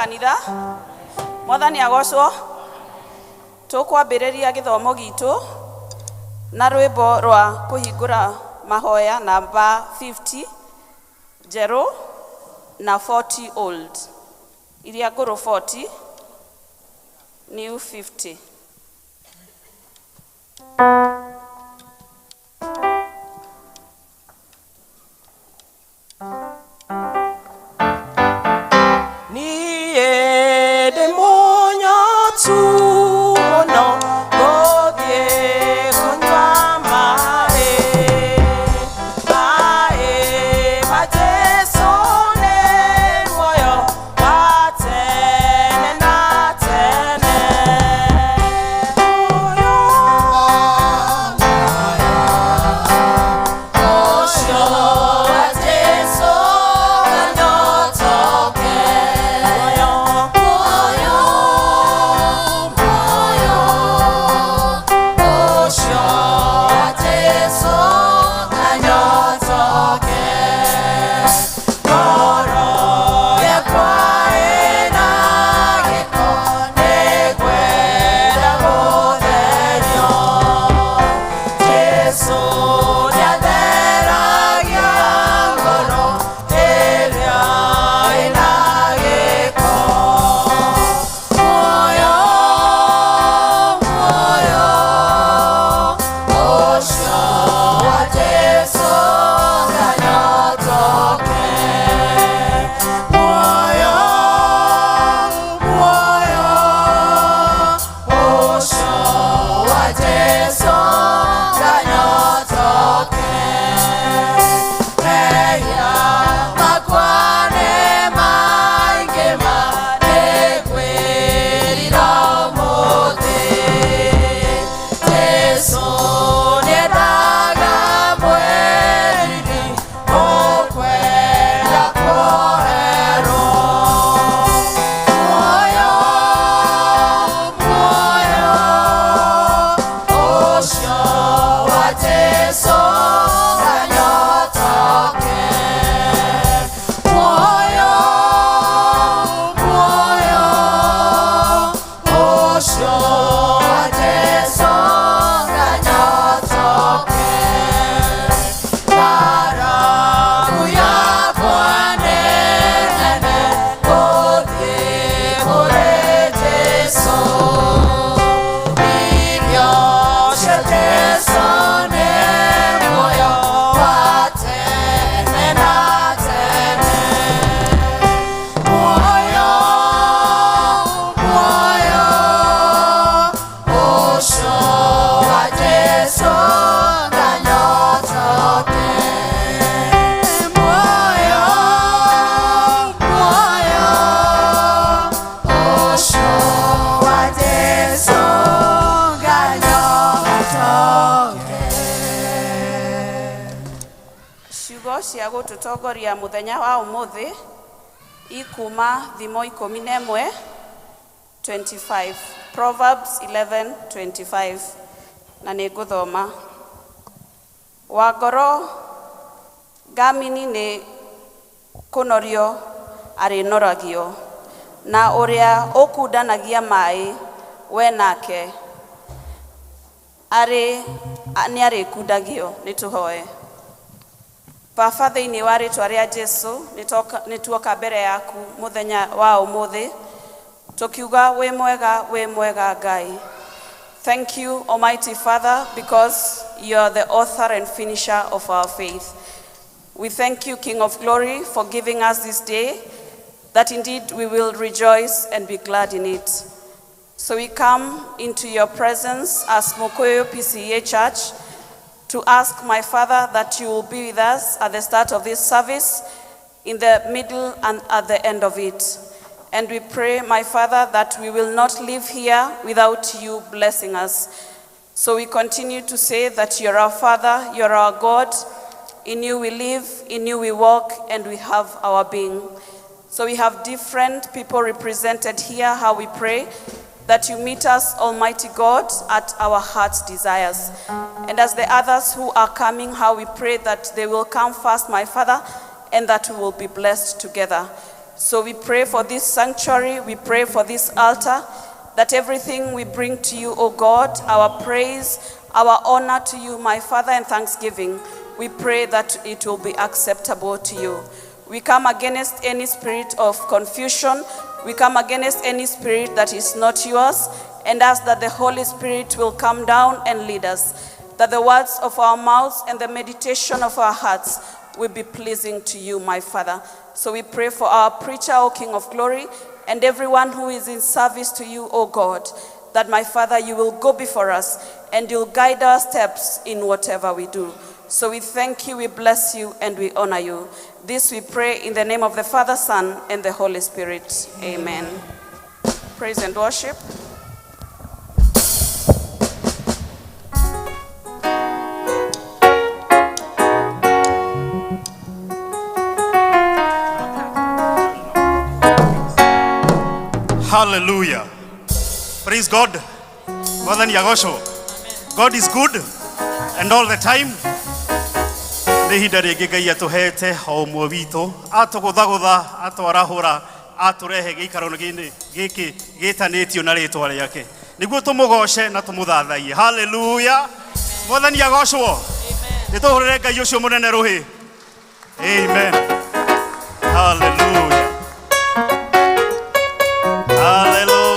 Kanitha Mwathani agocwo. Tukwambĩrĩria gĩthomo gitu na rwĩmbo rwa kũhingũra mahoya namba 50 njerũ na 40 old. Iria ngũrũ 40 new 50. cia gututongoria muthenya wa umuthi ikuma Thimo 11 25. Proverbs 11:25. Na nĩngũthoma. Wa ngoro ngamini nĩ kũnorio arĩnoragio, na ũrĩa ũkundanagia maĩ we nake nĩ arĩkundagio. Nĩtũhoe. Baba, thĩinĩ wa rĩtwa rĩa Jesu, nĩtuoka mbere yaku mũthenya wa ũmũthĩ tukiuga wĩ mwega Ngai. Thank you, Almighty Father, because you are the author and finisher of our faith. We thank you, King of Glory, for giving us this day, that indeed we will rejoice and be glad in it. So we come into your presence as Mokoyo PCA Church to ask, my Father, that you will be with us at the start of this service, in the middle and at the end of it. And we pray, my Father, that we will not live here without you blessing us. So we continue to say that you're our Father, you're our God. In you we live, in you we walk, and we have our being. So we have different people represented here, how we pray, that you meet us, Almighty God, at our heart's desires. And as the others who are coming, how we pray that they will come first, my Father, and that we will be blessed together. So we pray for this sanctuary, we pray for this altar, that everything we bring to you, O God, our praise, our honor to you, my Father, and thanksgiving, we pray that it will be acceptable to you. We come against any spirit of confusion, we come against any spirit that is not yours, and ask that the Holy Spirit will come down and lead us, that the words of our mouths and the meditation of our hearts will be pleasing to you, my Father. So we pray for our preacher, O King of Glory, and everyone who is in service to you, O God, that, my Father, you will go before us and you'll guide our steps in whatever we do. So we thank you, we bless you, and we honor you. This we pray in the name of the Father, Son, and the Holy Spirit. Amen. Praise and worship. Hallelujah. Praise God. More Yagosho. God is good and all the time. Nĩhinda rĩngĩ Ngai atũhete o ũmwe witũ atũgũthagũtha atwarahũra atũrehe gĩikaro-inĩ gĩkĩ gĩtanĩtio na rĩtwa rĩake nĩguo tũmũgoce na tũmũthathaie. Hallelujah. Mwathani agocwo. Nĩtũhũrĩre Ngai ũcio mũnene rũhĩ. Amen. Hallelujah. Hallelujah.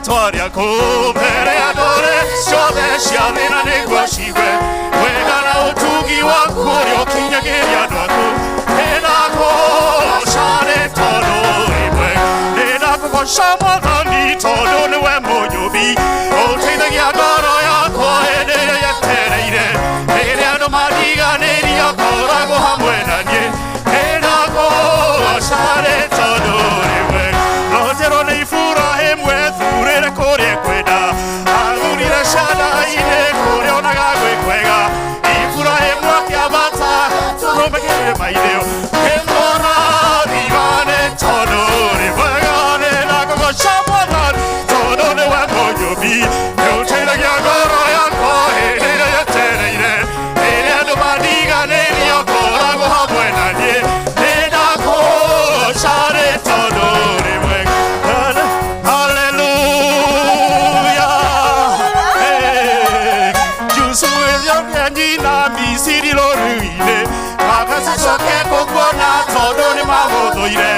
Toria kubere adore shode shamina negwashigwe wegana utugi wakurio kinyagiria dwaku enako share todo iwe enako shamadani todo newe moyobi otine yagoro yako ene yatereire ene ano madiga neri yakora go hamwenanye enako share todo iwe lotero nei fura hemwe Urere kore kwenda agurire shada ine kore onagagwe kwega ifura hemwa kyabata turomegere maideo kembora divane tonore vagane nago shamwana mũnyũmbi nĩ ũteithagia ngoro yakwa hĩndĩ ĩrĩa yetereire rĩrĩa andũ mandiganĩirie ũkoragwo hamwe na niĩ nĩ ndakũgoca nĩ tondũ ũrĩ mwega haleluya Jusuwe nyina Misiri rũrũ-inĩ magacicoke kũkuona tondũ nĩ mamũthũire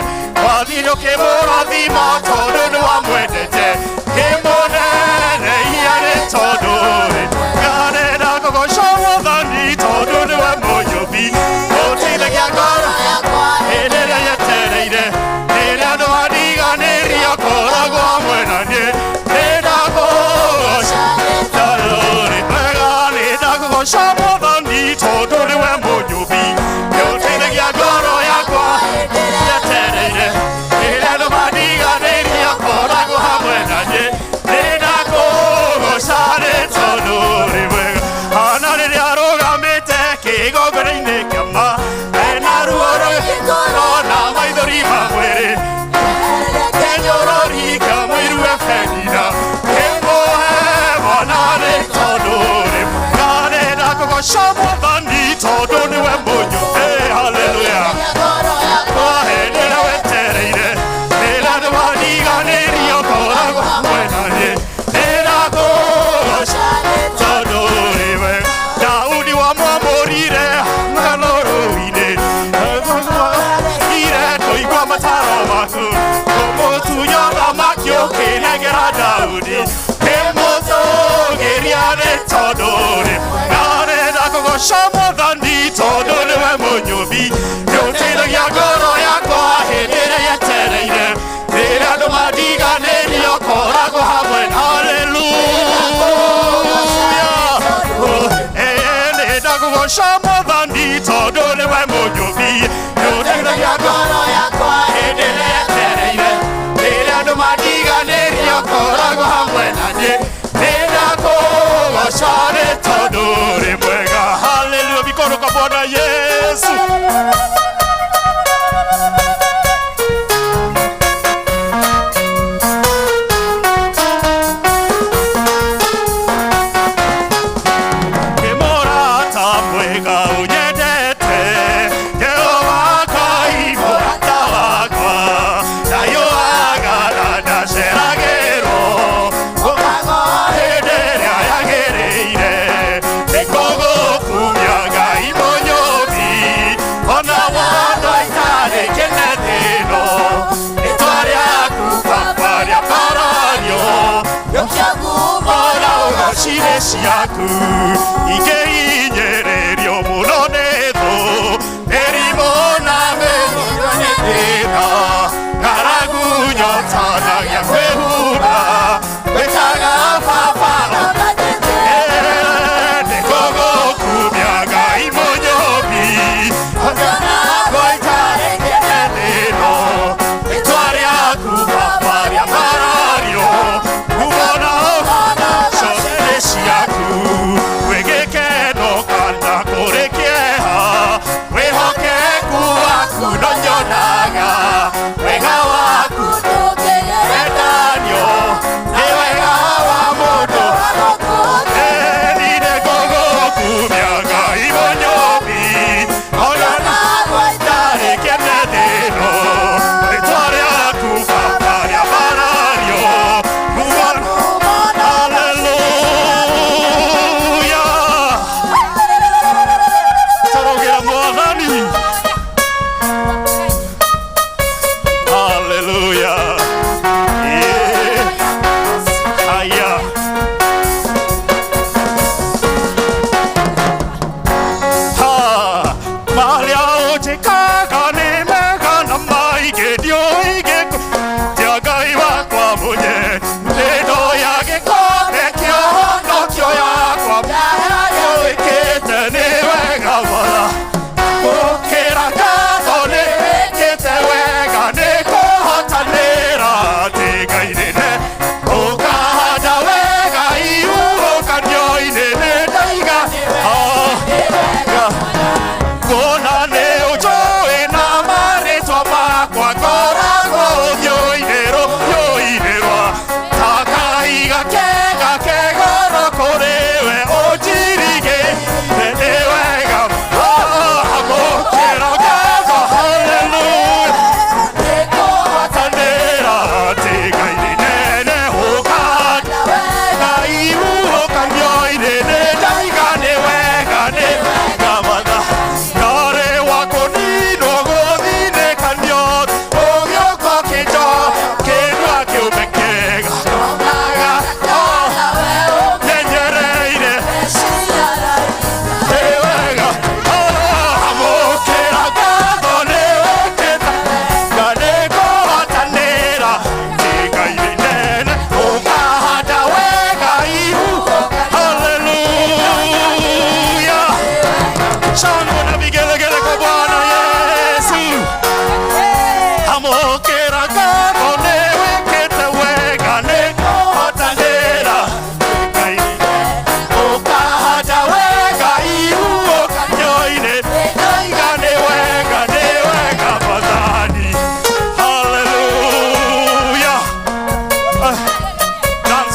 wathire ũkĩmũrathima tondũ nĩ wamwendete kĩmũneneia nĩ tondũ rĩ ngarenda kũgoca Mwathani tondũ nĩwe mũnyũmbi ũteithagia ngoro hĩndĩ ĩrĩa yetereire rĩrĩa andũ mandiganĩirie ũkoragwo hamwe na niĩ nĩ ndakũgoca tondũ ũrĩ mwega nĩ ndakũgoca Mwathani tondũ nĩwe mũnyũmbi nĩ ũteithagia ngoro yakwa hĩndĩ ĩrĩa yetereire rĩrĩa andũ mandiganĩirie ũkoragwo hamwe na niĩ nĩ ndakũgoca nĩ tondũ ũrĩ mwega hana rĩrĩa arũgamĩte kĩgongona-inĩ kĩama ena ruo rũgĩkorwo na maithori ma mwĩrĩ kĩnyũrũri kamũirue bendina kĩmũhe mwana nĩ tondũ ũrĩ mwega nĩ ndakũgoca Mwathani tondũ nĩwe mũnyũmbi haleluya hĩndĩ ĩrĩa wetereire rĩrĩa andũ mandiganĩirie ũkoragwo hamwe na niĩ nĩ ndakũgoca tondũ ũrĩ mwega Daudi wamwamũrire rũrũ-inĩ ire kũigua mataro maku kũmũtunya thamaki ũkĩnengera Daudi kĩmũtũgĩria nĩ tondũ ũrĩ mwega nĩ ndakũgoca Mwathani tondũ nĩwe mũnyũmbi nĩ ũteithagia ngoro yakwa hĩndĩ ĩrĩa yetereire rĩrĩa andũ mandiganĩirie ũkoragwo hamwe haleluya nĩ ndakũgoca Mwathani tondũ nĩwe mũnyũmbi nĩ ũteithagia ngoro yakwa hĩndĩ ĩrĩa yetereire rĩrĩa andũ mandiganĩirie ũkoragwo hamwe na niĩ nĩ ndakũgoca nĩ tondũ ũrĩ mwega haleluya mikono kwa Bwana Yesu Kĩmũrata mwega ũnyendete Jehova Ngai mũrata wakwa ndayũaga na ndaceragĩrwo gũkagwo hĩndĩ ĩrĩa yagĩrĩire nĩkũgũkumia Ngai mũnyũmbi ona wandũ itarĩ kĩne thĩno rĩtwa rĩaku Baba rĩambaranio ona ũgocire ciaku ingĩhinyĩrĩrio mũno nĩ thũ mĩrimũ na mĩrimũ nĩ thĩna ng'aragu nyotanagia kwĩhura gwĩtaga Baba nĩkũgũkumia Ngai mũnyũmbi ona wandũ itarĩ kĩne thĩno rĩtwa rĩaku Baba rĩambaranio kuona ciaku wĩgĩkeno kana kũrĩ kĩeha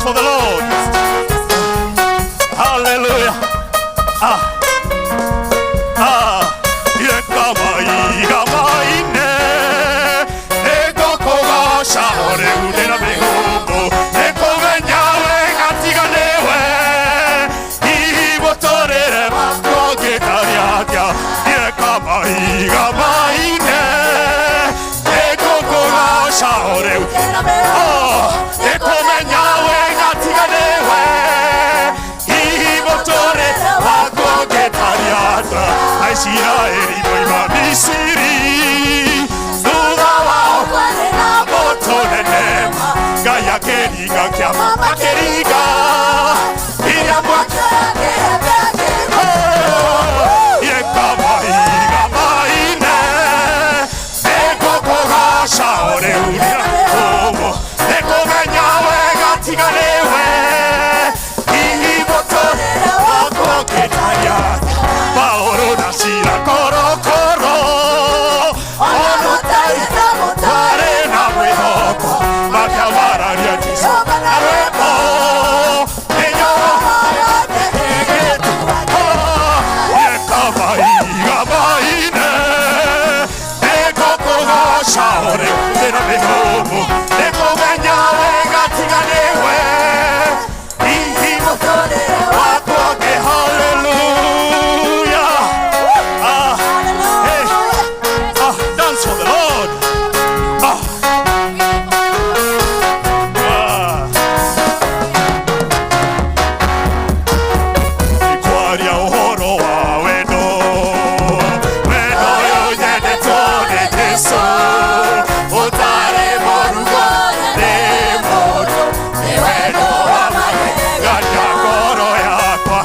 dance for the Lord. Hallelujah. Israeli moima Misiri Thutha wao kwarĩ na mbũtũ nene Ngai akĩringa kĩama akĩringa iria mwaki yeka mahiga maine nĩngũkũgoca rĩu ũguo nĩkũmenya wega tiga nĩwe hihi mũtũrĩre wakwa ũngĩtaria Paolo na Sila korokoro ono taita mutare na mwihoko makawararia Jesu na rwĩmbo nĩnyo yothe ĩgĩtuaga yeka mahiga maine nĩngũkũgoca rĩu ndĩna mĩhũmũ nĩkũmenya wega tiga nĩwe hihi mũtũrĩre wakwa ũngĩ hallelujah. Dance for the Lord. Ikwaria ũhoro wa wendo wendo yonyendetwo nĩ Jesũ ũtarĩ mũrugo nĩ mũndũ nĩ wendo wa magegania ngoro yakwa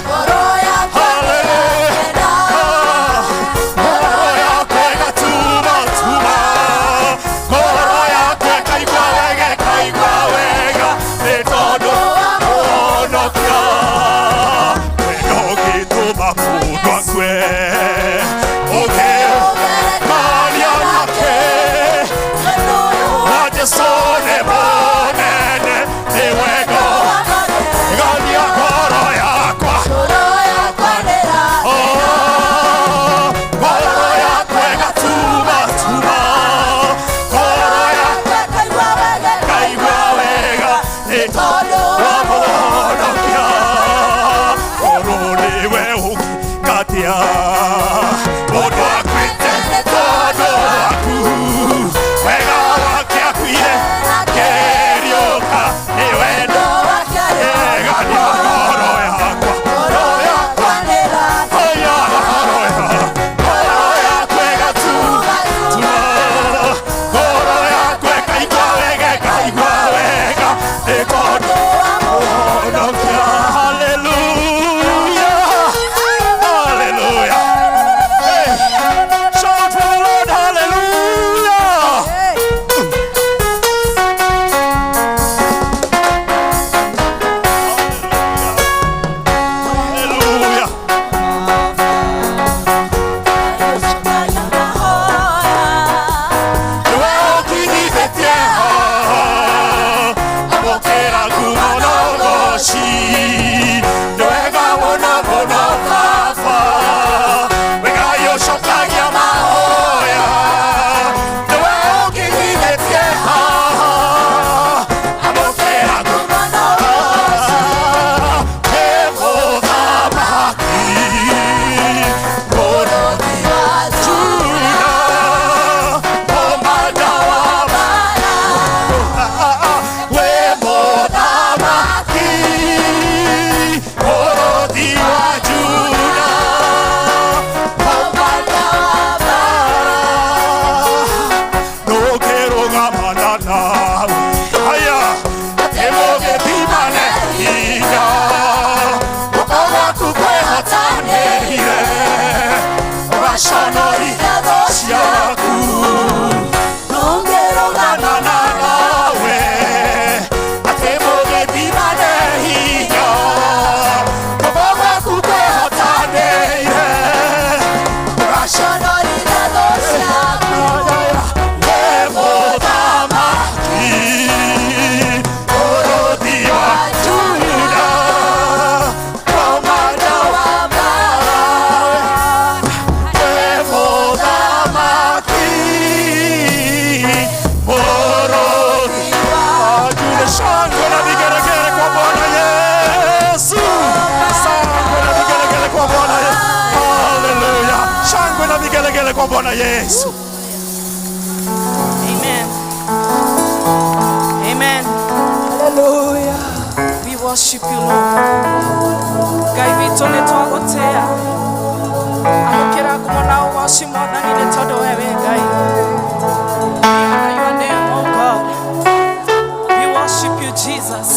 vigelegele kwa Bwana Yesu. Amen. Amen. Hallelujah. We worship you, Lord. Ngai witũ nĩ twagũtĩa. Amũkĩra ngumo na ũgooci Mwathani nĩ tondũ wewe Ngai. We honor your name, oh God. We worship you, Jesus.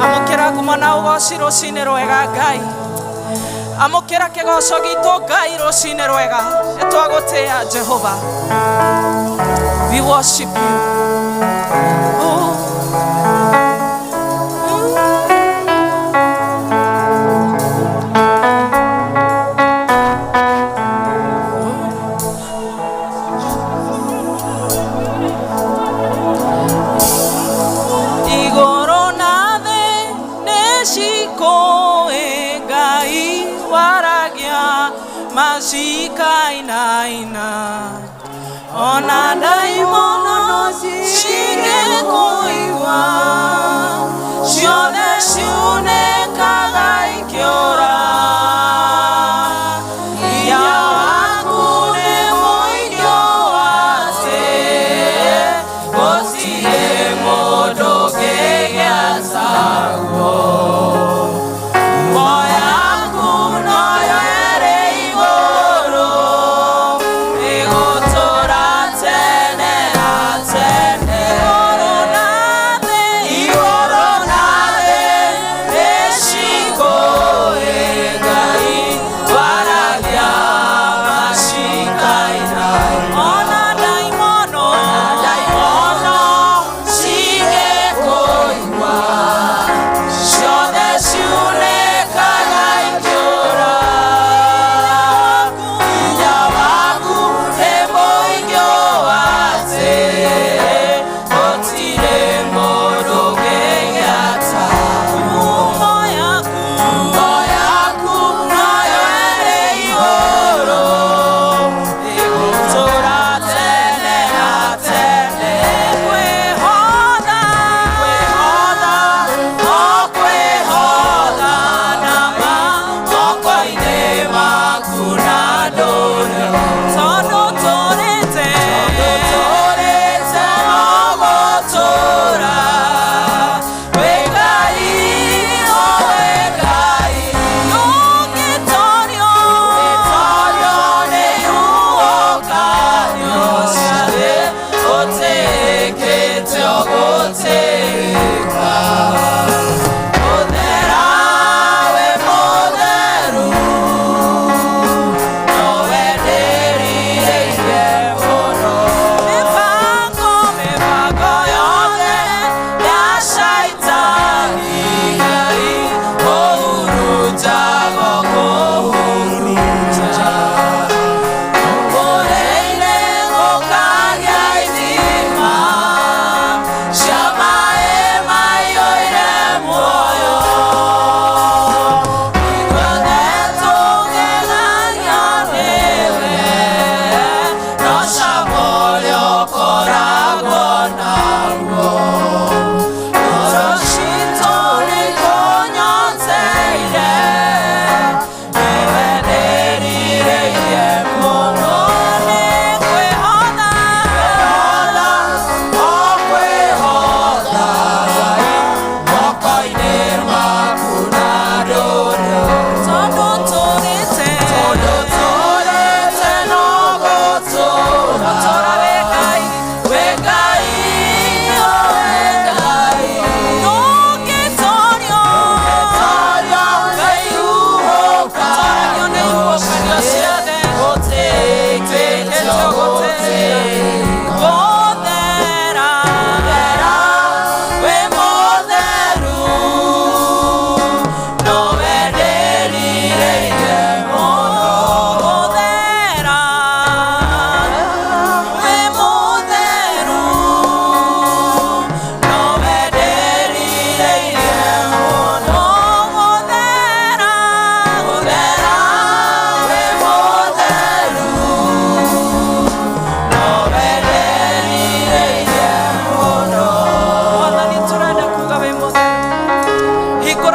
Amũkĩra ngumo na ũgooci rũcinĩ rwega Ngai. Amũkĩra kĩgoco gitũ Ngai rũcinĩ rwega. Nĩ twagũtĩa Jehova. We worship you. Oh. Masikainaina ona daimono shige koiwa shione shione kagaikiora iya wakune moigyo ase osire modo kegasago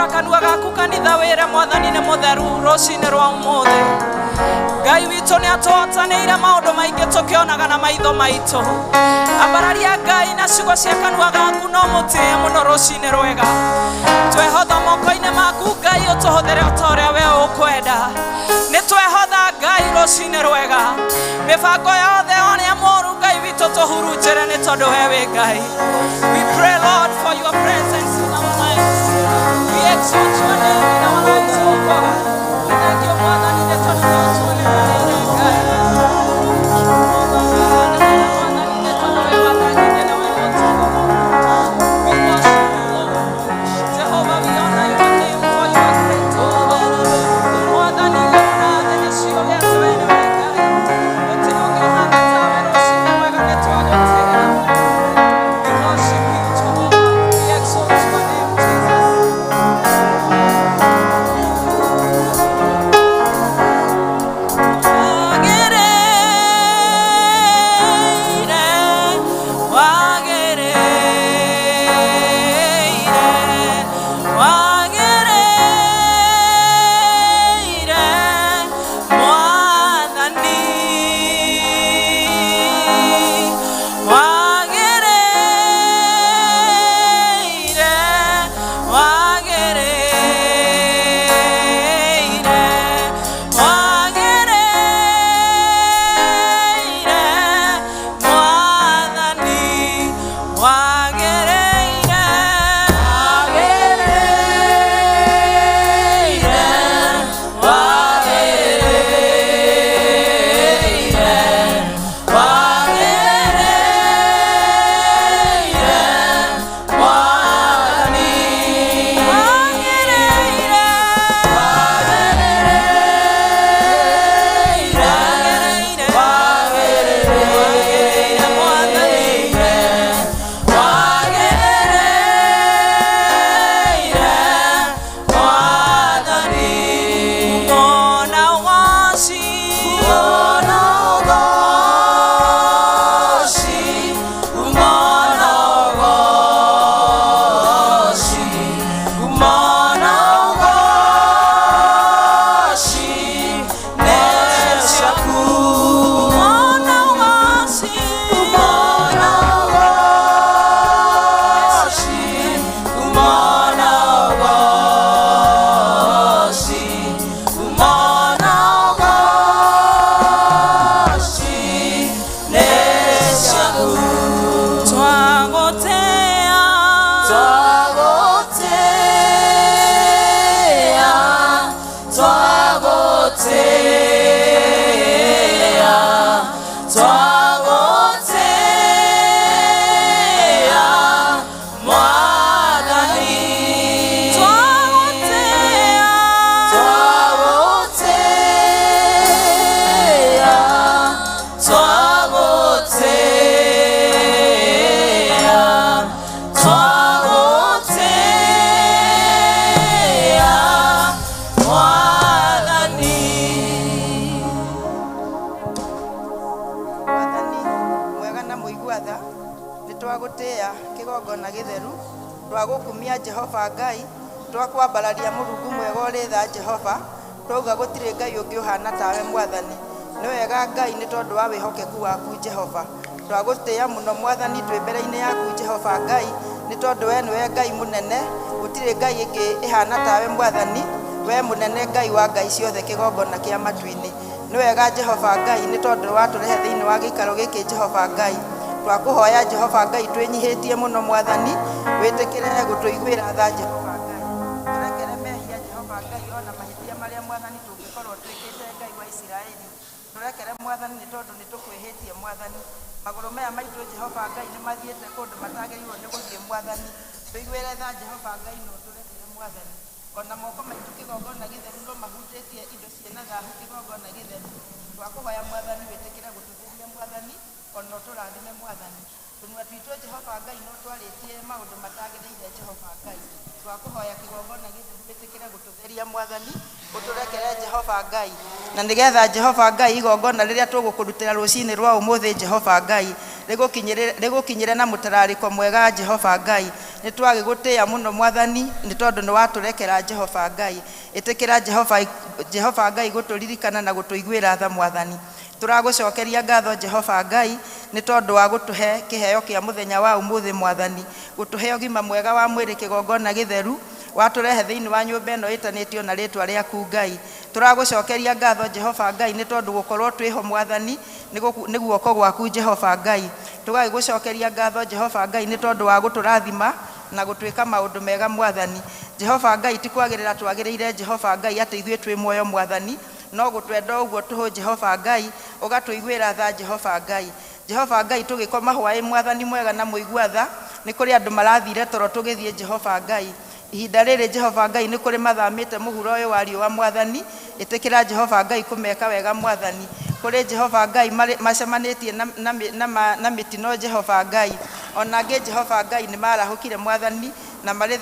Kanua gaku kanitha wĩre Mwathani nĩ mũtheru rũcinĩ rwa ũmũthĩ. Ngai witũ nĩ atũhotanĩire maũndũ maingĩ tũkĩonaga na maitho maitũ. Ambararia Ngai na ciugo cia kanua gaku no mũtĩe mũno rũcinĩ rwega. Twehotha moko-inĩ maku Ngai ũtũhũthĩre o ta ũrĩa wee ũkwenda. Nĩ twehotha Ngai rũcinĩ rwega. Mĩbango yothe ũrĩa mũũru Ngai witũ tũhurunjĩre nĩ tondũ wee wĩ Ngai. We pray Lord for your presence in our lives. We exalt your name in our lives, O God. We thank you, Father, in the church of your name, Ngai. Twagukumia Jehova Ngai twakwambararia Mũrungu mwega ũrĩ tha Jehova twauga gũtirĩ Ngai ũngĩ ũhana tawe Mwathani nĩ wega Ngai nĩ tondũ wa wĩhokeku waku Jehova twagũtĩĩa mũno Mwathani twĩ mbere-inĩ yaku Jehova Ngai nĩ tondũ we nĩwe Ngai mũnene gũtirĩ Ngai ĩngĩ ĩhana tawe Mwathani we mũnene Ngai wa Ngai ciothe kĩgongona kĩa matu-inĩ nĩ wega Jehova Ngai nĩ tondũ watũrehe thĩinĩ wa gĩikaro gĩkĩ Jehova Ngai twakũhoya Jehova Ngai twĩnyihĩtie mũno Mwathani wĩtĩkĩre gũtũiguĩra tha Jehova Ngai tũrekere mehia Jehova Ngai ona mahĩtia marĩa Mwathani tũngĩkorwo twĩkĩte Ngai wa Isiraeli tũrekere Mwathani nĩ tondũ nĩ tũkwĩhĩtie Mwathani magũrũ maya maitũ Jehova Ngai nĩ mathiĩte kũndũ matagĩrĩirwo nĩ gũthiĩ Mwathani tũiguĩre tha Jehova Ngai no tũrekere Mwathani ona moko maitũ kĩgongona gĩtheru no mahutĩtie indo ciĩna thahu kĩgongona gĩtheru twakũhoya Mwathani wĩtĩkĩre gũtũtheria Mwathani ona tũrathime Mwathani tũnua twitũ Jehova Ngai no twarĩtie maũndũ matagĩrĩire Jehova Ngai twakũhoya kĩgongona gĩtheru wĩtĩkĩre gũtũtheria Mwathani ũtũrekere Jehova Ngai na nĩgetha Jehova Ngai igongona rĩrĩa tũgũkũrutĩra rũcinĩ rwa ũmũthĩ Jehova Ngai rĩgũkinyĩre na mũtararĩko mwega Jehova Ngai nĩ twagĩgũtĩĩa mũno Mwathani nĩ tondũ nĩ watũrekera Jehova Ngai ĩtĩkĩra Jehova Ngai gũtũririkana na gũtũiguĩra tha Mwathani tũragũcokeria ngatho Jehova Ngai nĩ tondũ wa gũtũhe kĩheo kĩa mũthenya wa ũmũthĩ Mwathani gũtũhe ũgima mwega wa mwĩrĩ kĩgongona gĩtheru watũrehe thĩinĩ wa nyũmba ĩno ĩtanĩtio na rĩtwa rĩaku Ngai tũragũcokeria ngatho Jehova Ngai nĩ tondũ gũkorwo twĩho Mwathani nĩ guoko gwaku Jehova Ngai tũgagĩgũcokeria ngatho Jehova Ngai nĩ tondũ wa gũtũrathima na gũtwĩka maũndũ mega Mwathani Jehova Ngai ti kwagĩrĩra twagĩrĩire Jehova Ngai atĩ ithuĩ twĩ muoyo Mwathani no gũtwenda ũguo tũhũ Jehova Ngai ũgatũiguĩra tha Jehova Ngai Jehova Ngai tũgĩkoma hwaĩ Mwathani mwega na mũigua tha nĩ kũrĩ andũ marathire toro tũgĩthiĩ Jehova Ngai ihinda rĩrĩ Jehova Ngai nĩ kũrĩ mathamĩte mũhuro ũyũ wa riũa Mwathani ĩtĩkĩra Jehova Ngai kũmeka wega Mwathani kũrĩ Jehova Ngai macemanĩtie na mĩtino Jehova Ngai onangĩ Jehova Ngai nĩ marahũkire Mwathani na marĩ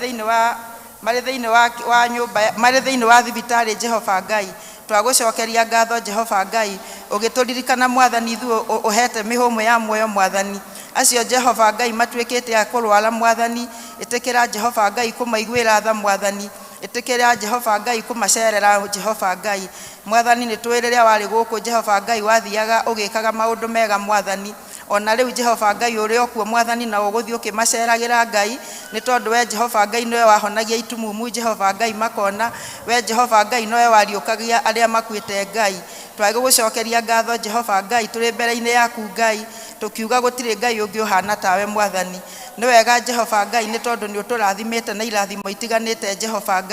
thĩinĩ wa thibitarĩ Jehova Ngai twagũcokeria ngatho Jehova Ngai ũgĩtũririkana Mwathani ithuĩ ũhete mĩhũmũ ya muoyo Mwathani acio Jehova Ngai matuĩkĩte a kũrwara Mwathani ĩtĩkĩra Jehova Ngai kũmaiguĩra tha Mwathani ĩtĩkĩra Jehova Ngai kũmacerera Jehova Ngai Mwathani nĩ tũĩ rĩrĩa warĩ gũkũ Jehova Ngai wathiaga ũgĩkaga maũndũ mega Mwathani ona rĩu Jehova Ngai ũrĩ okuo Mwathani na ũgũthiĩ ũkĩmaceragĩra Ngai nĩ tondũ we Jehova Ngai nĩwe wahonagia itumumu Jehova Ngai makona we Jehova Ngai nĩwe wariũkagia arĩa makuĩte Ngai twagũgũcokeria ngatho Jehova Ngai tũrĩ mbere-inĩ yaku Ngai tũkiuga gũtirĩ Ngai ũngĩ ũhana tawe Mwathani nĩ wega Jehova Ngai nĩ tondũ nĩ ũtũrathimĩte na irathimo itiganĩte Jehova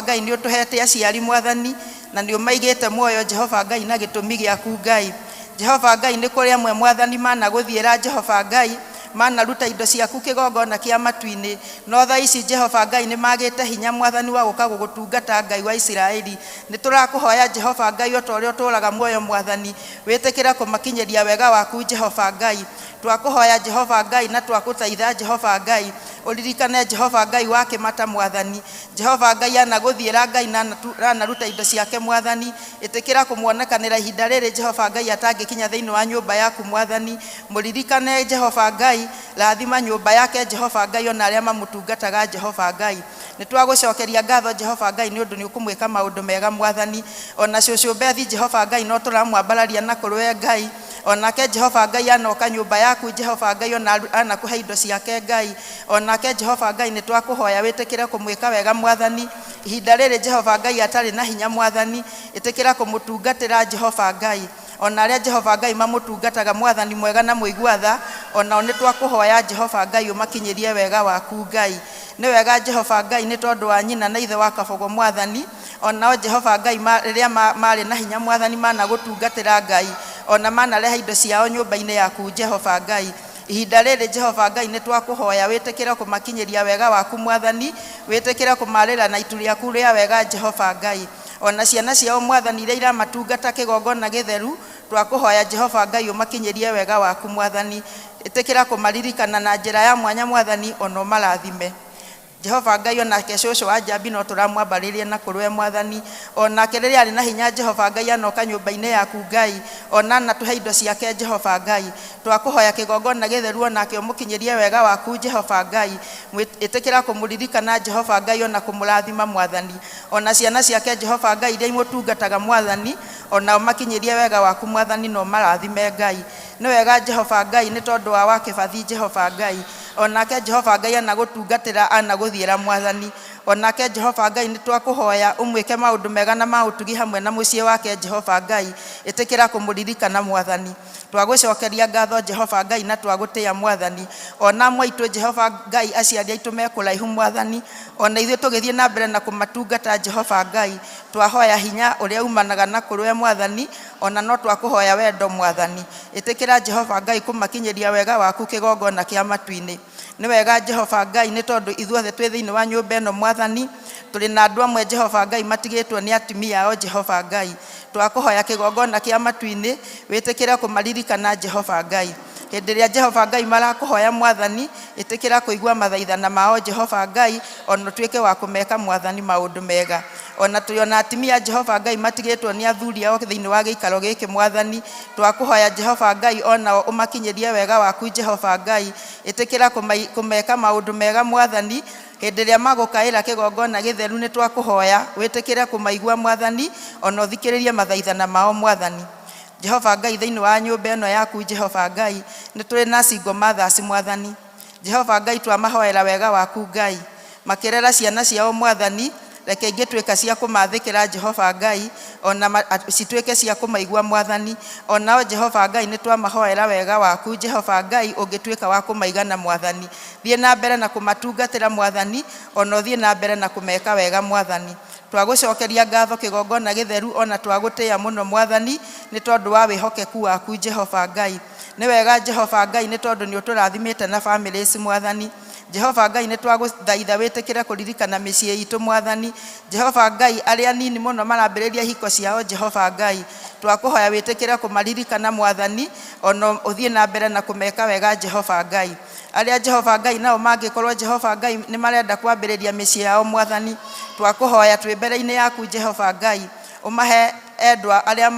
Ngai nĩ ũtũhete aciari Mwathani na nĩ ũmaigĩte muoyo Jehova Ngai na gĩtũmi gĩaku Ngai Jehova Ngai nĩ kũrĩ amwe Mwathani managũthiĩra Jehova Ngai manaruta indo ciaku kĩgongona kĩa matu-inĩ no tha ici Jehova Ngai nĩ magĩte hinya Mwathani wa gũka gũgũtungata Ngai wa Isiraeli nĩ tũrakũhoya Jehova Ngai o ta ũrĩa ũtũũraga muoyo Mwathani wĩtĩkĩra kũmakinyĩria wega waku Jehova Ngai twakũhoya Jehova Ngai na twakũthaitha Jehova Ngai ũririkane Jehova Ngai wakĩmata Mwathani Jehova Ngai anagũthiĩra Ngai na anaruta indo ciake Mwathani ĩtĩkĩra kũmuonekanĩra ihinda rĩrĩ Jehova Ngai atangĩkinya thĩinĩ wa nyũmba yaku Mwathani mũririkane Jehova Ngai rathima nyũmba yake Jehova Ngai ona arĩa mamũtungataga Jehova Ngai nĩ twagũcokeria ngatho Jehova Ngai nĩ ũndũ nĩ ũkũmwĩka maũndũ mega Mwathani ona cũcũ Bethi Jehova Ngai no tũramwambararia na kũrũe Ngai onake Jehova Ngai anoka nyũmba yaku Jehova Ngai ona anakũhe indo ciake Ngai onake Jehova Ngai nĩ twakũhoya wĩtĩkĩre kũmwĩka wega Mwathani ihinda rĩrĩ Jehova Ngai atarĩ na hinya Mwathani ĩtĩkĩra kũmũtungatĩra Jehova Ngai ona arĩa Jehova Ngai mamũtungataga Mwathani mwega na mũigua tha ona nĩ twakũhoya Jehova Ngai ũmakinyĩrie wega waku Ngai nĩ wega Jehova Ngai nĩ tondũ wa nyina na ithe wa Kabogo Mwathani ona Jehova Ngai rĩrĩa marĩ na hinya Mwathani managũtungatĩra Ngai ona manarehe indo ciao nyũmba-inĩ yaku Jehova Ngai ihinda rĩrĩ Jehova Ngai nĩ twakũhoya wĩtĩkĩre kũmakinyĩria wega waku Mwathani wĩtĩkĩre kũmarĩra na itu rĩaku rĩa wega Jehova Ngai ona ciana ciao Mwathani iria iramatungata kĩgongona gĩtheru twakũhoya Jehova Ngai ũmakinyĩrie wega waku Mwathani ĩtĩkĩra kũmaririkana na njĩra ya mwanya Mwathani ona ũmarathime Jehova Ngai onake cũcũ wa Njambi no tũramwambarĩria na kũrũe Mwathani onake rĩrĩa arĩ na hinya Jehova Ngai anoka nyũmba-inĩ yaku Ngai ona natũhe indo ciake Jehova Ngai twakũhoya kĩgongona gĩtheru onake ũmũkinyĩrie wega waku Jehova Ngai ĩtĩkĩra kũmũririkana Jehova Ngai ona kũmũrathima Mwathani ona ciana ciake Jehova Ngai iria imũtungataga Mwathani ona ũmakinyĩrie wega waku Mwathani no marathime Ngai nĩ wega Jehova Ngai nĩ tondũ wa wakĩbathi Jehova Ngai onake Jehova Ngai anagũtungatĩra anagũthiĩra Mwathani onake Jehova Ngai nĩ twakũhoya ũmwĩke maũndũ mega na maũtugi hamwe na mũciĩ wake Jehova Ngai ĩtĩkĩra kũmũririkana Mwathani twagũcokeria ngatho Jehova Ngai na twagũtĩĩa Mwathani ona mwaitũ Jehova Ngai aciari aitũ mekũraihu Mwathani ona ithuĩ tũgĩthiĩ na mbere na kũmatungata Jehova Ngai twahoya hinya ũrĩa umanaga na kũrũe Mwathani ona no twakũhoya wendo Mwathani ĩtĩkĩra Jehova Ngai kũmakinyĩria wega waku kĩgongona kĩa matu-inĩ nĩ wega Jehova Ngai nĩ tondũ ithuothe twĩ thĩinĩ wa nyũmba ĩno Mwathani tũrĩ na andũ amwe Jehova Ngai matigĩtwo nĩ atumia ao Jehova Ngai twakũhoya kĩgongona kĩa matu-inĩ wĩtĩkĩre kũmaririkana Jehova Ngai hĩndĩ ĩrĩa Jehova Ngai marakũhoya Mwathani ĩtĩkĩra kũigua mathaithana mao Jehova Ngai ona tuĩke wa kũmeka Mwathani maũndũ mega ona tũyona atimia Jehova Ngai matigĩtwo nĩ athuri ao thĩinĩ wa gĩikaro gĩkĩ Mwathani twakũhoya Jehova Ngai ona ũmakinyĩrie wega waku Jehova Ngai ĩtĩkĩra kũmeka maũndũ mega Mwathani hĩndĩ ĩrĩa magũkaĩra kĩgongona gĩtheru nĩ twakũhoya wĩtĩkĩre kũmaigua Mwathani ona ũthikĩrĩrie mathaithana mao Mwathani Jehova Ngai thĩinĩ wa nyũmba ĩno yaku Jehova Ngai nĩ tũrĩ na single mothers Mwathani Jehova Ngai twamahoera wega waku Ngai makĩrera ciana ciao Mwathani reke ingĩtuĩka cia kũmathĩkĩra Jehova Ngai ona cituĩke cia kũmaigua Mwathani onao Jehova Ngai nĩ twamahoera wega waku Jehova Ngai ũngĩtuĩka wa kũmaigana Mwathani thiĩ na mbere na kũmatungatĩra Mwathani ona ũthiĩ na mbere na kũmeka wega Mwathani twagũcokeria ngatho kĩgongona gĩtheru ona twagũtĩĩa mũno Mwathani nĩ tondũ wa wĩhokeku waku Jehova Ngai nĩ wega Jehova Ngai nĩ tondũ nĩ ũtũrathimĩte na families Mwathani Jehova Ngai nĩ twagũthaitha wĩtĩkĩre kũririkana mĩciĩ itũ Mwathani Jehova Ngai arĩa nini mũno marambĩrĩria hiko ciao Jehova Ngai twakũhoya wĩtĩkĩre kũmaririkana Mwathani ona ũthiĩ na mbere na kũmeka wega Jehova Ngai arĩa Jehova Ngai nao mangĩkorwo Jehova Ngai nĩ marenda kwambĩrĩria mĩciĩ yao Mwathani twakũhoya twĩ mbere-inĩ yaku Jehova Ngai umahe endwa arĩa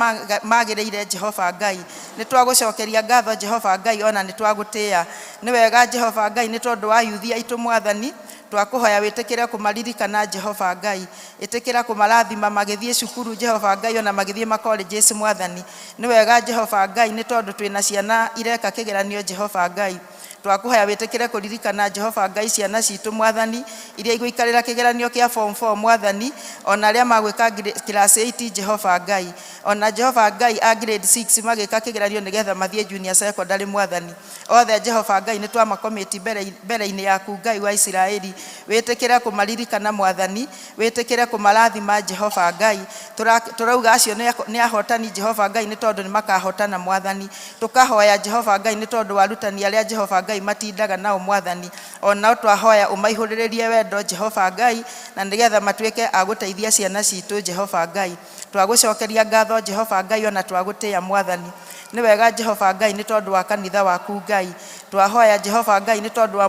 magĩrĩire Jehova Ngai nĩ twagũcokeria ngatho Jehova Ngai ona nĩ twagũtĩĩa nĩ wega Jehova Ngai nĩ tondũ wa yuthi aitũ Mwathani twakũhoya wĩtĩkĩre kũmaririkana Jehova Ngai ĩtĩkĩra kũmarathima magĩthiĩ cukuru Jehova Ngai ona magĩthiĩ macolleges Mwathani nĩ wega Jehova Ngai nĩ tondũ twĩna ciana ireka kĩgeranio Jehova Ngai twakũhoya wĩtĩkĩre kũririkana Jehova Ngai ciana citũ Mwathani iria igũikarĩra kĩgeranio kĩa form 4 Mwathani ona arĩa magwĩka class 8 Jehova Ngai ona Jehova Ngai a grade 6 magĩka kĩgeranio nĩgetha mathiĩ junior secondary Mwathani othe Jehova Ngai nĩ twamakomĩti mbere-inĩ yaku Ngai wa Isiraeli wĩtĩkĩre kũmaririkana Mwathani wĩtĩkĩre kũmarathima Jehova Ngai tũrauga acio nĩ ahotani Jehova Ngai nĩ tondũ nĩ makahotana Mwathani tũkahoya Jehova Ngai nĩ tondũ warutani arĩa Jehova Ngai matindaga nao Mwathani ona twahoya ũmaihũrĩrĩrie wendo Jehova Ngai na nĩgetha matuĩke a gũteithia ciana citũ Jehova Ngai twagũcokeria ngatho Jehova Ngai ona twagũtĩĩa Mwathani nĩ wega Jehova Ngai nĩ tondũ wa kanitha waku Ngai twahoya Jehova Ngai nĩ tondũ wa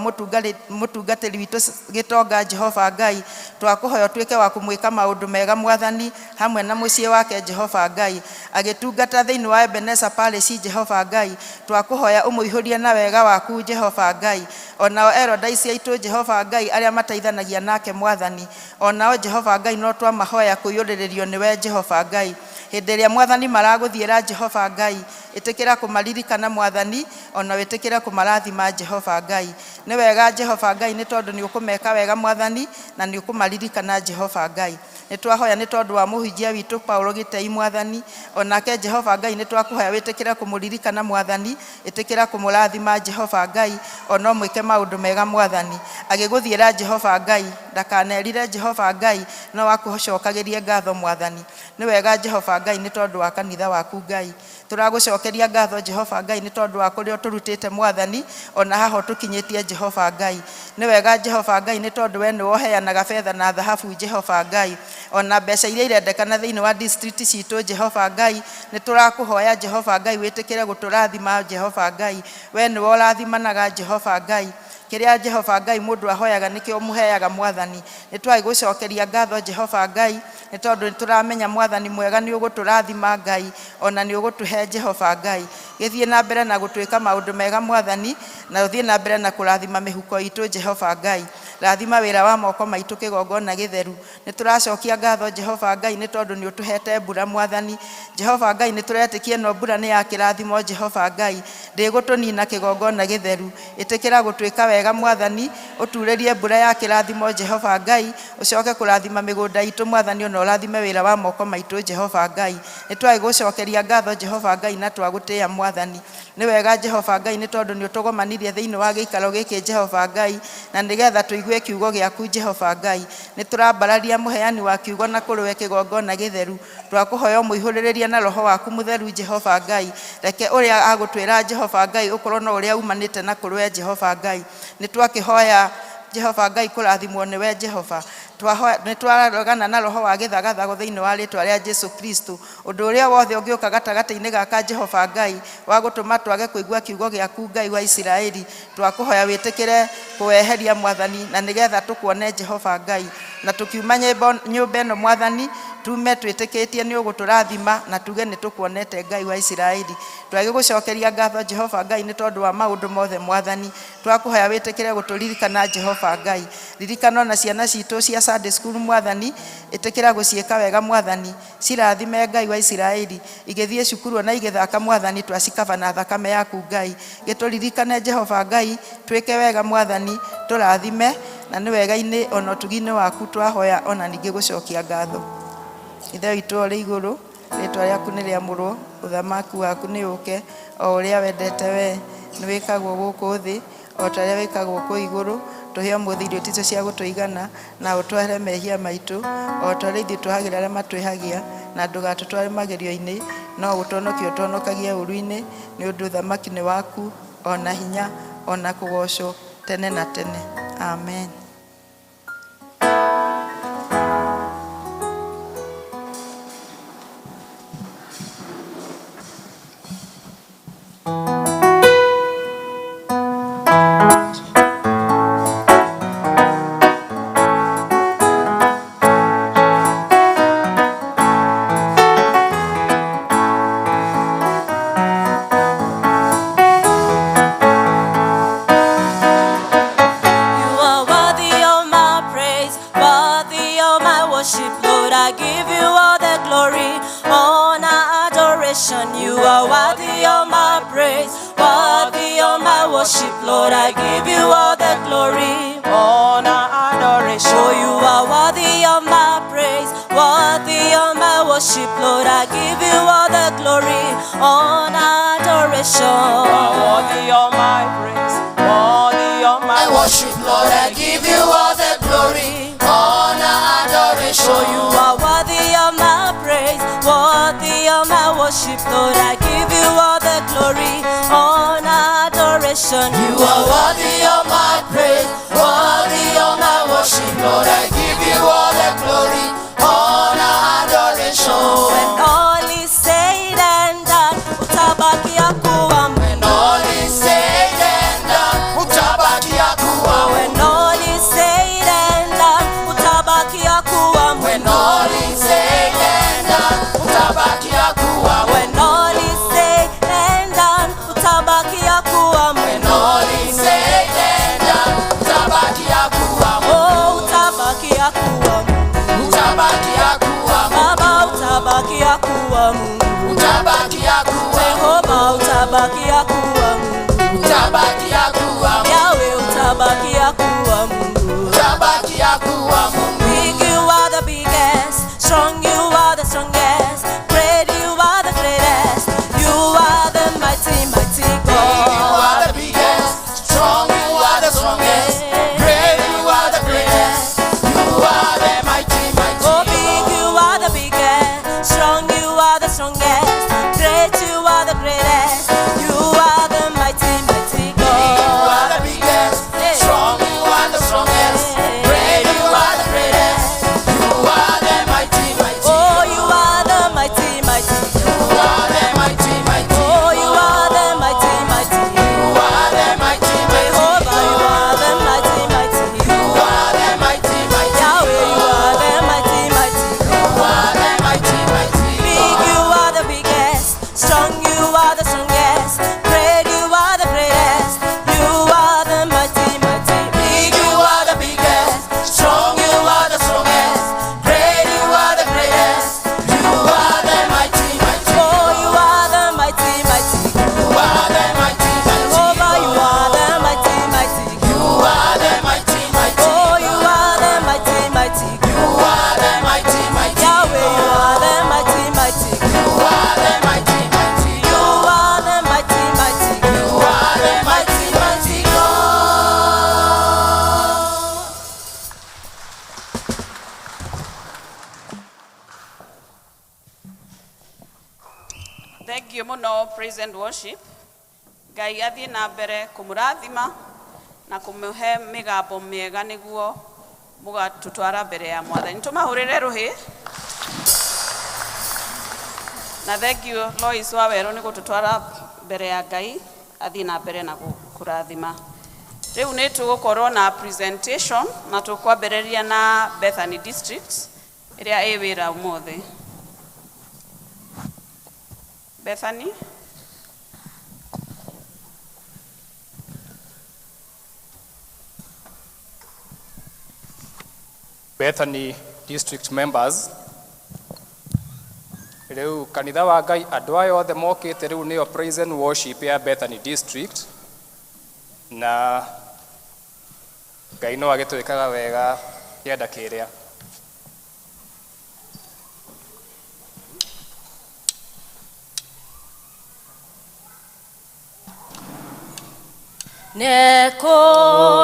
mũtungatĩri witũ gĩtonga Jehova Ngai twakũhoya ũtuĩke wa kũmwĩka maũndũ mega Mwathani hamwe na mũciĩ wake Jehova Ngai agĩtungata thĩinĩ wa Ebenezer Palace Jehova Ngai twakũhoya ũmũihũrie na wega waku Jehova Ngai onao erodaisi aitũ Jehova Ngai arĩa mateithanagia nake Mwathani onao Jehova Ngai no twamahoya kũiyũrĩrĩrio nĩwe Jehova Ngai hĩndĩ ĩrĩa Mwathani maragũthiĩra Jehova Ngai ĩtĩkĩra kũmaririkana Mwathani ona wĩtĩkĩre kũmarathima Jehova Ngai nĩ wega Jehova Ngai nĩ tondũ nĩ ũkũmeka wega Mwathani na nĩ ũkũmaririkana Jehova Ngai nĩ twahoya nĩ tondũ wa mũhunjia witũ Paulo Gĩtei Mwathani onake Jehova Ngai nĩ twakũhoya wĩtĩkĩre kũmũririkana Mwathani ĩtĩkĩra kũmũrathima Jehova Ngai ona mwĩke maũndũ mega Mwathani agĩgũthiĩra Jehova Ngai ndakanerire Jehova Ngai no wakũcokagĩrie ngatho Mwathani nĩ wega Jehova Ngai nĩ tondũ wa kanitha waku Ngai tũragũcokeria ngatho Jehova Ngai nĩ tondũ wa kũrĩa tũrutĩte Mwathani ona haha tũkinyĩtie Jehova Ngai nĩ wega Jehova Ngai nĩ tondũ we nĩ woheanaga betha na thahabu Jehova Ngai ona mbeca iria irendekana thĩinĩ wa district citũ Jehova Ngai nĩ tũrakũhoya Jehova Ngai wĩtĩkĩre gũtũrathima Jehova Ngai we nĩ worathimanaga Jehova Ngai kĩrĩa Jehova Ngai mũndũ ahoyaga nĩkĩo mũheaga Mwathani nĩ twagũcokeria ngatho Jehova Ngai nĩ tondũ nĩ tũramenya Mwathani mwega nĩ ũgũtũrathima Ngai ona nĩ ũgũtũhe Jehova Ngai gĩthiĩ na mbere na gũtwĩka maũndũ mega Mwathani na ũthiĩ na mbere na kũrathima mĩhuko itũ Jehova Ngai rathima wĩra wa moko maitũ kĩgongona gĩtheru nĩ tũracokia ngatho Jehova Ngai nĩ tondũ nĩ ũtũhete mbura Mwathani Jehova Ngai nĩ tũretĩkia ĩno mbura nĩ ya kĩrathimo Jehova Ngai ndĩgũtũnina kĩgongona gĩtheru ĩtĩkĩra gũtwĩka wega Mwathani ũturĩrie mbura ya kĩrathimo Jehova Ngai ũcoke kũrathima mĩgũnda itũ Mwathani ona ũrathime wĩra wa moko maitũ Jehova Ngai nĩ twagũcokeria ngatho Jehova Ngai na twagũtĩĩa Mwathani nĩ wega Jehova Ngai nĩ tondũ nĩ ũtũgomanirie thĩinĩ wa gĩikaro gĩkĩ Jehova Ngai na nĩgetha tũigue kiugo gĩaku Jehova Ngai nĩ tũrambararia mũheani wa kiugo na kũrũwe kĩgongona gĩtheru twakũhoya mũihũrĩrĩrie na roho waku mũtheru Jehova Ngai reke ũrĩa agũtwĩra Jehova Ngai ũkorwo na ũrĩa umanĩte na kũrũwe Jehova Ngai nĩ twakĩhoya Jehova Ngai kũrathimwo nĩwe Jehova nitwaragana na roho wa githagathago thiini wa ritwa ria Jesu Kristo undu uria wothe ungiuka gatagati-ini gaka Jehova Ngai wa gutuma twage kuigua kiugo giaku Ngai wa Isiraeli twakuhoya witikire kuweheria mwathani na nigetha tukuone Jehova Ngai na tukiuma nyumba ino mwathani tume twitikitie ni uguturathima na tuge ni tukuonete Ngai wa Isiraeli twage gucokeria ngatho Jehova Ngai ni tondu wa maundu mothe mwathani twakuhoya witikire guturirikana Jehova Ngai ririkana na ciana citu cia Sunday school mwathani itikira gucieka wega mwathani cirathime Ngai wa Isiraeli igithie cukuru na igithaka mwathani twacikava na thakame yaku Ngai gituririkane Jehova Ngai twike wega mwathani turathime na ni wega-ini ona tugine waku twahoya ona ningi gucokia ngatho ithe witũ ũrĩ igũrũ rĩtwa rĩaku nĩ rĩamũrwo ũthamaki waku nĩ ũke o ũrĩa wendete we nĩ wĩkagwo gũkũ thĩ o ta ũrĩa wĩkagwo kũ igũrũ tũhe ũmũthĩ irio itũ cia gũtũigana na ũtware mehia maitũ o ta ũrĩa ithuĩ twahagĩra arĩa matwĩhagia na ndũgatũtware magerio-inĩ no gũtonokia ũtonokagia ũru-inĩ nĩ ũndũ ũthamaki nĩ waku ona hinya ona kũgocwo tene na tene amen. Lord, I give you all the glory, honor, adoration. Oh, you are worthy of my praise, worthy of my worship. Lord, I give you all the glory, honor, adoration. You are worthy of my praise, worthy of my worship. Lord, I give you all the glory, honor, adoration. Oh, you are worthy of my praise, worthy of my worship. Lord, I give you all the glory, honor, adoration. You are worthy of my praise, worthy of my worship. Lord, I give you all the glory, honor, adoration. When all is said and done, utabakia kuwa. When all is said and done, utabakia kuwa. When all is said and done, utabakia kuwa. When all is said and done, utabakia kuwa. When all is said and done, utabakia kuwa. When all is said and done, utabakia kuwa. Oh, utabakia kuwa. Utabakia kuwa. Baba, utabakia kuwa. Utabakia kuwa. Jehova, utabakia kuwa. Utabakia kuwa. Yahweh, utabakia kuwa. Utabakia kuwa. Big, you are the biggest. Strong, you are the strongest. Great, you are the greatest. You are the mighty, mighty God. Big, you are the biggest. Strong, you are the strongest. Great, you are the greatest. You are the mighty, mighty God. Oh, big, you are the biggest. Strong, you are the strongest. Great, you are the greatest. You are the mighty, mighty God. Big, you are the biggest. Strong, you are the strongest. Great, you are the greatest. You are the mighty, mighty God. Oh, you are the mighty, mighty God. You are the mighty, mighty God. Oh, you are the mighty, mighty God. You are the mighty, mighty God. Jehovah, you are the mighty, mighty God. You are the mighty, mighty God. Yahweh, you are the mighty, mighty God. You are the mighty, mighty God. Big, you are the biggest. Strong, you are the strongest. Great, you are the greatest. You are the mighty, mighty. Big, you are the biggest. Strong, you are the strongest. Great, you are the greatest. You are the mighty, mighty. Oh, you are the mighty, mighty. You are the mighty, mighty. Jehovah, you are the mighty, mighty. You are the mighty, mighty. Oh, you are the mighty, mighty. You are the mighty, mighty. Yahweh, you are the mighty, mighty. You are the mighty, mighty. You are the mighty, mighty. You are the mighty, mighty God. Thank you muno, praise and worship. Ngai athiĩ na mbere kũmũrathima na kũmũhe mĩgambo mĩega nĩguo mũgatũtwara mbere ya Mwathani. Tũmahũrĩre rũhĩ. Na thengiũ Lois Wawerũ nĩ gũtũtwara mbere ya Ngai, athiĩ na mbere na kũrathima. Rĩu nĩ tũgũkorwo na presentation na tũkwambĩrĩria na Bethany District ĩrĩa ĩ wĩra ũmũthĩ. Bethany. Bethany District members, rĩu kanitha wa Ngai andũ aya othe mokĩte rĩu nĩyo praise and worship ya Bethany District, na Ngai no agĩtwĩkaga wega kĩanda kĩrĩa.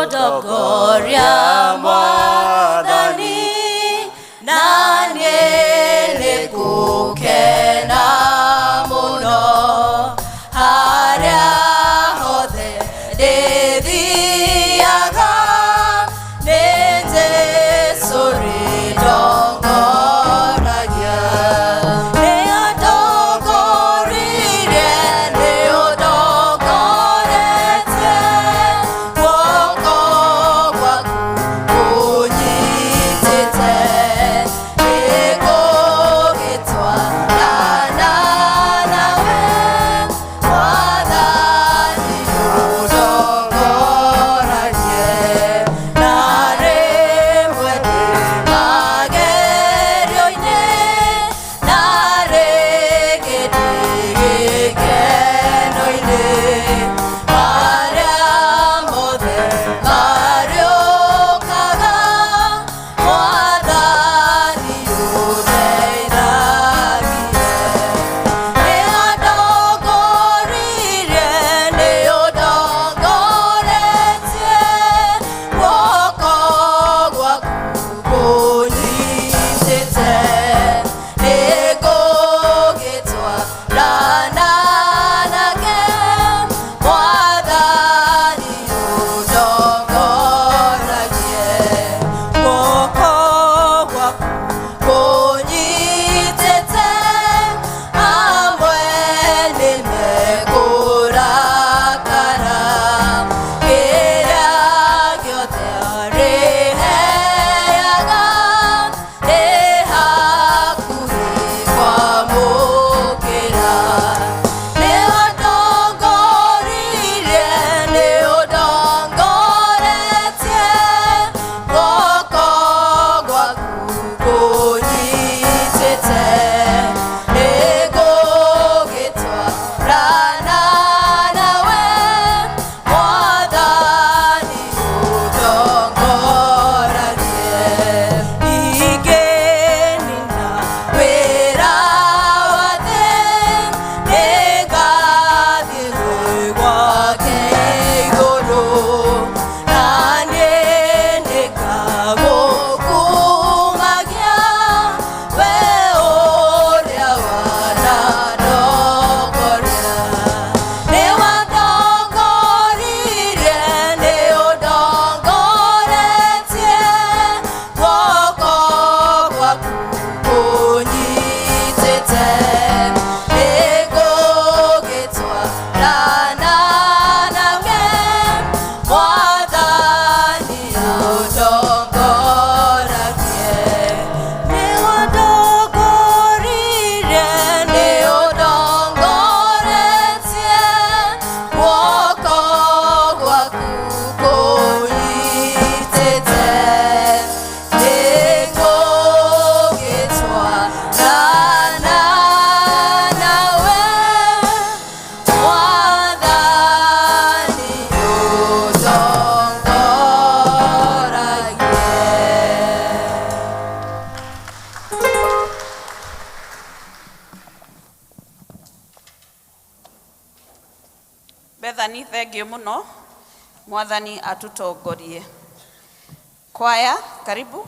Nekodogoria Mwathani nanie nĩngũkena mũno harĩa hothe ndĩthiaga nĩ Jesũ rĩndongoragia. Nĩ andongoririe, nĩ ũndongoretie, guoko gwaku kũnyitĩte, nĩngũgĩtwarana nawe, Mwathani ũndongoragie. Na rĩmwe ndĩ magerio-inĩ, na rĩngĩ ndĩ gĩkeno-inĩ, marĩa mothe marĩũkaga, Mwathani ũndeithagie. Nĩ andongoririe, nĩ ũndongoretie, guoko gwaku kũnyitĩte, nĩngũgĩtwarana nake, Mwathani ũndongoragie. Guoko gwaku kũnyitĩte, amwe nĩmekũrakara, kĩrĩa gĩothe arĩheaga nĩ hakuhĩ kwamũkĩra. Nĩ andongoririe, nĩ ũndongoretie, guoko gwaku kũnyitĩte, nĩngũgĩtwarana nawe, Mwathani ũndongoragie. Ingĩnina wĩra wa thĩ, nĩngathiĩ gwĩ gwake igũrũ, na niĩ nĩngamũkumagia, we ũrĩa wanandongoria. Nĩ wandongoririe, nĩ ũndongoretie, guoko gwaku kũnyitĩte, nĩngũgĩtwarana nawe, Mwathani ũndongoragie. Nĩ wandongoririe, nĩ ũndongoretie, guoko gwaku kũnyitĩte, nĩngũgĩtwarana nawe, Mwathani ũndongoragie. Bethany, thengiũ mũno. Mwathani atũtongorie. Kwaya, karibu.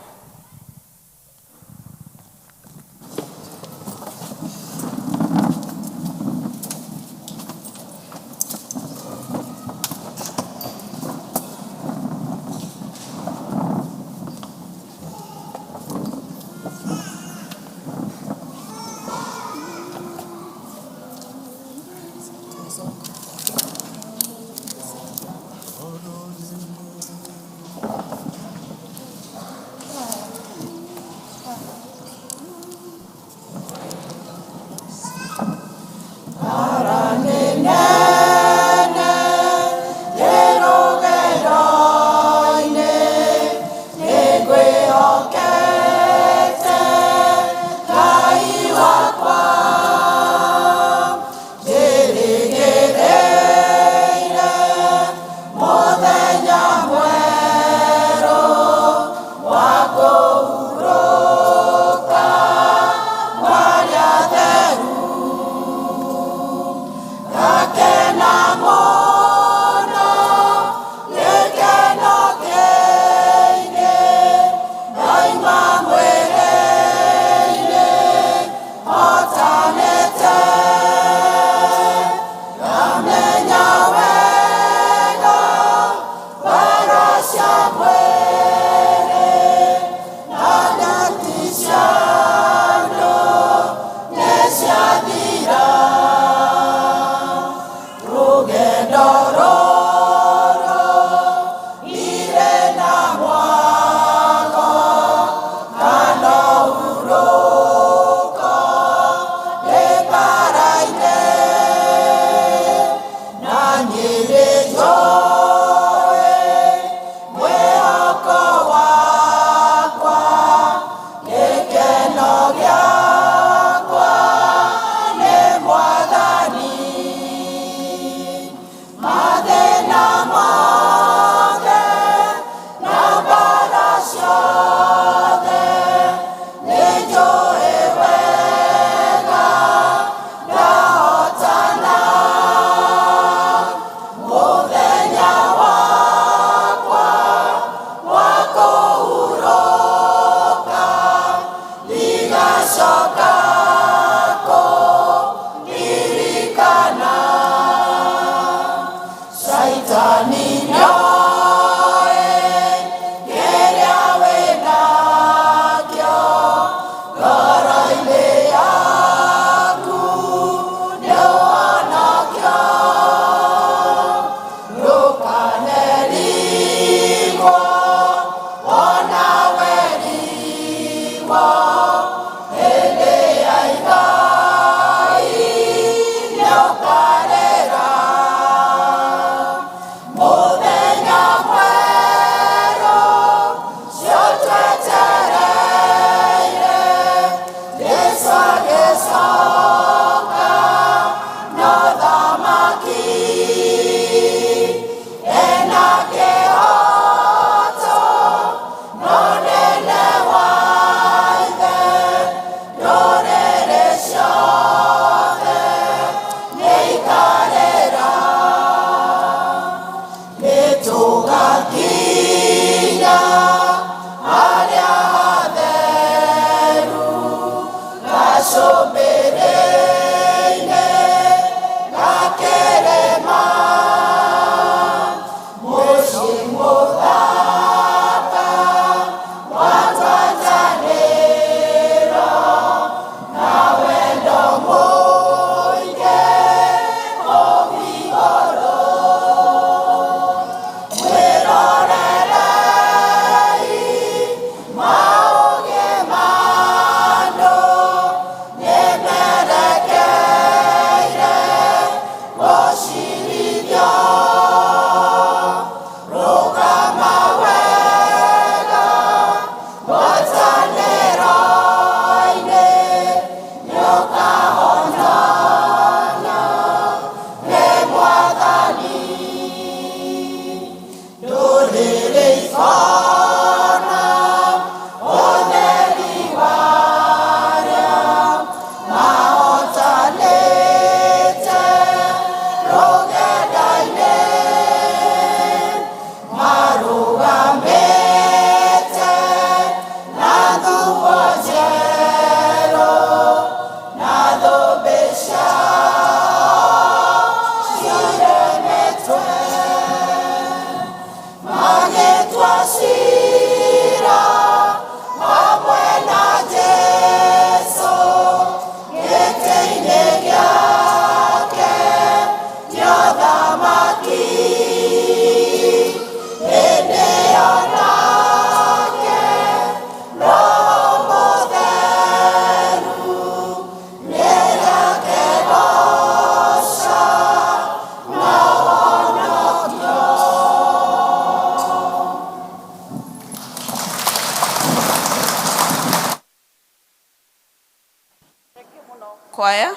Kwaya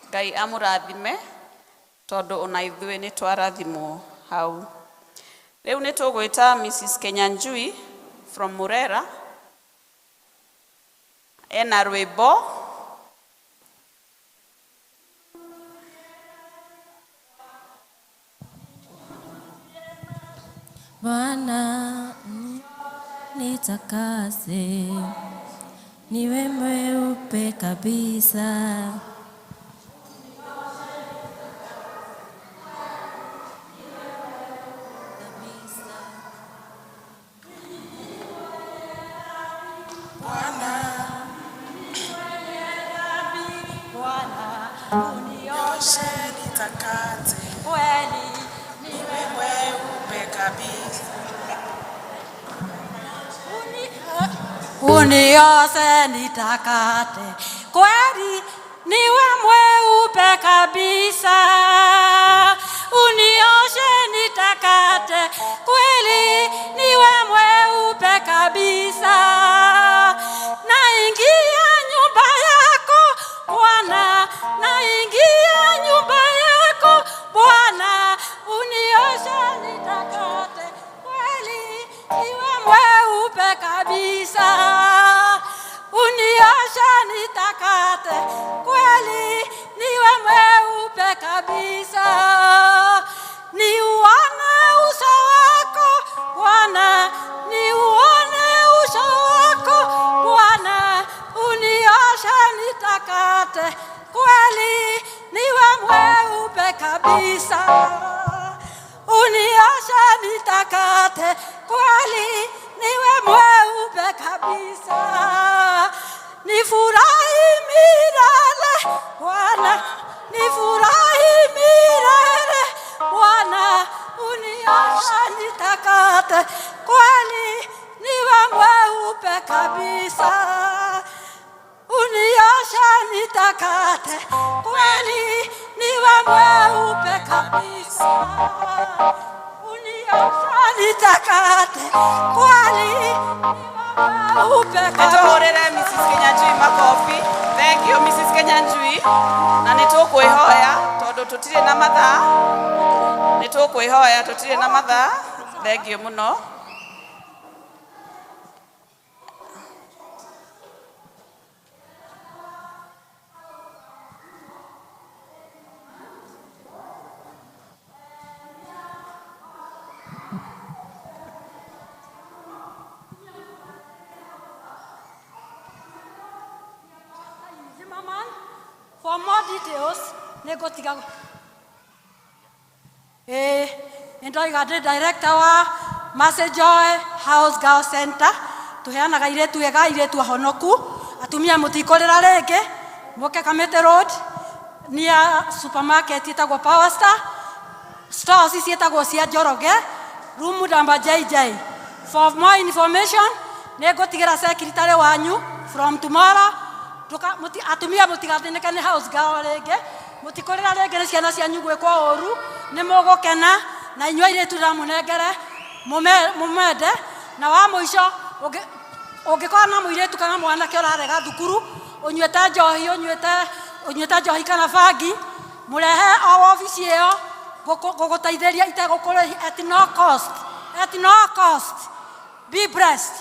Ngai amurathime tondu ona ithuĩ nĩ twarathimwo hau. Rĩu nĩ tũgwĩta Mrs. Kenyanjui from Murera ena rwĩmbo Bwana nitakase, niwe mweupe kabisa. Unioshe nitakate, kweli niwe mweupe kabisa. Unioshe nitakate, kweli niwe mweupe kabisa. Unioshe nitakate, kweli niwe mweupe kabisa. Naingia nyumba yako Bwana, naingia nyumba yako Bwana, unioshe nitakate, kweli niwe mweupe kabisa. Unioshe nitakate, kweli niwe mweupe kabisa. Niuone uso wako Bwana, niuone uso wako kabisa. Unioshe nitakate kweli, niwe mweupe kabisa. Nifurahi milele Bwana, nifurahi milele Bwana. Unioshe nitakate kweli, niwe mweupe kabisa. Unioshe nitakate kweli, niwe mweupe kabisa. Unioshe nitakate kweli, niwe mweupe kabisa. Tuhorere Mrs. Kenyanjui makofi. Thank you Mrs. Kenyanjui. Na nitukwĩhoya tondu tutire na mathaa. Nitukwĩhoya tutire na mathaa. Thank you muno. For more details, nego tiga. Ndoiga ndi director wa Mercy Joy House Girl Center. Tuheanaga iretu ega, iretu ahonoku. Atumia mutikorera rege. Moke Kamete Road. Nia supermarket itagwo Power Star. Stores isi itagwo cia Njoroge. Room number JJ. For more information, nego tigira secretary wanyu from tomorrow. Atumia mutigathinĩke nĩ house girl rĩngĩ, mutikorera rĩngĩ nĩ ciana cianyu gwĩkwo ũru, nĩ mũgũkena na inyuĩ airĩtu ndamũnengere mũmende. Na wa mũico ũngĩkorwo na mũirĩtu kana mwanake ũrarega thukuru, ũnyuĩte njohi kana bangi, mũrehe o ofici ĩyo gũgũteithĩria itegũkũrĩhi at no cost. At no cost. Be blessed.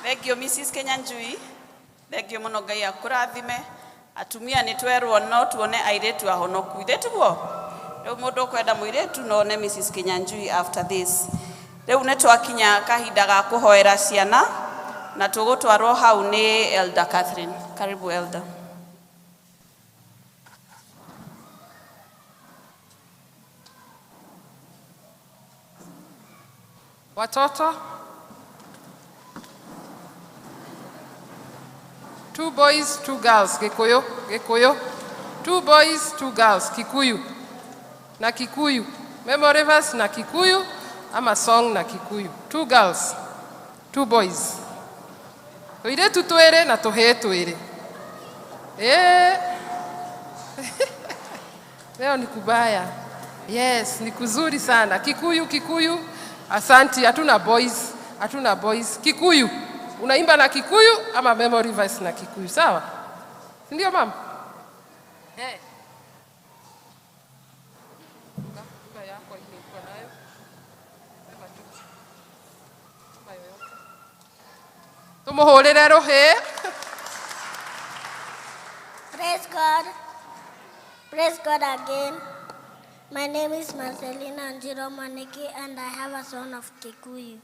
Thank you Mrs. Kenyanjui. Thank you muno Ngai akũrathime. Atumia nĩ twerwo no tuone airĩtu ahonoku. Ithetiguo? Rĩu mũndũ kwenda mũirĩtu no one Mrs. Kenyanjui after this. Rĩu nĩ twakinya kahinda ga kũhoera ciana na tũgũtwarwo hau nĩ Elder Catherine. Karibu Elder. Watoto, 2 boys, 2 girls, Gikuyu, Gikuyu. 2 boys, 2 girls, Kikuyu. Na Kikuyu. Memory verse na Kikuyu, ama song na Kikuyu. 2 girls, 2 boys. Tuiretu twĩrĩ na tũhĩĩ twĩrĩ. Leo ni kubaya. Yes, ni kuzuri sana. Kikuyu, Kikuyu. Asanti, hatuna boys, hatuna boys. Kikuyu. Unaimba na Kikuyu ama memory verse na Kikuyu, sawa? Ndio mama? Tumuhũrĩre rũhĩ. Praise God. Praise God again. My name is Marcelina Anjiro Maniki and I have a son of Kikuyu.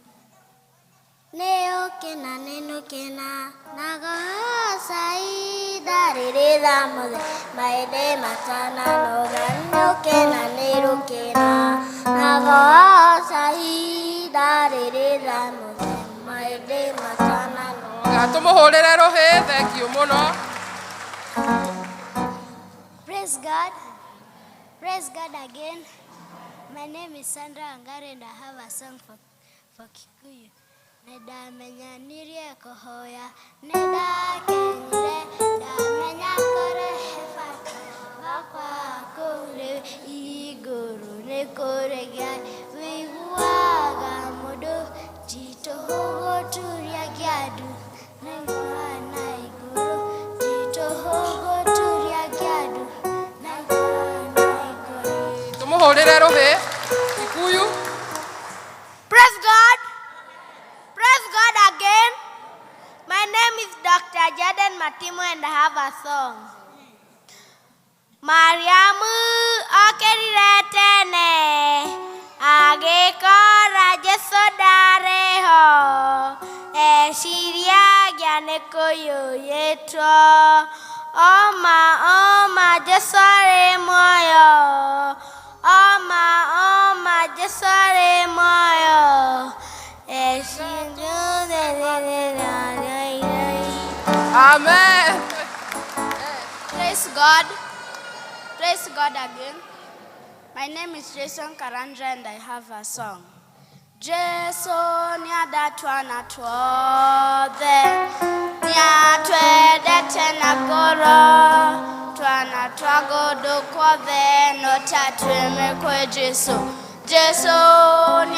Neo kena neno kena naga saida rida mode maide matana no neo kena nero kena naga saida rida mode maide matana no. Tumuhũrĩre rũhĩ. Thank you muno. Praise God. Praise God again. My name is Sandra Angare and I have a song for Kikuyu. Neda menya nirie kohoya, neda kenyire, da menya kore hefaka, wakwa kore iguru ne kore gai, wiguaga modo, jito hogo turia gyadu, nengwa na iguru, jito hogo turia gyadu, nengwa na iguru. Tumuhũrĩre rũhĩ. Kikuyu. Praise God. Praise God again. My name is Dr. Jaden Matimo and I have a song. Mariamu okeriretene agekora Jesu dareho eshiria gyane koyo yetro Amen. Praise God. Praise God again. My name is Jason Karanja and I have a song. Jason yadatwana twothe nyatwendete na ngoro twana twagondo kwothe no tatweme kwe Jesu Jesu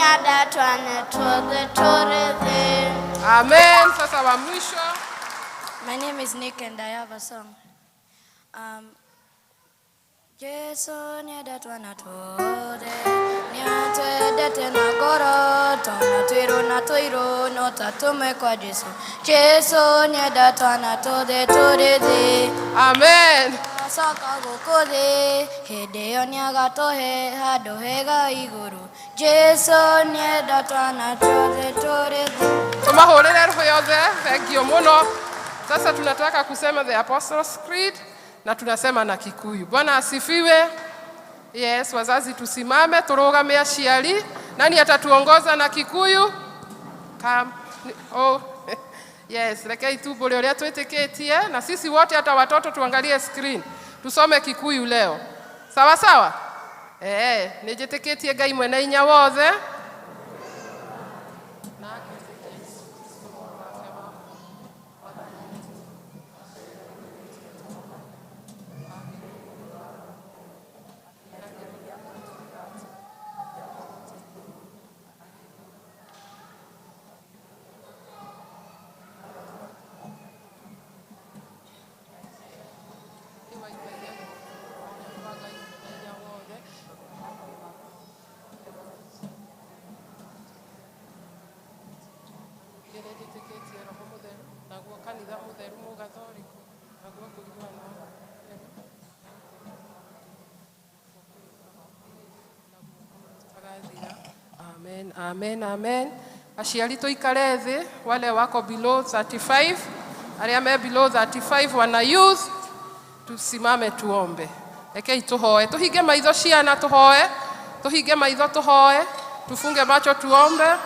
yadatwana twothe turithi. Amen. Sasa wa mwisho. My name is Nick and I have a song. Jesu yadatwana twothe nyatwendete na ngoro twana twiro na twiro no tatume kwa Jesu Jesu yadatwana twothe turithi. Amen. Soka gukuthi hindi yo niagatohe handu hega iguru Jesu yadatwana twothe turithi. Tumahurire roho yothe. Thank you muno. Sasa tunataka kusema the Apostles' Creed na tunasema na Kikuyu. Bwana asifiwe. Yes, wazazi tusimame turugame aciari. Nani atatuongoza na Kikuyu? Come. Oh. Yes, reke itumbure uria twitikitie na sisi wote hata watoto tuangalie screen. Tusome Kikuyu leo. Sawa sawa? Nijitikitie Ngai mwene inya wothe. Amen, amen, amen. Aciari tuikare thi wale wako below 35, aria me below 35 wana youth, tusimame tuombe. Rekei tuhoe, tuhinge maitho ciana tuhoe, tuhinge maitho tuhoe, tufunge macho tuombe.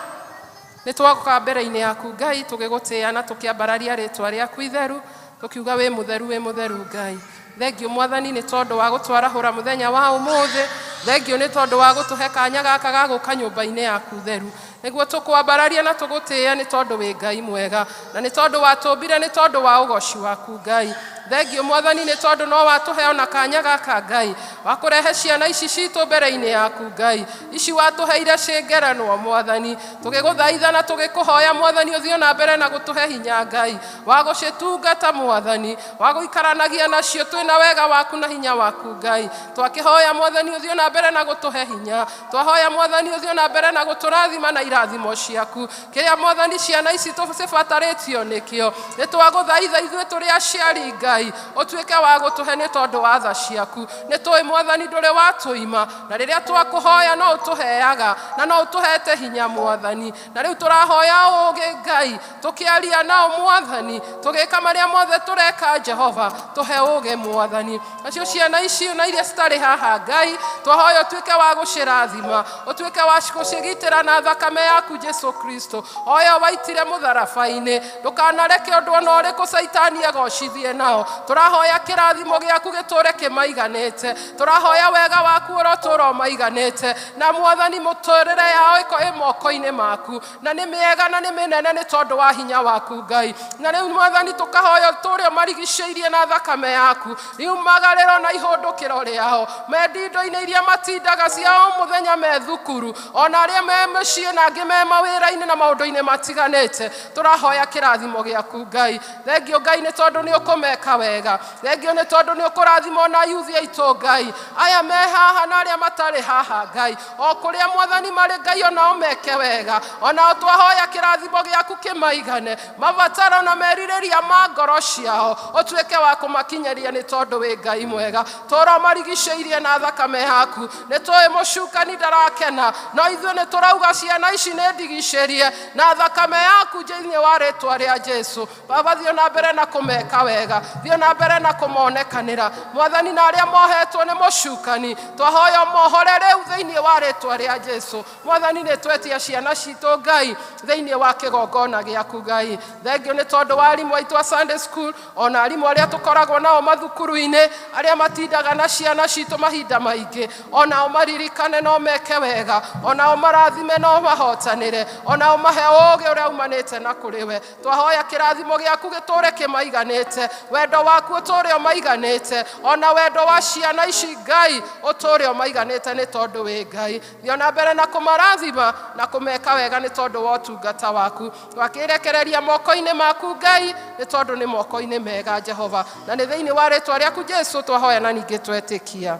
Nitwagoka mbere-ini yaku Ngai tugigutia na tukiambararia ritwa riaku itheru tukiuga we mutheru Ngai. Thengio Mwathani ni tondu wa gutwarahura muthenya wa umuthi. Thengio ni tondu wa gutuhe kanya gaka ga guka nyumba-ini yaku theru. Niguo tukwambararia na tugutia ni tondu wi Ngai mwega na ni tondu watumbire ni tondu wa ugoci waku Ngai. Thengio Mwathani ni tondu no watuhe ona kanya gaka Ngai wa kurehe ciana ici citu mbere-ini yaku Ngai. Ici watuheire cingeranwo Mwathani tugiguthaitha na tugikuhoya Mwathani uthio na mbere na gutuhe hinya Ngai wa gucitungata Mwathani wa guikaranagia nacio twina wega waku na hinya waku Ngai. Twakihoya Mwathani uthio na mbere na gutuhe hinya. Twahoya Mwathani uthio na mbere na guturathima na irathimo ciaku. Kiria Mwathani ciana ici tucibataritio nikio ni twaguthaitha ithuĩ turi aciari Ngai utuike wa gutuhe ni tondu wa tha ciaku. Ni tui Mwathani nduri watuima na riria twakuhoya no utuheaga na no utuhete hinya Mwathani. Na riu turahoya ugi Ngai tukiaria nao Mwathani tugika maria mothe tureka Jehova tuhe ugi Mwathani. Acio ciana ici na iria citari haha Ngai twahoya utuike wa gucirathima utuike wa gucigitira na thakame yaku Jesu Kristo oyo waitire mutharabai-ini ndukanareke undu ona uriku Saitani agocithie nao. Turahoya kirathimo giaku giture kimaiganite. Turahoya wega waku uroturo maiganite na Mwathani muturire yao iko imoko-ini maku na ni miega na ni minene ni tondu wa hinya waku Ngai. Na riu Mwathani tukahoya turio marigiceirie na thakame yaku iumagariro na ihundukiro riao mendindo-ini iria matindaga ciao muthenya me thukuru ona aria me mucii na angi me mawira-ini na maundu-ini matiganite. Turahoya kirathimo giaku Ngai. Thengio Ngai ni tondu ni ukumeka wega. Thengio ni tondu ni ukurathimo na yuthi aitu Ngai aya me haha na aria matari haha Ngai o kuria Mwathani mari Ngai ona omeke wega ona twahoya kirathimo giaku kimaigane mabataro na meririria ma ngoro ciao utuike wa kumakinyeria ni tondu wi Ngai mwega. Toro marigiceirie na thakame yaku ni tui mucukani ndarakena no ithuĩ ni turauga ciana ici ni ndigicerie na thakame yaku thiini wa ritwa ria Jesu. Baba thio na mbere na kumeka wega thiĩ na mbere na kũmonekanĩra Mwathani na arĩa mohetwo nĩ mũcukani twahoya mohore rĩu thĩinĩ wa rĩtwa rĩa Jesũ Mwathani nĩ twetia ciana citũ Ngai thĩinĩ wa kĩgongona gĩaku Ngai thengio nĩ tondũ wa arimũ aitũ a Sunday school ona arimũ arĩa tũkoragwo nao mathukuru-inĩ arĩa matindaga na ciana citũ mahinda maingĩ onao maririkane no meke wega onao marathime no mahotanĩre onao mahe ũũgĩ ũrĩa umanĩte na kũrĩ we twahoya kĩrathimo gĩaku gĩtũũre kĩmaiganĩte wendo waku ũtũũre ũmaiganĩte ona wendo wa ciana ici Ngai ũtũũre ũmaiganĩte nĩ tondũ wĩ Ngai thiĩ na mbere na kũmarathima na kũmeka wega nĩ tondũ wa ũtungata waku wakĩrekereria moko-inĩ maku Ngai nĩ tondũ nĩ moko-inĩ mega Jehova na nĩ thĩinĩ wa rĩtwa rĩaku Jesũ twahoya na ningĩ twetĩkia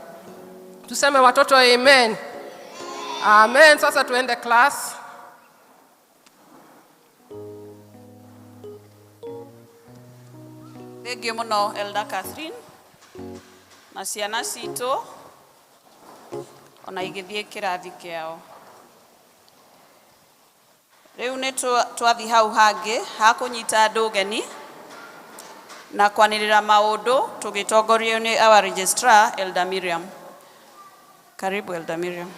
tuseme watoto amen amen sasa tuende class Thengio mũno Elder Catherine na ciana citũ ona igĩthiĩ kĩrathi kĩao rĩu nĩ twathi hau hangĩ ha kũnyita andũ ũgeni na kwanĩrĩra maũndũ tũgĩtongorio nĩ our registrar Elder Miriam karibu Elder Miriam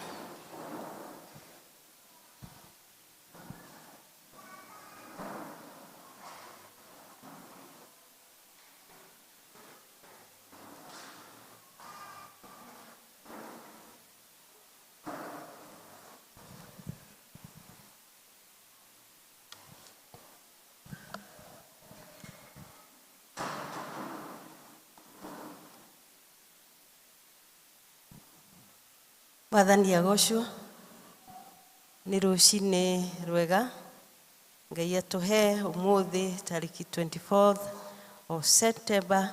Mwathani agocwo nĩ rũcinĩ rwega Ngai atũhe ũmũthĩ tarĩki 24th of September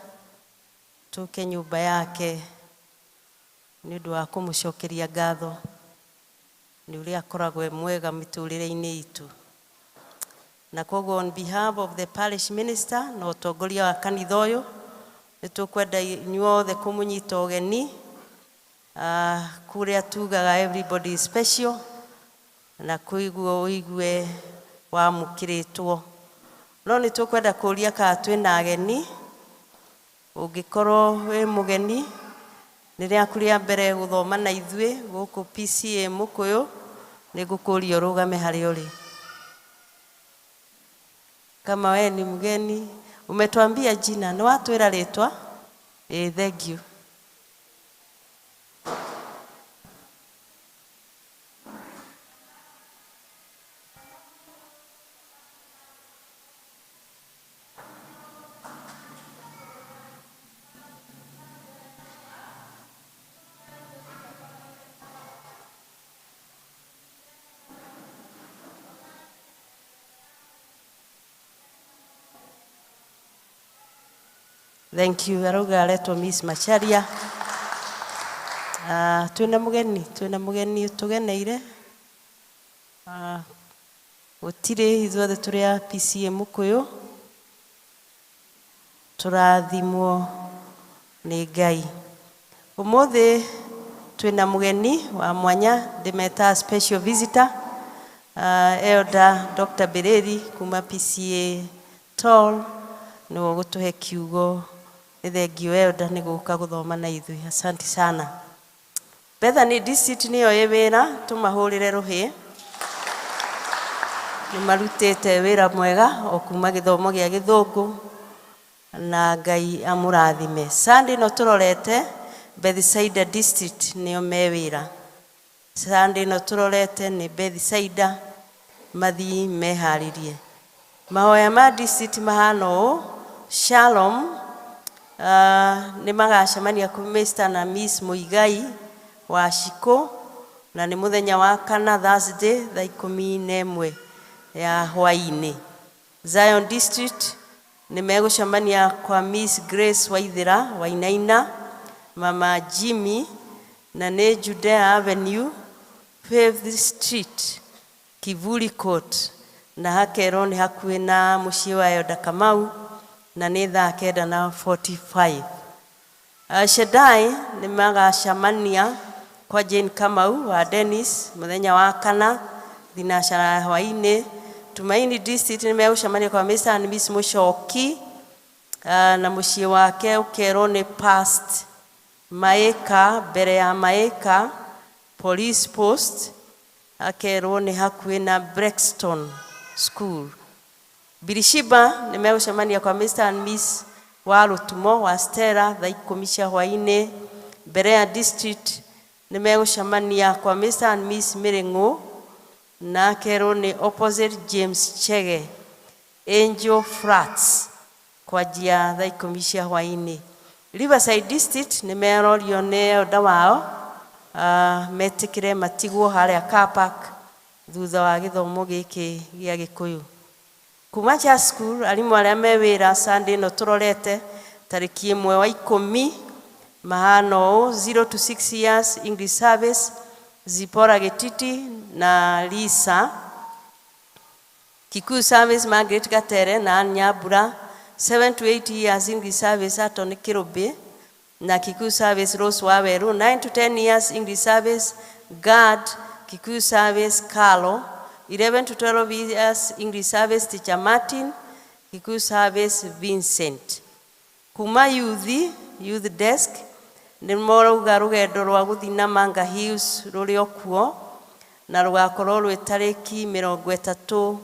tũke nyũmba yake nĩ ũndũ wa kũmũcokeria ngatho nĩ ũrĩa akoragwo mwega mĩtũrĩre-inĩ itũ na koguo on behalf of the parish minister na ũtongoria wa kanitha ũyũ nĩ tũkwenda inyuothe kũmũnyita ũgeni kuria tugaga everybody is special na kuigwo uigue wa mukiritwo no ni tukwenda kuria ka twina ageni ungikorwo we mugeni ni ria kuria mbere guthoma na ithuĩ guku PCA Mukuyu ni gukuria rugame hari uri kama we ni mgeni umetuambia jina ni watwira ritwa thank you Thank you. Aruga aletwo Miss Macharia. Twina mugeni tugeneire. Gutire ithuothe turi a PCA Mukuyu. Turathimwo ni Ngai. Umuthi twina mugeni wa mwanya ndimeta special visitor. Elder Dr. Bereri kuma PCA Toll no gutuhe kiugo thengio Elder ni guka guthoma na ithui asante sana Bethany district niyo yewira tumahurire ruhi ni marutite wira mwega okuma githomo gia githungu na Ngai amurathime Sunday no turorete Bethsaida district niyo mewira Sunday no turorete ni Bethsaida mathi meharirie mahoya ma district mahano Shalom ni magacemania ku Mr. na Miss Muigai wa Shiko na ni muthenya wa kana Thursday thaa 11 ya hwaini Zion district ni megucemania kwa Miss Grace Waithira Wainaina Mama Jimmy na ni Judea Avenue 5th Street Kivuli Court na hakero ni hakuwe na muciĩ wa Elder Kamau na ni thaa 9:45 Shaddai ni magacemania kwa Jane Kamau wa Dennis muthenya wa kana thinacara hwaini Tumaini district ni megucemania kwa Mr. and Miss Mushoki na muciĩ wake ũkerwo nĩ past Maeka, mbere ya Maeka police post, akerwo nĩ hakuhĩ na Brexton School. Birishiba nimegũcemania kwa Mr. and Miss wa Rutumo wa Stella thaa 10 cia hwaĩ-inĩ. Mbere ya district nimegũcemania kwa Mr. and Miss Mirengo, na akerwo nĩ opposite James Chege Angel Flats kwa njia thaa 10 cia hwaĩ-inĩ. Riverside district nimerorio nĩ oda wao metikire matigwo harĩa car park thutha wa gĩthomo gĩkĩ gĩa Gĩkũyũ. Kuma cha school arimũ arĩa me wĩra Sunday no tũrorete tarĩki 1 wa 10 mahana ũũ: 0 to 6 years English service Zipora Getiti na Lisa. Kikuyu service Margaret Gatere na Nyambura. 7 to 8 years English service Atoni Kirubi na Kikuyu service Rose Waweru. 9 to 10 years English service Gad Kikuyu service Carlo. 11 to 12 years English service Teacher Martin Kikuyu service Vincent. Kuma youth desk nimorauga rũgendo rwa gũthiĩ Namanga Hills rũrĩ okuo na rũgakorwo rwĩ tarĩki 30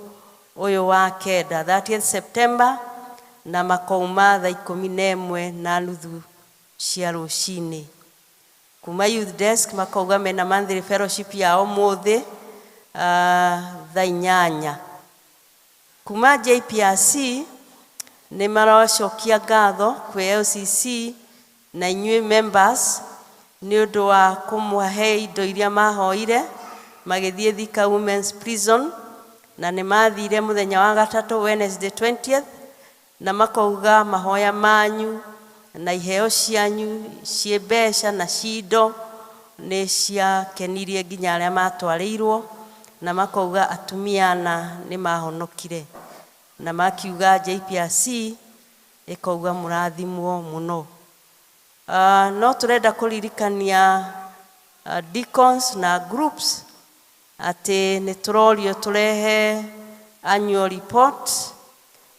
ũyũ wa kenda 30th September na makauma thaa 11:30 cia rũcinĩ. Kuma youth desk makauga mena monthly fellowship yao mũthĩ thaa 8. Kuma JPRC nĩ marocokia ngatho kwĩ LCC na inyuĩ members nĩ ũndũ wa kũmũhe indo iria mahoire magĩthiĩ Thika Women's Prison, na nĩ mathire mũthenya wa gatatũ Wednesday 20th, na makauga mahoya manyu na iheo cianyu ciĩ mbeca na cindo nĩ ciakenirie nginya arĩa matwarĩirwo, na makauga atumia nĩ mahonokire, na makiuga JPRC ĩkauga mũrathimwo mũno. No tũrenda kũririkania deacons na groups atĩ nĩ tũrorio tũrehe annual report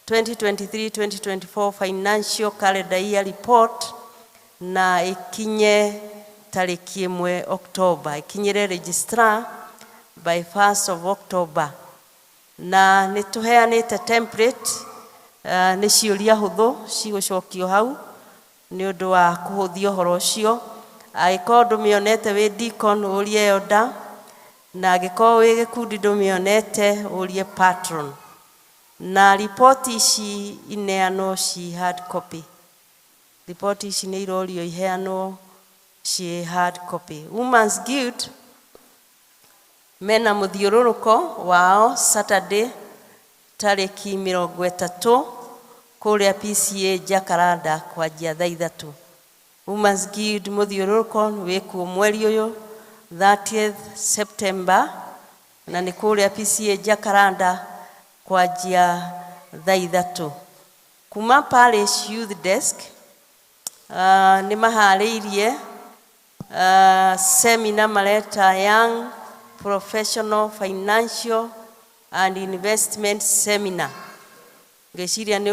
2023-2024 financial calendar year report na ikinye tarĩki 1 October, ikinyire registrar by 1st of October, na nĩ tũheanĩte template nĩ ciũria hũthũ cigũcokio hau nĩ ũndũ wa kũhũthia ũhoro ũcio. Angĩkorwo ndũmĩonete wĩ deacon ũrie elder, na angĩkorwo wĩ gĩkundi ndũmĩonete ũrie patron. Na report ici ineanwo ci hard copy. Report ici nĩ irorio iheanwo ci hard copy. Women's Guild mena mũthiũrũrũko wao Saturday tarĩki 30 kũrĩa PCA Jacaranda kwanjia thaa 3. Women's Guild mũthiũrũrũko wĩkuo mweri ũyũ 30th September, na nĩ kũrĩa PCA Jacaranda kwanjia thaa 3. Kuma Parish Youth Desk nĩ maharĩirie seminar mareta Young Professional Financial and Investment Seminar. Ngeciria nĩ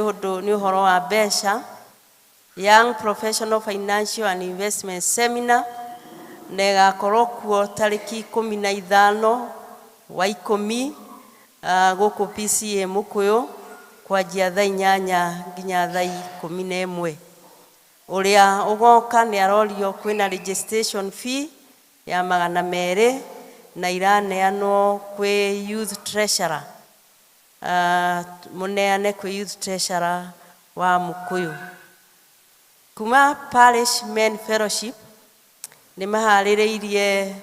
ũhoro wa mbeca. Young Professional Financial and Investment Seminar na ĩgakorwo kuo tarĩki 15 wa 10 gũkũ PCA Mũkũyũ kwanjia thaa 8 nginya thaa 11. Ũrĩa ũgoka nĩ arorio kwĩna registration fee ya 200 na iraneanwo kwĩ youth treasurer, mũneane kwĩ youth treasurer wa Mũkũyũ. Kuma Parish Men Fellowship nĩ maharĩrĩirie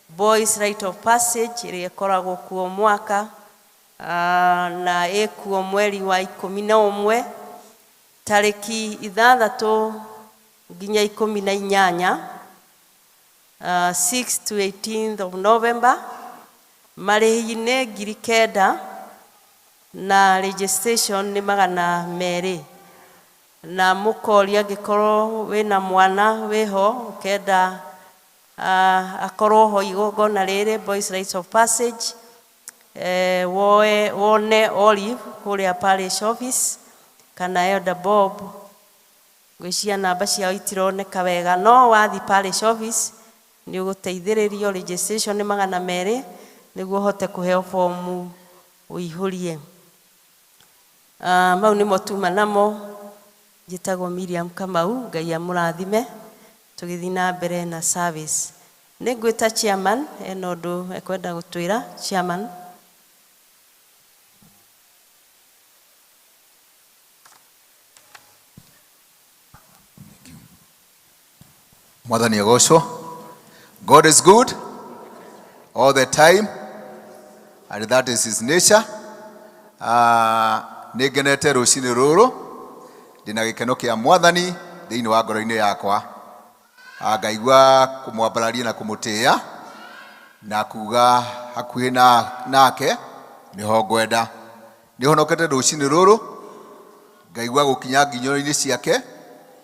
Boys Rite of Passage ĩrĩa ĩkoragwo kuo mwaka na ĩkuo mweri wa 11 tarĩki 6 nginya 18 6 to 18th of November. Marĩhi-inĩ 9,000 na registration nĩ 200. Na mũkoria angĩkorwo wĩna mwana wĩho ũkenda akorwo ho igongona rĩrĩ Boys Rite of Passage, wone Olive kũrĩa Parish Office kana Elder Bob ngwĩcia namba ciao itironeka wega no wathi parish office nĩ ũgũteithĩrĩrio registration nĩ 200 nĩguo hote kũheo fomu ũihũrie. Mau nĩmo tuma namo. Njĩtagwo Miriam Kamau, Ngai amũrathime tũgĩthiĩ na mbere na service. Nĩ ngwĩta chairman ena ũndũ ekwenda gũtwĩra. Chairman. Mwathani agocwo. God is good all the time, and that is his nature. Nĩ ngenete rũcinĩ rũrũ ndina gĩkeno kĩa Mwathani thĩinĩ wa ngoro-inĩ yakwa. Ngaigua kũmwambararia na kũmũtĩĩa na kuga hakuhĩ nake nĩho ngwenda. Nĩhonokete rũcinĩ rũrũ ngaigua gũkinya nginyo-inĩ ciake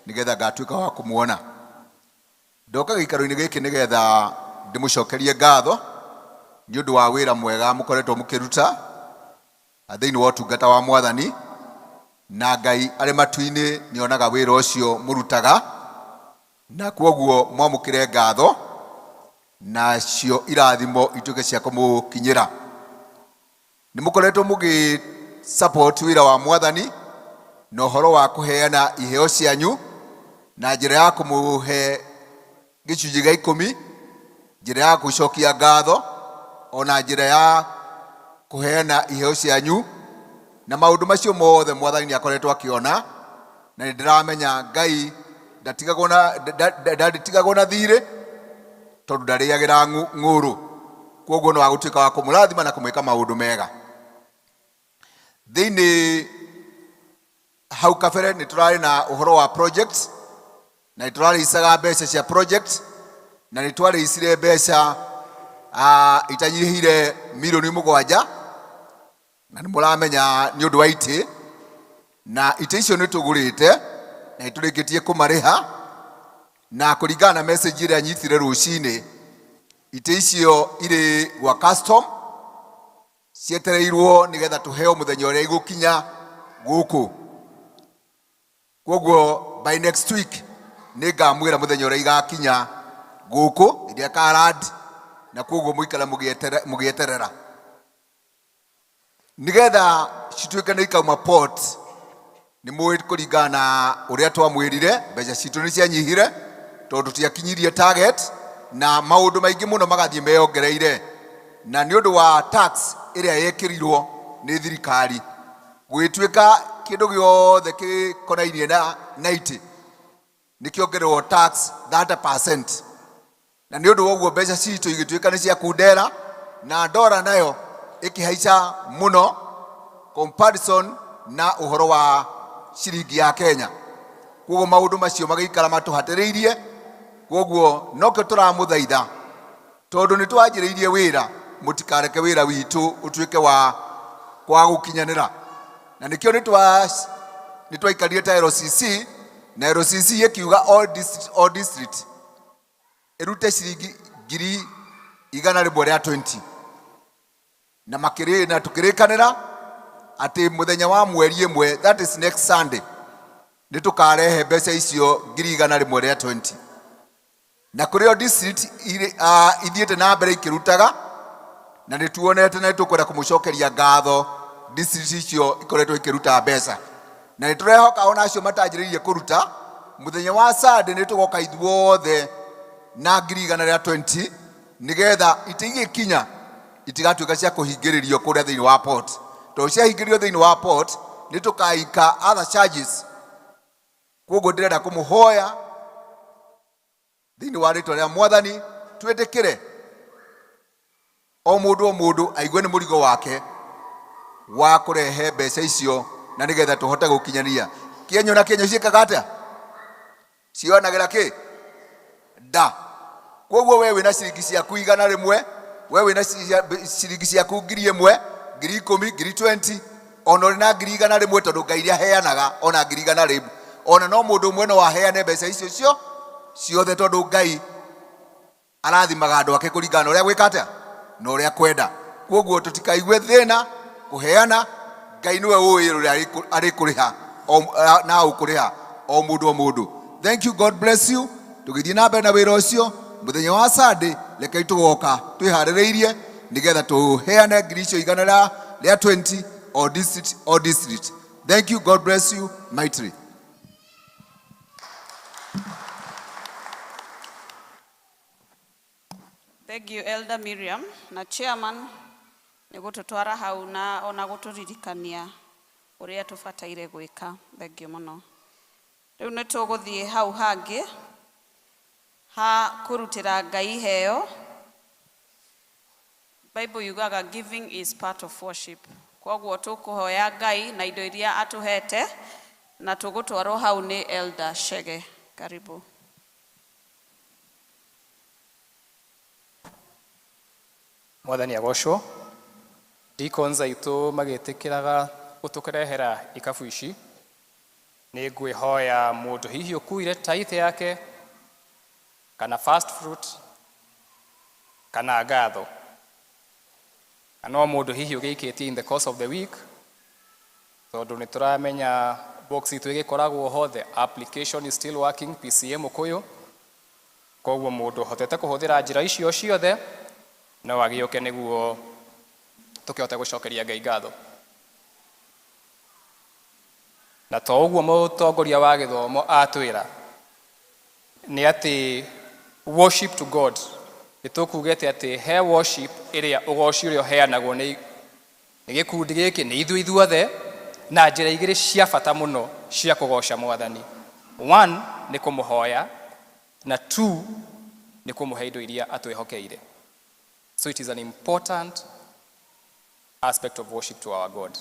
nĩgetha ngatuĩka wa kũmuona. Ndoka gĩikaro-inĩ gĩkĩ nĩgetha ndĩmũcokerie ngatho nĩ ũndũ wa wĩra mwega mũkoretwo mũkĩruta thĩinĩ wa ũtungata wa Mwathani, na Ngai arĩ matu-inĩ nĩonaga wĩra ũcio mũrutaga, na kwoguo mwamũkĩre ngatho nacio irathimo ituĩke cia kũmũkinyĩra. Nĩmũkoretwo mũgĩ support wĩra wa Mwathani na ũhoro wa kũheana iheo cianyu na njĩra ya kũmũhe gĩcunjĩ gĩa 10, njĩra ya gũcokia ngatho, ona njĩra ya kũheana iheo cianyu, na maũndũ macio mothe Mwathani nĩakoretwo akĩona, na nĩndĩramenya Ngai ndatigagwo na thirĩ tondũ ndarĩagĩra ng'ũrũ, kwoguo no agũtuĩka wa kũmũrathima na kũmwĩka maũndũ mega. Thĩinĩ hau kabere nĩtũrarĩ na ũhoro wa project na nĩtũrarĩicaga mbeca cia project, na nĩtwarĩicire mbeca itanyihĩire mirioni 7, na nĩmũramenya nĩ ũndũ wa itĩ, na itĩ icio nĩtũgũrĩte na nĩtũrĩkĩtie kũmarĩha, na kũringana na message ĩrĩa nyitire rũcinĩ, itĩ icio irĩ gwa custom cietereirwo nĩgetha tũheo mũthenya ũrĩa igũkinya gũkũ. Kwoguo by next week nĩngamwĩra mũthenya ũrĩa igakinya gũkũ iria karad, na kwoguo mũikara mũgĩeterera nĩgetha cituĩke nĩ ikauma port. Nĩ mũĩ kũringana na ũrĩa twamwĩrire mbeca citũ nĩ cianyihire tondũ tũtiakinyirie target, na maũndũ maingĩ mũno magathiĩ meyongereire, na nĩ ũndũ wa tax ĩrĩa yekĩrirwo nĩ thirikari gwĩtuĩka kĩndũ gĩothe gĩkonainie na itĩ nĩkĩongererwo tax 30%, na nĩ ũndũ wa ũguo mbeca citũ igĩtuĩka nĩ cia kundera, na ndora nayo ĩkĩhaica mũno comparison na ũhoro wa ciringi ya Kenya. Kwoguo maũndũ macio magĩikara matũhatĩrĩirie, kwoguo nokĩo tũramũthaitha tondũ nĩ twanjĩrĩirie wĩra, mũtikareke wĩra witũ ũtuĩke wa kwaga gũkinyanĩra, na nĩkĩo nĩ twaikarire ta LCC, na LCC ĩkiuga all district ĩrute ciringi 120, na tũkĩrĩkanĩra atĩ mũthenya wa mweri 1, that is next Sunday, nĩ tũkarehe mbeca icio 120, na kũrĩ o district ithiĩte na mbere ikĩrutaga, na nĩ tuonete na nĩtũkwenda kũmũcokeria ngatho district icio ikoretwo ikĩruta mbeca, na nĩ tũrehoka ona acio matanjĩrĩirie kũruta mũthenya wa Sunday nĩ tũgoka ithuothe na 120 nĩgetha itĩ igĩkinya itigatuĩka cia kũhingĩrĩrio kũrĩa thĩinĩ wa port, tondũ ciahingĩrio thĩinĩ wa port nĩ tũkaika other charges. Kwoguo ndĩrenda kũmũhoya thĩinĩ wa rĩtwa rĩa Mwathani twĩtĩkĩre o mũndũ aigue nĩ mũrigo wake wa kũrehe mbeca icio, na nĩgetha tũhote gũkinyania. Kĩenyo na kĩenyo ciĩkaga atĩa? Cionagĩra kĩ? Nda. Kwoguo we wĩna ciringi ciaku 100, we wĩna ciringi ciaku 1000, 10,000, 20,000, ona ũrĩ na 100 tondũ Ngai iria heanaga ona 100, ona no mũndũ ũmwe no aheane mbeca icio ciothe tondũ Ngai arathimaga andũ ake kũringana na ũrĩa gwĩka atĩa na ũrĩa kwenda. Kwoguo tũtikaigue thĩna kũheana, Ngai nĩwe ũĩ ũrĩa arĩkũrĩha na ũkũrĩha. o mũndũ. Thank you, God bless you. Tũgĩthiĩ na mbere na wĩra ũcio mũthenya wa Sunday, rekei tũgoka twĩharĩrĩirie nĩgetha tũheane ngiri icio 100 rĩa 20 o district. Thank you, God bless you mightily. Thank you, Elder Miriam. Na chairman, nĩ gũtũtwara hau na ona gũtũririkania ũrĩa tũbataire gwĩka. Thank you mũno. Rĩu nĩ tũgũthiĩ hau hangĩ ha kũrutĩra Ngai heo. Bible yugaga giving is part of worship. Koguo tũkũhoya Ngai na indo iria atũhete na tũgũtwarwo hau nĩ Elder Shege. Karibu. Mwathani agocwo. Deacons aitũ magĩtĩkĩraga gũtũkĩrehera ikabu ici. Nĩ ngwĩhoya mũndũ hihi ũkuire tithe yake kana first fruit kana ngatho. Kana mũndũ hihi ũgĩikĩtie in the course of the week. Tondũ nĩ tũramenya box itũ ĩgĩkoragwo ho, the application is still working, PCM ũkũyũ. Koguo mũndũ hotete kũhũthĩra njĩra icio ciothe no agĩũke nĩguo tũkĩhote gũcokeria Ngai ngatho. Na to ũguo mũtongoria wa gĩthomo atwĩra nĩ atĩ worship to God, nĩtũkugĩte atĩ he worship ĩrĩa ũgoci ũrĩa ũheanagwo nĩ gĩkundi gĩkĩ nĩ ithuothe na njĩra igĩrĩ cia bata mũno cia kũgoca Mwathani. One nĩ kũmũhoya na two nĩ kũmũhe indo iria atwĩhokeire. So it is an important aspect of worship to our God.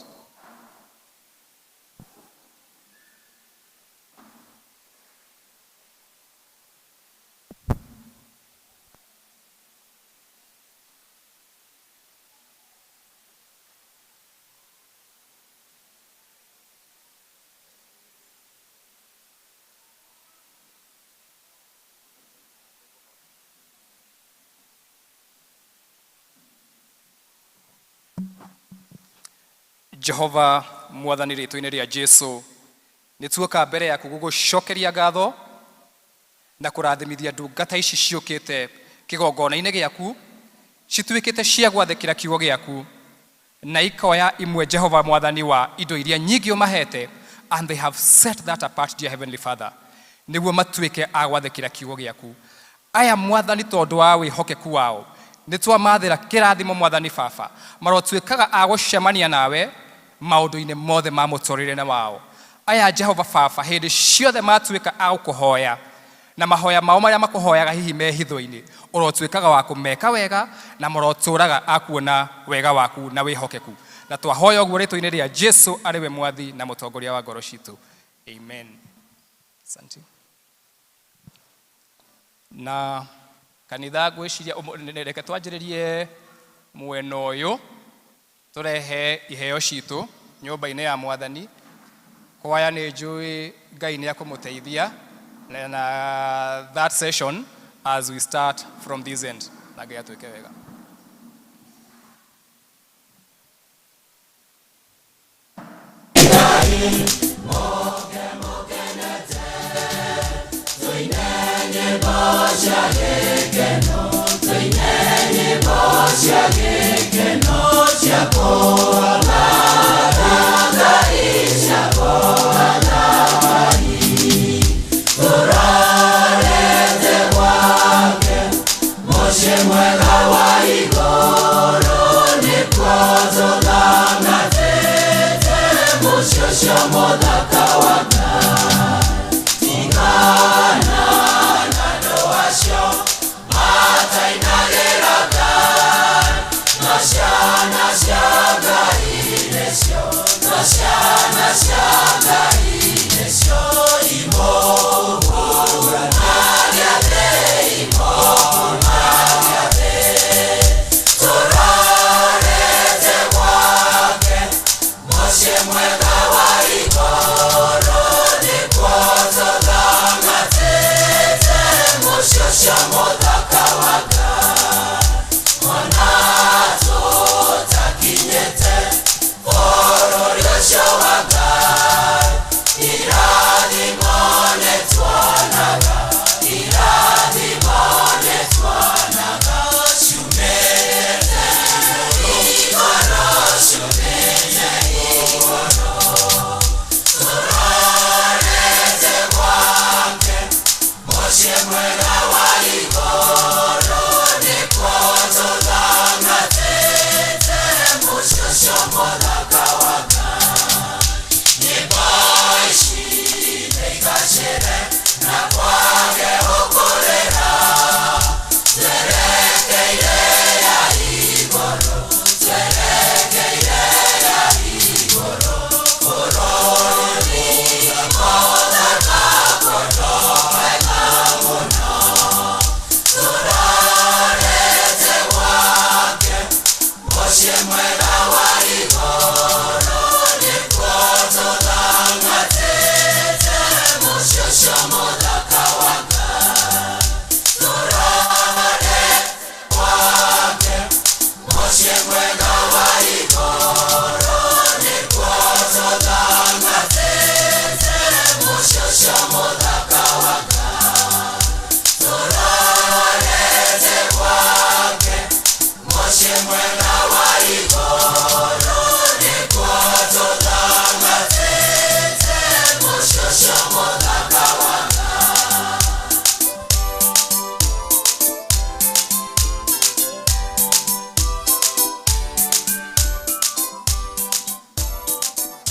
Jehova Mwathani rĩtwa-inĩ rĩa Jesu, nĩtuoka mbere yaku gũgũcokeria ngatho na kũrathimithia ndungata ici ciũkĩte kĩgongona-inĩ gĩaku, cituĩkĩte cia gwathĩkĩra kiugo gĩaku na ikoya imwe Jehova Mwathani wa indo iria nyingĩ ũmahete, and they have set that apart, dear Heavenly Father, nĩguo matuĩke a gwathĩkĩra kiugo gĩaku. Aya Mwathani tondũ wa wĩhokeku wao nĩtwamathĩra kĩrathimo Mwathani Baba, marotuĩkaga a gũcemania nawe maũndũ-inĩ mothe ma mũtũrĩre-inĩ wao. Aya Jehova Baba hĩndĩ ciothe matuĩka a gũkũhoya na mahoya mao marĩa makũhoyaga hihi me hitho-inĩ, ũrotuĩkaga wa kũmeka wega na marotũraga a kuona wega waku na wĩhokeku. Na twahoya ũguo rĩtwa-inĩ rĩa Jesu arĩ we mwathi na mũtongoria wa ngoro citũ. Amen. Asante. Na kanitha ngwĩciria reke twanjĩrĩrie mwena ũyũ tũrehe iheo citũ nyũmba-inĩ ya Mwathani. Kwaya nĩ njũĩ Ngai nĩ akũmũteithia na that session as we start from this end. Na Ngai atwĩke wega. Iradi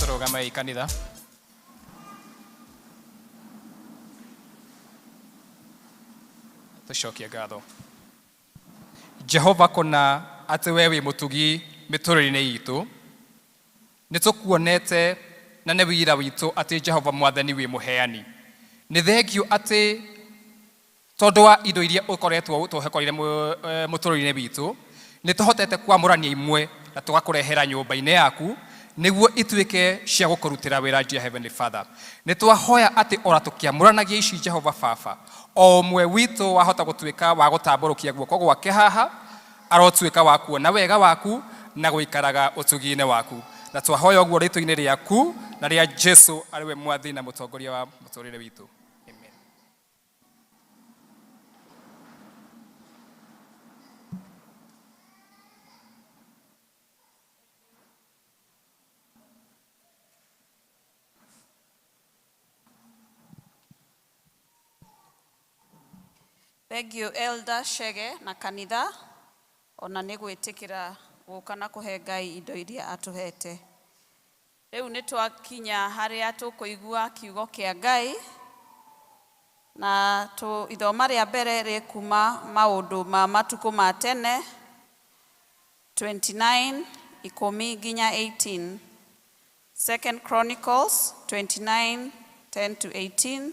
tũrũgame i kanitha. Tũcokie ngatho. Jehova kũna atĩ we wĩ mũtugi mĩtũrĩre-inĩ itũ. Nĩ tũkuonete na nĩ wĩra witũ atĩ Jehova Mwathani wĩ mũheani. Nĩ thengio atĩ tondũ wa indo iria ũkoretwo ũtũhekorire mũtũrĩre-inĩ witũ, nĩ tũhotete kwamũrania imwe na tũgakũrehera nyũmba-inĩ yaku nĩguo ituĩke cia gũkũrutĩra wĩra, dear Heavenly Father. Nĩ twahoya atĩ ora tũkĩamũranagia ici Jehova Baba, o ũmwe witũ wahota gũtuĩka wa gũtambũrũkia guoko gwake haha, arotuĩka wa kuona wega waku na gũikaraga ũtugi-inĩ waku. Na twahoya ũguo rĩtwa-inĩ rĩaku na rĩa Jesu arĩwe mwathi na mũtongoria wa mũtũrĩre witũ. Amen. Thank you, Elder Shege na kanitha, ona nĩ gwĩtĩkĩra gũka na kũhe Ngai indo iria atũhete. Rĩu nĩ twakinya harĩa tũkũigua kiugo kĩa Ngai, na ithoma rĩa mbere rĩkuma maũndũ ma matukũ ma tene 29:10 nginya 18. 2 Chronicles 29:10-18,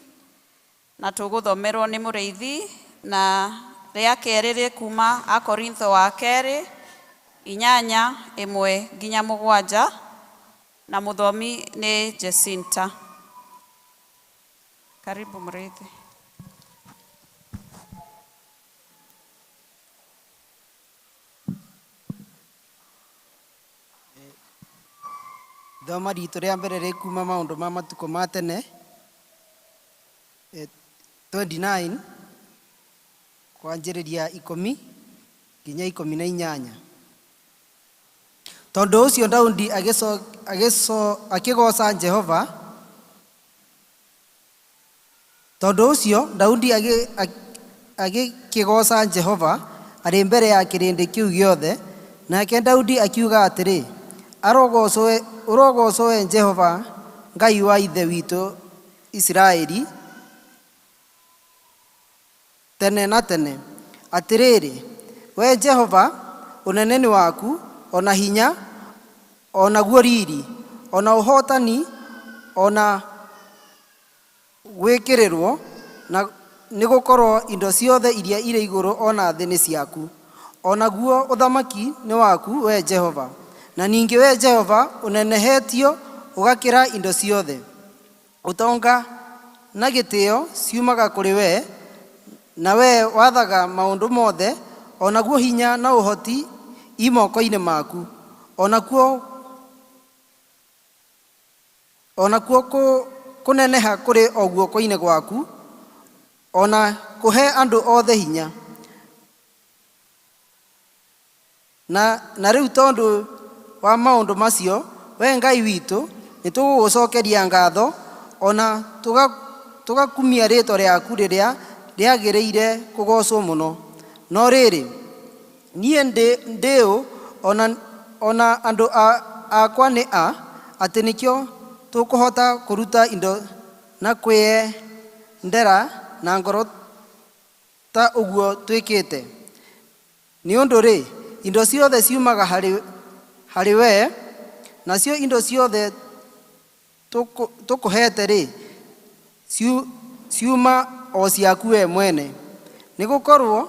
na tũgũthomerwo nĩ mũrĩithi, na rĩa kerĩ rĩkuma Akorintho wa kerĩ 8:1 nginya 7, na mũthomi nĩ Jacinta. Karibu mũrĩithi. Thoma ritũ rĩa mbere rĩkuma maũndũ ma matukũ ma tene 29 kwanjĩrĩria 10 nginya 18. Tondũ ũcio Daudi akĩgoca Jehova. Tondũ ũcio Daudi agĩkĩgoca Jehova arĩ mbere ya kĩrĩndĩ kĩu gĩothe, nake Daudi akiuga atĩrĩ, ũrogocwo Jehova Ngai wa ithe witũ Isiraeli tene na tene. Atĩrĩrĩ, we Jehova, ũnene nĩ waku, ona hinya, ona guo riri, ona ũhotani, ona gwĩkĩrĩrwo, na nĩ gũkorwo indo ciothe iria irĩ igũrũ ona thĩ nĩ ciaku. Ona guo ũthamaki nĩ waku, we Jehova. Na ningĩ we Jehova, ũnenehetio ũgakĩra indo ciothe. Ũtonga na gĩtĩo ciumaga kũrĩ we, na we wathaga maũndũ mothe, ona guo hinya na ũhoti imoko-inĩ maku. Ona kuo kũneneha kũrĩ o guoko-inĩ gwaku, ona kũhe andũ othe hinya. Na rĩu tondũ wa maũndũ macio, we Ngai witũ, nĩ tũgũgũcokeria ngatho, ona tũgakumia rĩĩtwa rĩaku rĩrĩa rĩagĩrĩire kũgocwo mũno. No rĩrĩ, niĩ ndĩũ ona andũ akwa nĩ atĩ nĩkĩo tũkũhota kũruta indo na kwĩyendera na ngoro ta ũguo twĩkĩte. Nĩ ũndũ-rĩ, indo ciothe ciumaga harĩ we, nacio indo ciothe tũkũhete-rĩ, ciuma o ciaku we mwene. Nĩ gũkorwo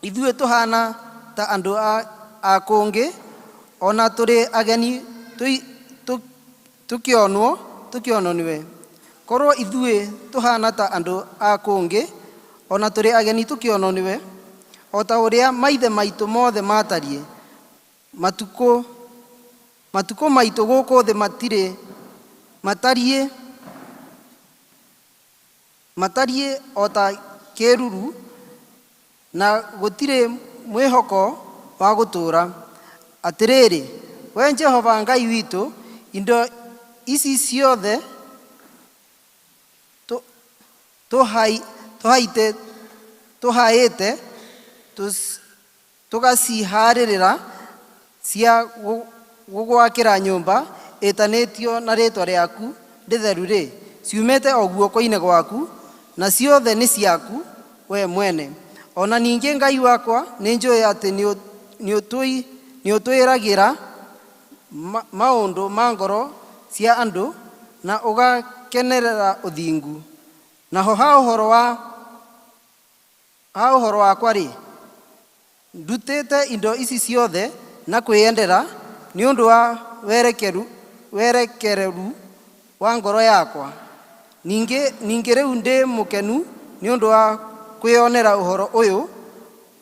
ithuĩ tũhana ta andũ a kũngĩ, ona tũrĩ ageni tũkĩonwo nĩwe. Korwo ithuĩ tũhana ta andũ a kũngĩ, ona tũrĩ ageni tũkĩonwo nĩwe, o ta ũrĩa maithe maitũ mothe matariĩ. Matukũ maitũ gũkũ thĩ matariĩ o ta kĩruru, na gũtirĩ mwĩhoko wa gũtũũra. Atĩrĩrĩ, we Jehova Ngai witũ, indo ici ciothe tũhaĩte tũgaciharĩrĩra cia gũgwakĩra nyũmba ĩtanĩtio na rĩtwa rĩaku rĩtheru-rĩ, ciumĩte o guoko-inĩ gwaku, na ciothe nĩ ciaku we mwene. Ona ningĩ Ngai wakwa, nĩ njũĩ atĩ nĩ ũtwĩragĩra maũndũ ma ngoro cia andũ na ũgakenerera ũthingu. Naho ha ũhoro wakwa-rĩ, ndutĩte indo ici ciothe na kwĩyendera nĩ ũndũ wa werekereru wa ngoro yakwa. Ningĩ rĩu ndĩ mũkenu nĩ ũndũ wa kwĩyonera ũhoro ũyũ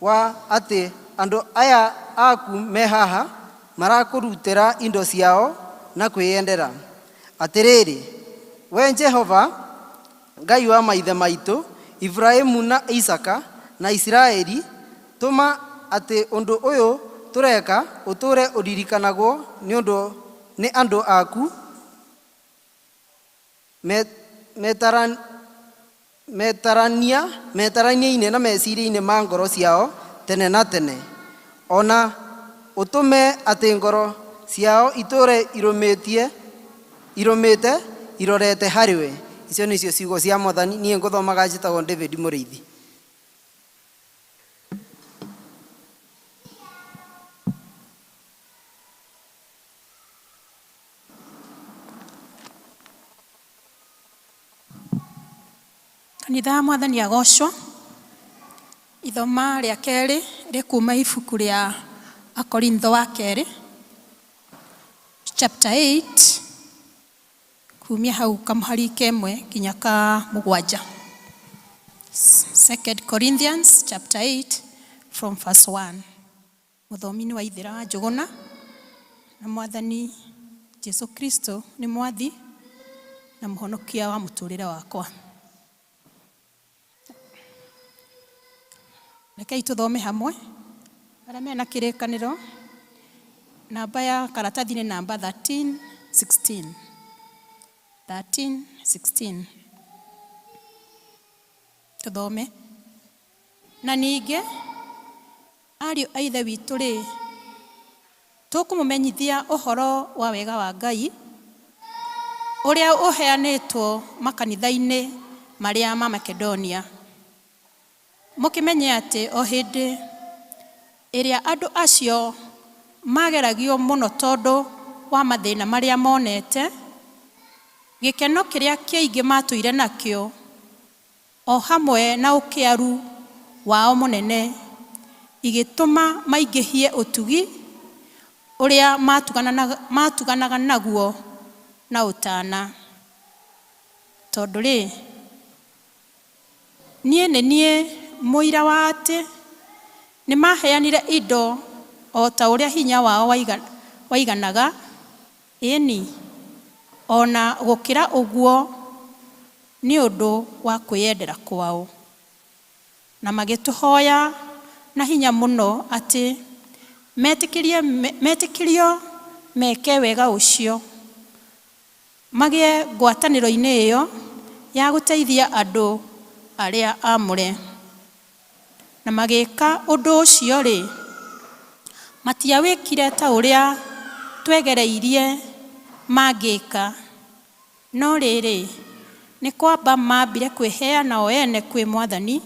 wa atĩ andũ aya aku me haha marakũrutĩra indo ciao na kwĩyendera. Atĩrĩrĩ, we Jehova, Ngai wa maithe maitũ, Ibrahimu na Isaka na Isiraeli, tũma atĩ ũndũ ũyũ tũreka ũtũre ũririkanagwo nĩ andũ aku metarania-inĩ na meciria-inĩ ma ngoro ciao tene na tene. Ona ũtũme atĩ ngoro ciao itũre irũmĩte irorete harĩwe. Icio nĩcio ciugo cia Mwathani. Niĩ ngũthomaga njĩtagwo David Mũrĩithi. Kanitha wa Mwathani agocwo. Ithoma rĩa kerĩ rĩkuma ibuku rĩa Akorintho wa kerĩ chapter 8 kumia hau kamũhari kemwe nginya ka mũgwanja. 2 Corinthians chapter 8 from verse 1. Mũthomi-nĩ wa Ithĩra wa Njũgũna, na Mwathani Jesu Kristo nĩ mwathi na mũhonokia wa mũtũrĩre wakwa. Rekei tũthome hamwe. Arĩa mena kĩrĩkanĩro, namba ya karatathi nĩ namba 13:16. 13:16. Tũthome. Na ningĩ ariũ a Ithe witũ-rĩ, tũkũmũmenyithia ũhoro wa wega wa Ngai ũrĩa ũheanĩtwo makanitha-inĩ marĩa ma Makedonia. Mũkĩmenye atĩ o hĩndĩ ĩrĩa andũ acio mageragio mũno tondũ wa mathĩna marĩa monete, gĩkeno kĩrĩa kĩingĩ matũire nakĩo, o hamwe na ũkĩaru wao mũnene, igĩtũma maingĩhie ũtugi ũrĩa matuganaga naguo na ũtana. Tondũ-rĩ, niĩ nĩ niĩ mũira wa atĩ nĩ maheanire indo o ta ũrĩa hinya wao waiganaga, ĩni ona gũkĩra ũguo nĩ ũndũ wa kwĩyendera kwao, na magĩtũhoya na hinya mũno atĩ metĩkĩrio meke wega ũcio, magĩe ngwatanĩro-inĩ ĩyo ya gũteithia andũ arĩa amũre. Na magĩka ũndũ ũcio-rĩ, matiawĩkire ta ũrĩa twegereirie mangĩka, no rĩrĩ, nĩ kwamba mambire kwĩheana o ene kwĩ Mwathani,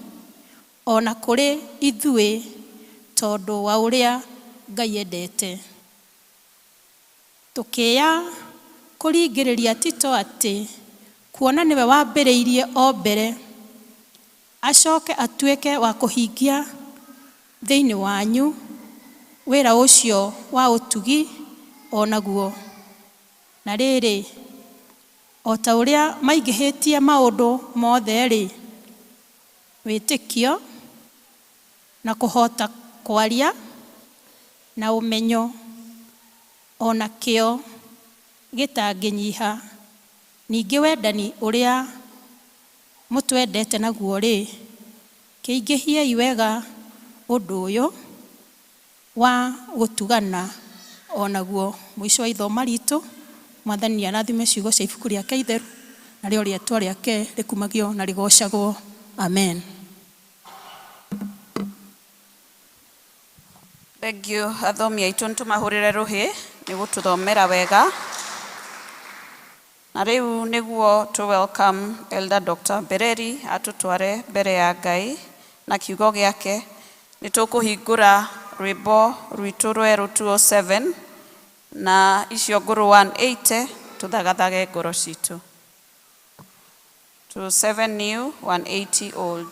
ona kũrĩ ithuĩ tondũ wa ũrĩa Ngai endete. Tũkĩya kũringĩrĩria Tito atĩ kuona nĩwe wambĩrĩirie o mbere, acoke atuĩke wa kũhingia thĩinĩ wanyu wĩra ũcio wa ũtugi o naguo. Na rĩrĩ, o ta ũrĩa maingĩhĩtie maũndũ mothe-rĩ, wĩtĩkio na kũhota kwaria na ũmenyo ona kĩo gĩtangĩnyiha, ningĩ wendani ũrĩa mũtwendete naguo-rĩ, kĩingĩhiei wega ũndũ ũyũ wa gũtugana o naguo. Mũico wa ithoma ritũ, Mwathani arathime ciugo cia ibuku rĩake itheru, narĩo rĩĩtwa rĩake rĩkumagio na rĩgocagwo. Amen. Thank you. Athomi aitũ nĩtũmahũrĩre rũhĩ nĩ gũtũthomera wega. Na rĩu nĩguo to welcome Elder Dr. Bereri atutware mbere ya Ngai na kiugo gĩake. Nĩtũkũhingũra rwĩmbo rwitũ rwerũ 207 na icio ngũrũ 180 tũthagathage ngoro citũ. 207 new, 180 old.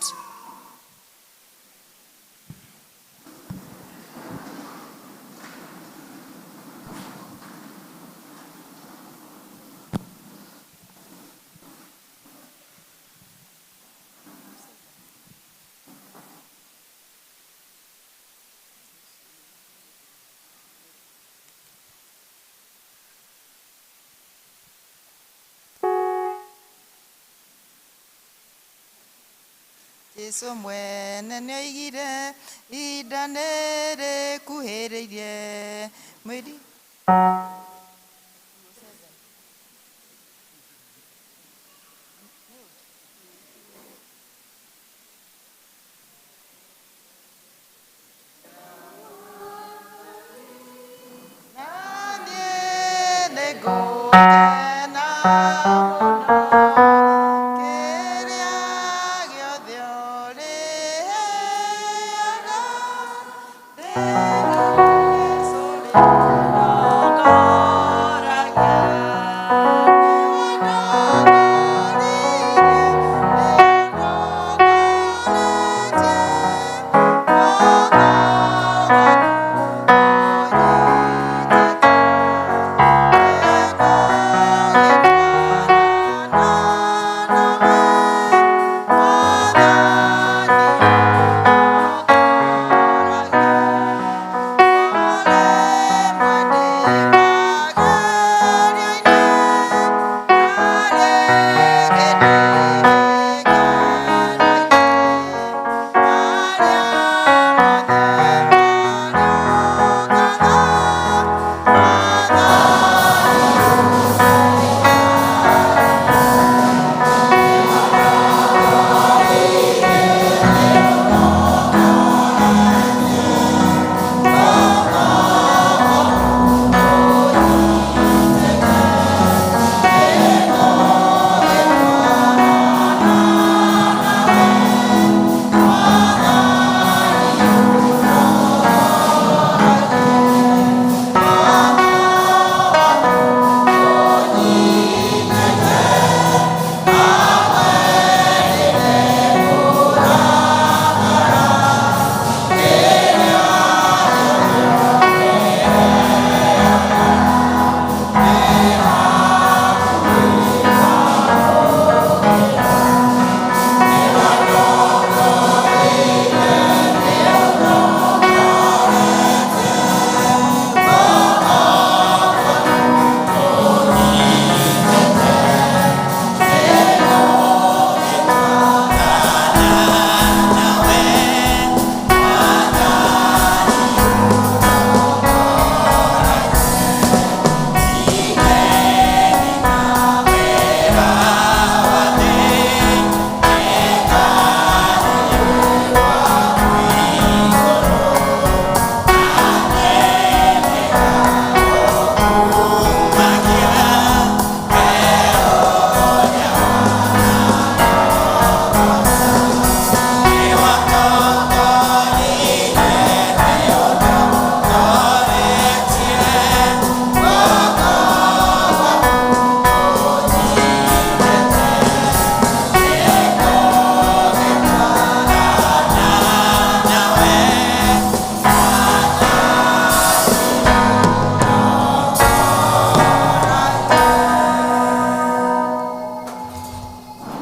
Jesu mwene nĩoigire ihinda nĩrĩkuhĩrĩirie mwĩri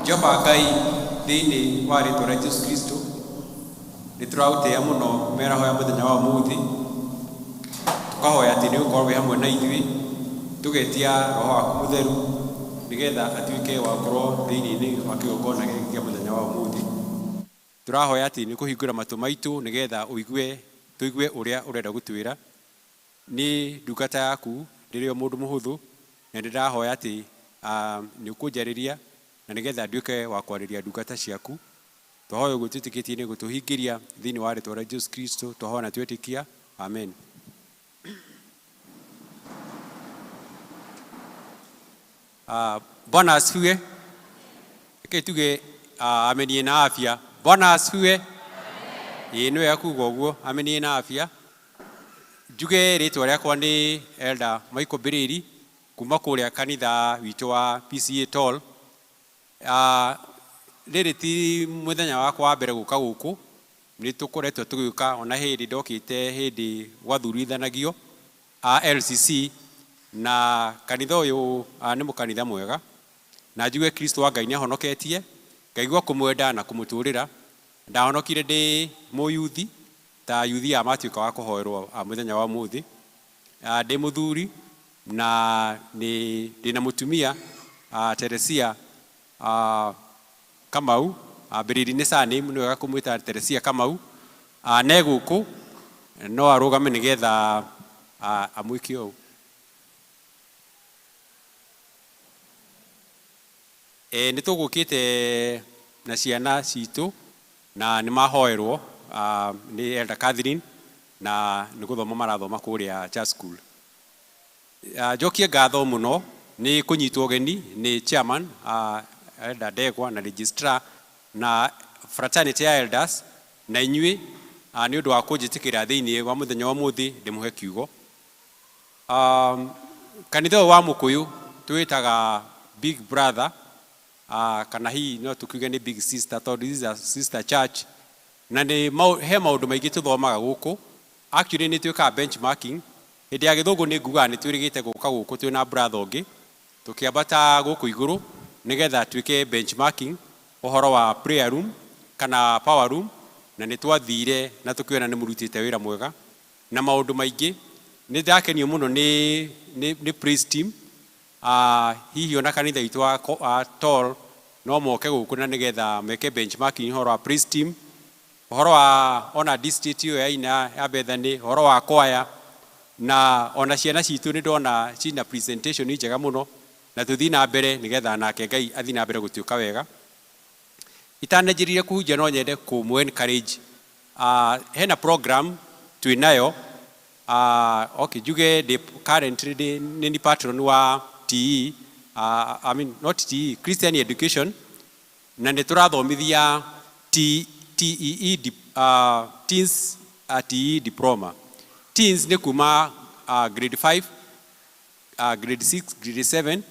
Jehova Ngai thĩinĩ wa rĩĩtwa rĩa Jesu Kristo nĩ tũraũtĩĩa mũno mĩaraho ya mũthenya wa ũmũthĩ tũkahoya atĩ nĩ ũkorwo wĩ hamwe na ithuĩ tũgetia roho waku mũtheru nĩgetha atuĩke wa gũkorwo thĩinĩ wa kĩgongona gĩkĩ kĩa mũthenya wa ũmũthĩ. Tũrahoya atĩ nĩ kũhingũra matũ maitũ nĩgetha tũigue ũrĩa ũrenda gũtwĩra. Nĩ ndungata yaku ndĩrĩ o mũndũ mũhũthũ na ndĩrahoya atĩ nĩ ũkũnjarĩria na nĩgetha nduĩke wa kwarĩria ndungata ciaku. Tũhoya ũguo twĩtĩkĩtie nĩ gũtũhingĩria thĩinĩ wa rĩĩtwa rĩa Jesu Kristo tũhoya na twĩtĩkia. Amen. Bwana asifiwe. Tuge amenie na afya. Bwana asifiwe. Ino ya kuga uguo amenie na afya. Njuge ritwa riakwa ni Elder Michael Biriri kuma kuria kanitha witu wa PCA Toll. Riri ti muthenya wakwa wa mbere guka guku, ni tukoretwo tugiuka ona hindi ndokite hindi gwathurithanagia LCC, na kanitha uyu ni mukanitha mwega, na njuge Kristo wa Ngai ni ahonoketie, ngaigua kumwenda na kumuturira. Ndahonokire ndi muyuthi ta yuthi ya matuika wa kuhoerwo muthenya wa muthi, ndi muthuri na ni ndina mutumia Teresia Kamau. Biriri ni surname, ni wega kumwita Teresia Kamau. Ne guku no arugame nigetha amwikie u. Ni tugukite na ciana citu na ni mahoerwo ni Elder Catherine na ni guthoma marathoma kuria church school. Jokie ngatho muno ni kunyitwo geni ni chairman Elder Degwa na registrar na fraternity ya elders na inyui ni undu wa kunjitikira thiini wa muthenya wa muthi ndimuhe kiugo. Kanitha wa Mukuyu twitaga big brother, kana hii no tukiuge ni big sister, tondu this is a sister church, na ni he maundu maingi tuthomaga guku. Actually ni twika benchmarking hindi ya githungu ni nguga ni twirigite guka guku twina brother ungi tukiambata guku iguru nigetha twike benchmarking uhoro wa prayer room kana power room, na ni twathire na tukiona ni murutite wira mwega na maundu maingi. Ni ndakenio muno ni praise team hihi ona kanitha itu wa Toll no moke guku na nigetha meke benchmarking uhoro wa praise team, uhoro wa ona district ya ina ya Bethany, uhoro wa choir, na ona ciana citu ni ndona cina presentation njega muno, na tuthi na mbere nigetha nake Ngai athi na mbere gutuika wega. Itanajirire kuhunjia no nyende kumwe encourage hena program twinayo okay juge the currently ni patron wa TE I mean not TE, Christian education, na ni turathomithia TEE teens TE diploma. Teens ni kuma grade 5 grade 6 grade 7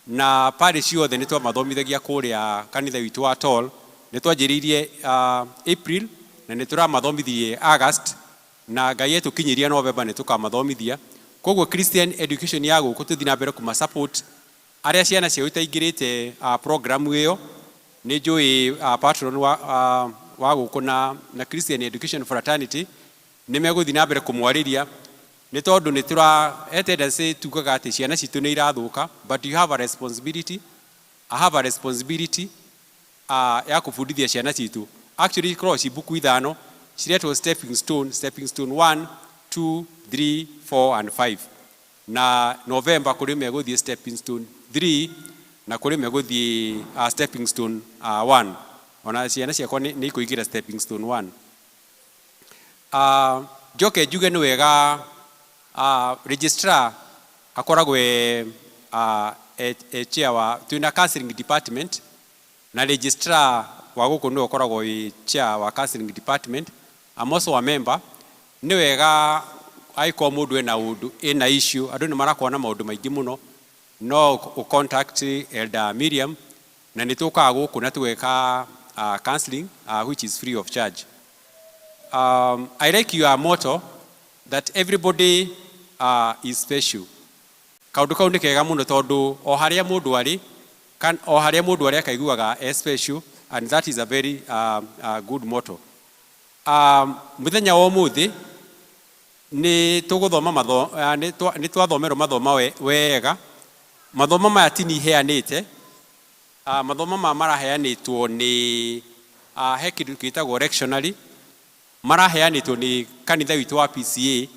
na parish yothe ni twamathomithagia kuria kanitha witu wa Toll. Ni twanjiririe April na ni turamathomithirie August, na Ngai etukinyiria November ni tukamathomithia. Koguo Christian education ya guku tuthi na mbere kuma support aria ciana cio itaingirite program iyo. Ni njui patron wa guku na Christian education fraternity ni meguthi na mbere kumwariria, ni tondu ni tura tendency tugaga ati ciana citu ni irathuka, but you have a responsibility. I have a responsibility ya kufundithia ciana citu. Actually cross ibuku ithano ciretwo stepping stone 1 2 3 4 and 5, na November kuri meguthie stepping stone 3 na kuri meguthie stepping stone 1. Ona ciana ciakwa ni ikuigira stepping stone 1. Joke njuge ni wega registrar akoragwe chair wa twina counseling department, na registrar wa guku ni akoragwo chair wa counseling department. I'm also a member. Ni wega aiko mundu ena issue, andu ni marakona maundu maingi muno, no contact Elder Miriam na ni tuka guku na tuweka counseling which is free of charge. I like your motto that everybody is special. Kaundu kau ni kega muno tondu o haria mundu ari akaiguaga special, and that is a very good motto. Muthenya wa muthi ni tuguthoma ni twathomerwo mathoma wega. Mathoma maya tini heanite, mathoma ma maraheanitwo ni he kindu kitagwo lectionary, maraheanitwo ni kanitha witu wa PCA.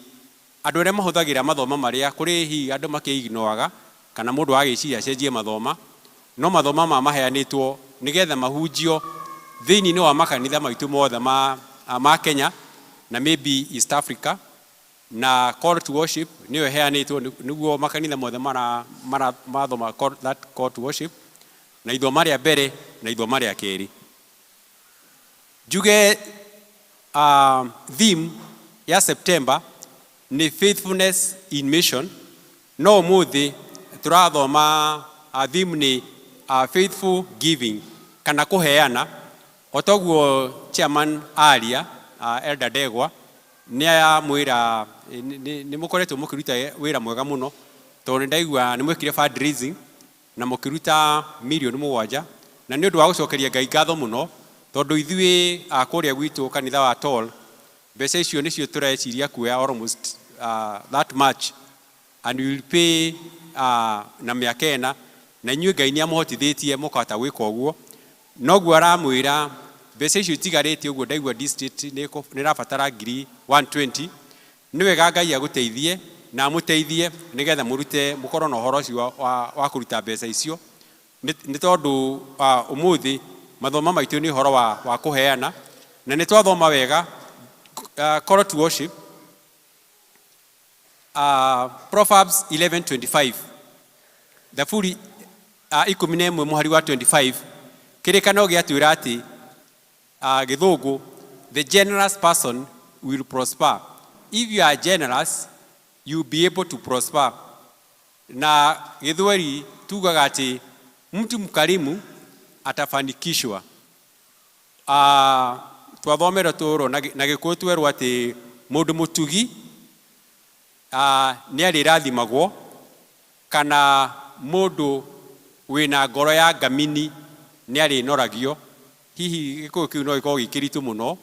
Andu aria mahuthagira mathoma maria kuri hi andu makiignoaga kana mundu agiciria cenjie mathoma, no mathoma ma maheanitwo nigetha mahunjio thiini ni wa makanitha maitu mothe ma Kenya na maybe East Africa. na call to worship niyo heanitwo niguo makanitha mothe mathoma that call to worship na ithoma rĩa mbere na ithoma rĩa kerĩ. Njuge theme ya September ni faithfulness in mission. No umuthi turathoma theme ni faithful giving kana kuheana. Otoguo chairman aria Elder Degwa ni amwira ni mukoretwo mukiruta wira mwega muno tondu ndaigua ni mwekire fundraising na mukiruta milioni 7 na ni undu wa gucokeria Ngai ngatho muno tondu ithui akuria gwitu kanitha wa Tall mbeca icio nicio tureciria kuoya almost that much and we will pay na miaka ena na inyuĩ Ngai ni amuhotithitie mukahota gwika uguo noguo aramwira mbeca icio itigarĩte uguo ndaigua district ni rabatara ngiri 120 ni wega Ngai aguteithie na amuteithie nigetha murute mukorwo na uhoro ucio wa kuruta mbeca icio ni tondu umuthi mathoma maitu ni uhoro wa kuheana na ni twathoma wega call to worship Proverbs 11:25 Thafuri 11 muhari wa 25 kirikano giatwira ati githungu the generous person will prosper. If you are generous you will be able to prosper. Na githweri tugaga ati mtu mkarimu atafanikishwa. Twathomera toro na gikuyu twerwo ati mundu mutugi ni arirathimagwo kana mundu wina ngoro ya ngamini ni arĩnoragio. Hihi gikuyu kiu no gikorwo gikiritu muno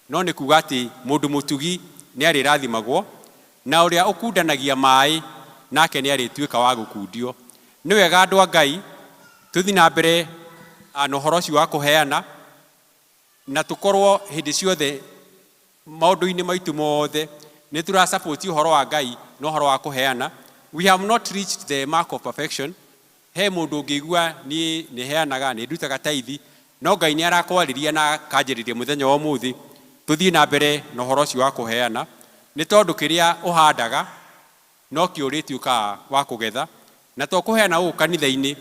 no ni kuga ati mundu mutugi ni arĩrathimagwo na ũrĩa ũkundanagia maĩ nake ni arĩtuĩka wa gũkundio. Ni wega andu a Ngai tuthi na mbere na ũhoro ũcio wa kuheana na tukorwo hindi ciothe maundu-ini maitu mothe ni tura support ũhoro wa Ngai no ũhoro wa kuheana. We have not reached the mark of perfection. He mundu ũngĩigua ni heanaga ni ndutaga taithi no Ngai ni arakwariria na kanjĩrĩria muthenya wa ũmũthĩ tuthi na mbere na ũhoro ũcio wa kuheana ni tondu kiria uhandaga no kĩo ũrĩtuĩkaga wa kugetha na to kuheana ũũ kanitha-ini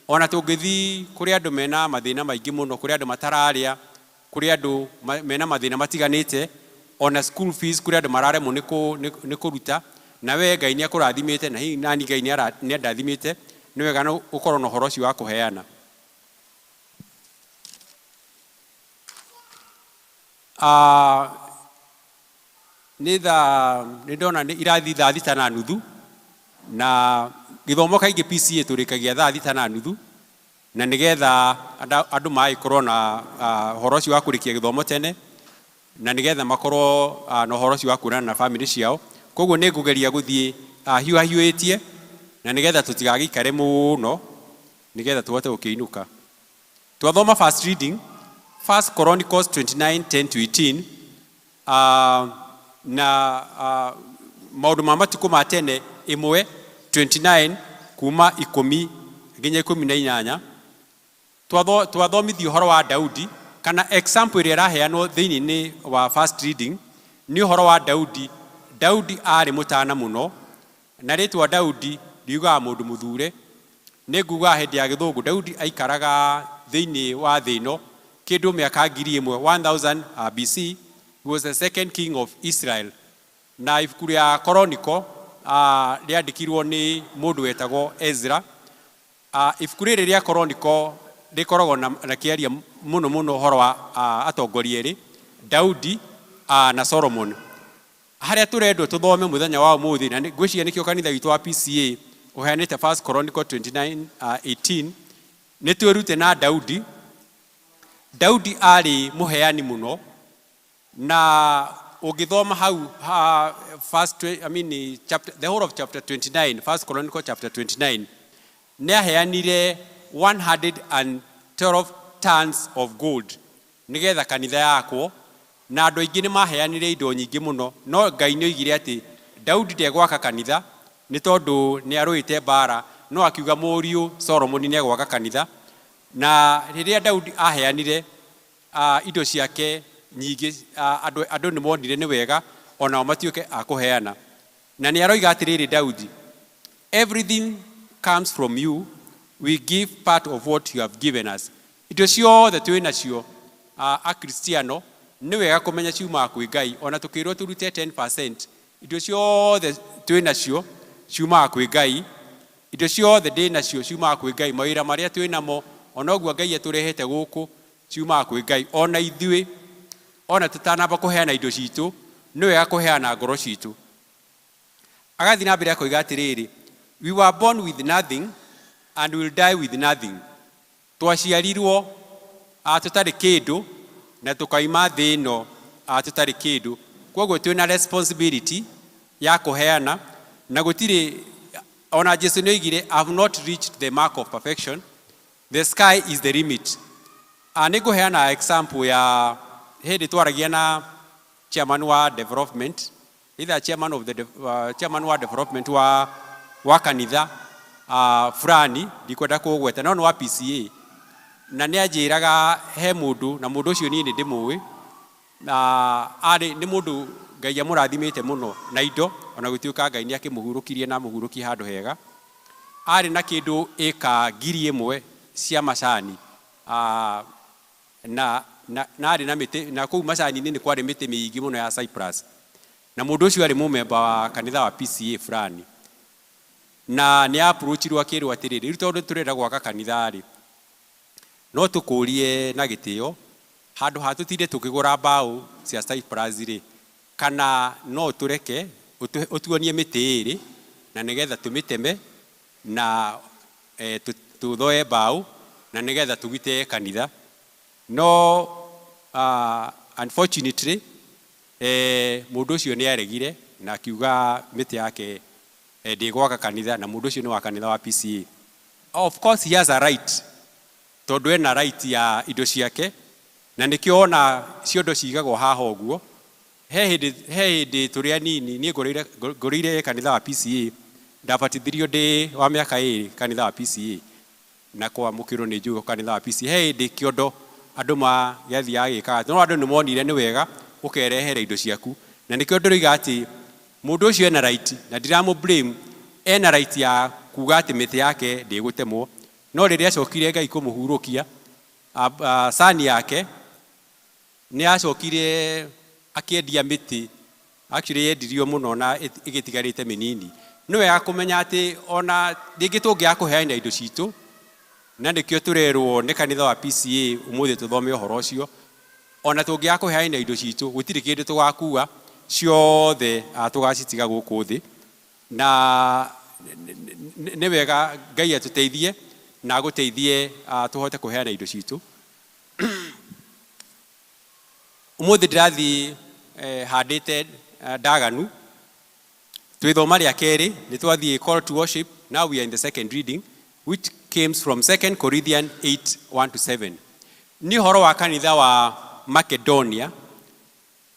ona tũngĩthi kũrĩ andũ mena mathĩna maingĩ mũno kũrĩ andũ matararia kũrĩ andũ mena mathĩna matiganĩte ona school fees kũrĩ andũ mararemwo nĩ kũruta na we Ngai ni akũrathimĩte na hihi nani Ngai ni andathimĩte ni wega no ũkorwo na ũhoro ũcio wa kuheana. Ni ndona ni irathi 3:30 na githomo kaingĩ PCA tũrĩkagia 3:30 na nigetha andũ magĩkorwo na ũhoro ũcio wa kũrĩkia gĩthomo tene na nigetha makorwo na ũhoro ũcio wa kuonana na family ciao. Koguo nĩ ngũgeria gũthiĩ hiũhahiũĩtie na nigetha tũtigagĩikare mũno nigetha tũhote gũkĩinũka. Twathoma first reading 1 Chronicles 29:10-18 na maundu ma matuko ma tene 1:29 kuma 10 nginya 18. Twathomithio ũhoro wa Daudi kana example ĩrĩa ĩraheanwo thĩinĩ wa first reading nĩ ũhoro wa Daudi. Daudi arĩ mũtana mũno na rĩtwa Daudi riugaga mũndũ mũthure. Nĩ nguga hĩndĩ ya gĩthũngũ Daudi aikaraga thĩinĩ wa thĩ ĩno kĩndũ mĩaka 1000 BC. He was the second king of Israel. Na ibuku rĩa Chronicle rĩandĩkirwo nĩ mũndũ wetagwo Ezra. Ibuku rĩrĩ rĩa Chronicle rĩkoragwo na kĩaria mũno mũno ũhoro wa atongoria erĩ Daudi na Solomon. Harĩa tũrendwo tũthome mũthenya wa ũmũthĩ na ngwĩciria nĩkĩo kanitha witũ wa PCA ũheanĩte 1 Chronicles 29:18 nĩ twĩrute na Daudi. Daudi arĩ mũheani mũno na ungithoma hau the whole of chapter 29 1 Chronicles chapter 29 nĩ aheanire 112 tons of gold nigetha kanitha yakwo na andũ aingĩ nĩ maheanire indo nyingĩ mũno no Ngai nĩ oigire atĩ Daudi ndegwaka kanitha nĩ tondũ nĩ arũĩte mbara no akiuga mũriũ Solomon nĩ egwaka kanitha. Na rĩrĩa Daudi aheanire indo ciake nyingĩ andũ nĩ monire nĩ wega ona matuĩke a kũheana. na nĩ aroiga atĩrĩrĩ Daudi, everything comes from you, we give part of what you have given us. Indo ciothe twĩ nacio akristiano nĩ wega kũmenya ciumaga kwĩ Ngai, ona tũkĩrwo tũrute 10%, indo ciothe twĩ nacio ciumaga kwĩ Ngai, indo ciothe ndĩ nacio ciumaga kwĩ Ngai, mawĩra marĩa twĩ namo ona ũguo Ngai atũrehete gũkũ ciumaga kwĩ Ngai, ona ithuĩ ona tũtanamba kũheana indo citũ nĩ wega kũheana ngoro citũ. Agathi na mbere akoiga atĩrĩrĩ, we were born with nothing and will die with nothing. Twaciarirwo tũtarĩ kĩndũ na tũkaima thĩ ĩno tũtarĩ kĩndũ, koguo twĩna responsibility ya kũheana, na gũtirĩ ona Jesu nĩ oigire, I have not reached the mark of perfection, the sky is the limit. Nĩ ngũheana example ya hĩndĩ twaragia na chairman wa development, either chairman of the chairman wa development wa kanitha fulani, ndikwenda kũgweta, no nĩ wa PCA, na nĩ anjĩraga he mũndũ, na mũndũ ũcio niĩ nĩ ndĩmũĩ, nĩ mũndũ Ngai amũrathimĩte mũno na indo, ona gũtuĩka Ngai nĩ akĩmũhurũkirie na mũhurũkie handũ hega. Arĩ na kĩndũ ĩka 1,000 cia macani, na arĩ na mĩtĩ, na kũu macani-inĩ nĩ kwarĩ mĩtĩ mĩingĩ mũno ya Cyprus, na mũndũ ũcio arĩ mũmemba wa kanitha wa PCA fulani, na nĩ approachirwo akĩrwo atĩrĩrĩ, rĩu tondũ tũrenda gwaka kanitha-rĩ, no tũkũrie na gĩtĩo, handũ ha tũtinde tũkĩgũra mbaũ cia Cyprus-rĩ, kana no tũreke ũtuonie mĩtĩ ĩrĩ, na nĩgetha tũmĩteme na tũthoe mbaũ, na nĩgetha tũgite kanitha. No unfortunately mũndũ ũcio nĩ aregire na akiuga mĩtĩ yake ndĩgwaka kanitha, na mũndũ ũcio nĩ wa kanitha wa PCA. Of course he has a right, tondũ ena right ya indo ciake, na nĩkĩo ona ciondo cigagwo haha ũguo. He hĩndĩ tũrĩ anini niĩ ngũrĩire kanitha wa PCA, ndabatithirio ndĩ wa mĩaka 2 kanitha wa PCA, na kwamũkĩrwo nĩ njũgũ kanitha wa PCA. He hĩndĩ kĩondo andũ magĩathiaga gĩkaga, no andũ nĩ monire nĩ wega ũkerehere indo ciaku, na nĩkĩo ndĩroiga atĩ mũndũ ũcio ena right, na ndiramũ blame, ena right ya kuga atĩ mĩtĩ yake ndĩgũtemwo, no rĩrĩa acokire Ngai kũmũhurũkia, sani yake nĩ acokire akĩendia mĩtĩ, actually yendirio mũno na ĩgĩtigarĩte mĩnini. Nĩ wega kũmenya atĩ ona rĩngĩ tũngĩaga kũheana indo citũ, na nĩkĩo tũrerwo nĩ kanitha wa PCA ũmũthĩ tũthome ũhoro ũcio, ona tũngĩaga kũheana indo citũ gũtirĩ kĩndũ tũgakua, ciothe tũgacitiga gũkũ thĩ, na nĩ wega Ngai atũteithie na agũteithie tũhote kũheana indo citũ. Ũmũthĩ ndĩrathiĩ handĩte ndaganu, twĩthoma rĩa kerĩ nĩ twathiĩ call to worship. Now we are in the second reading, which comes from 2 Corinthians 8:1-7. Nĩ ũhoro wa kanitha wa Macedonia,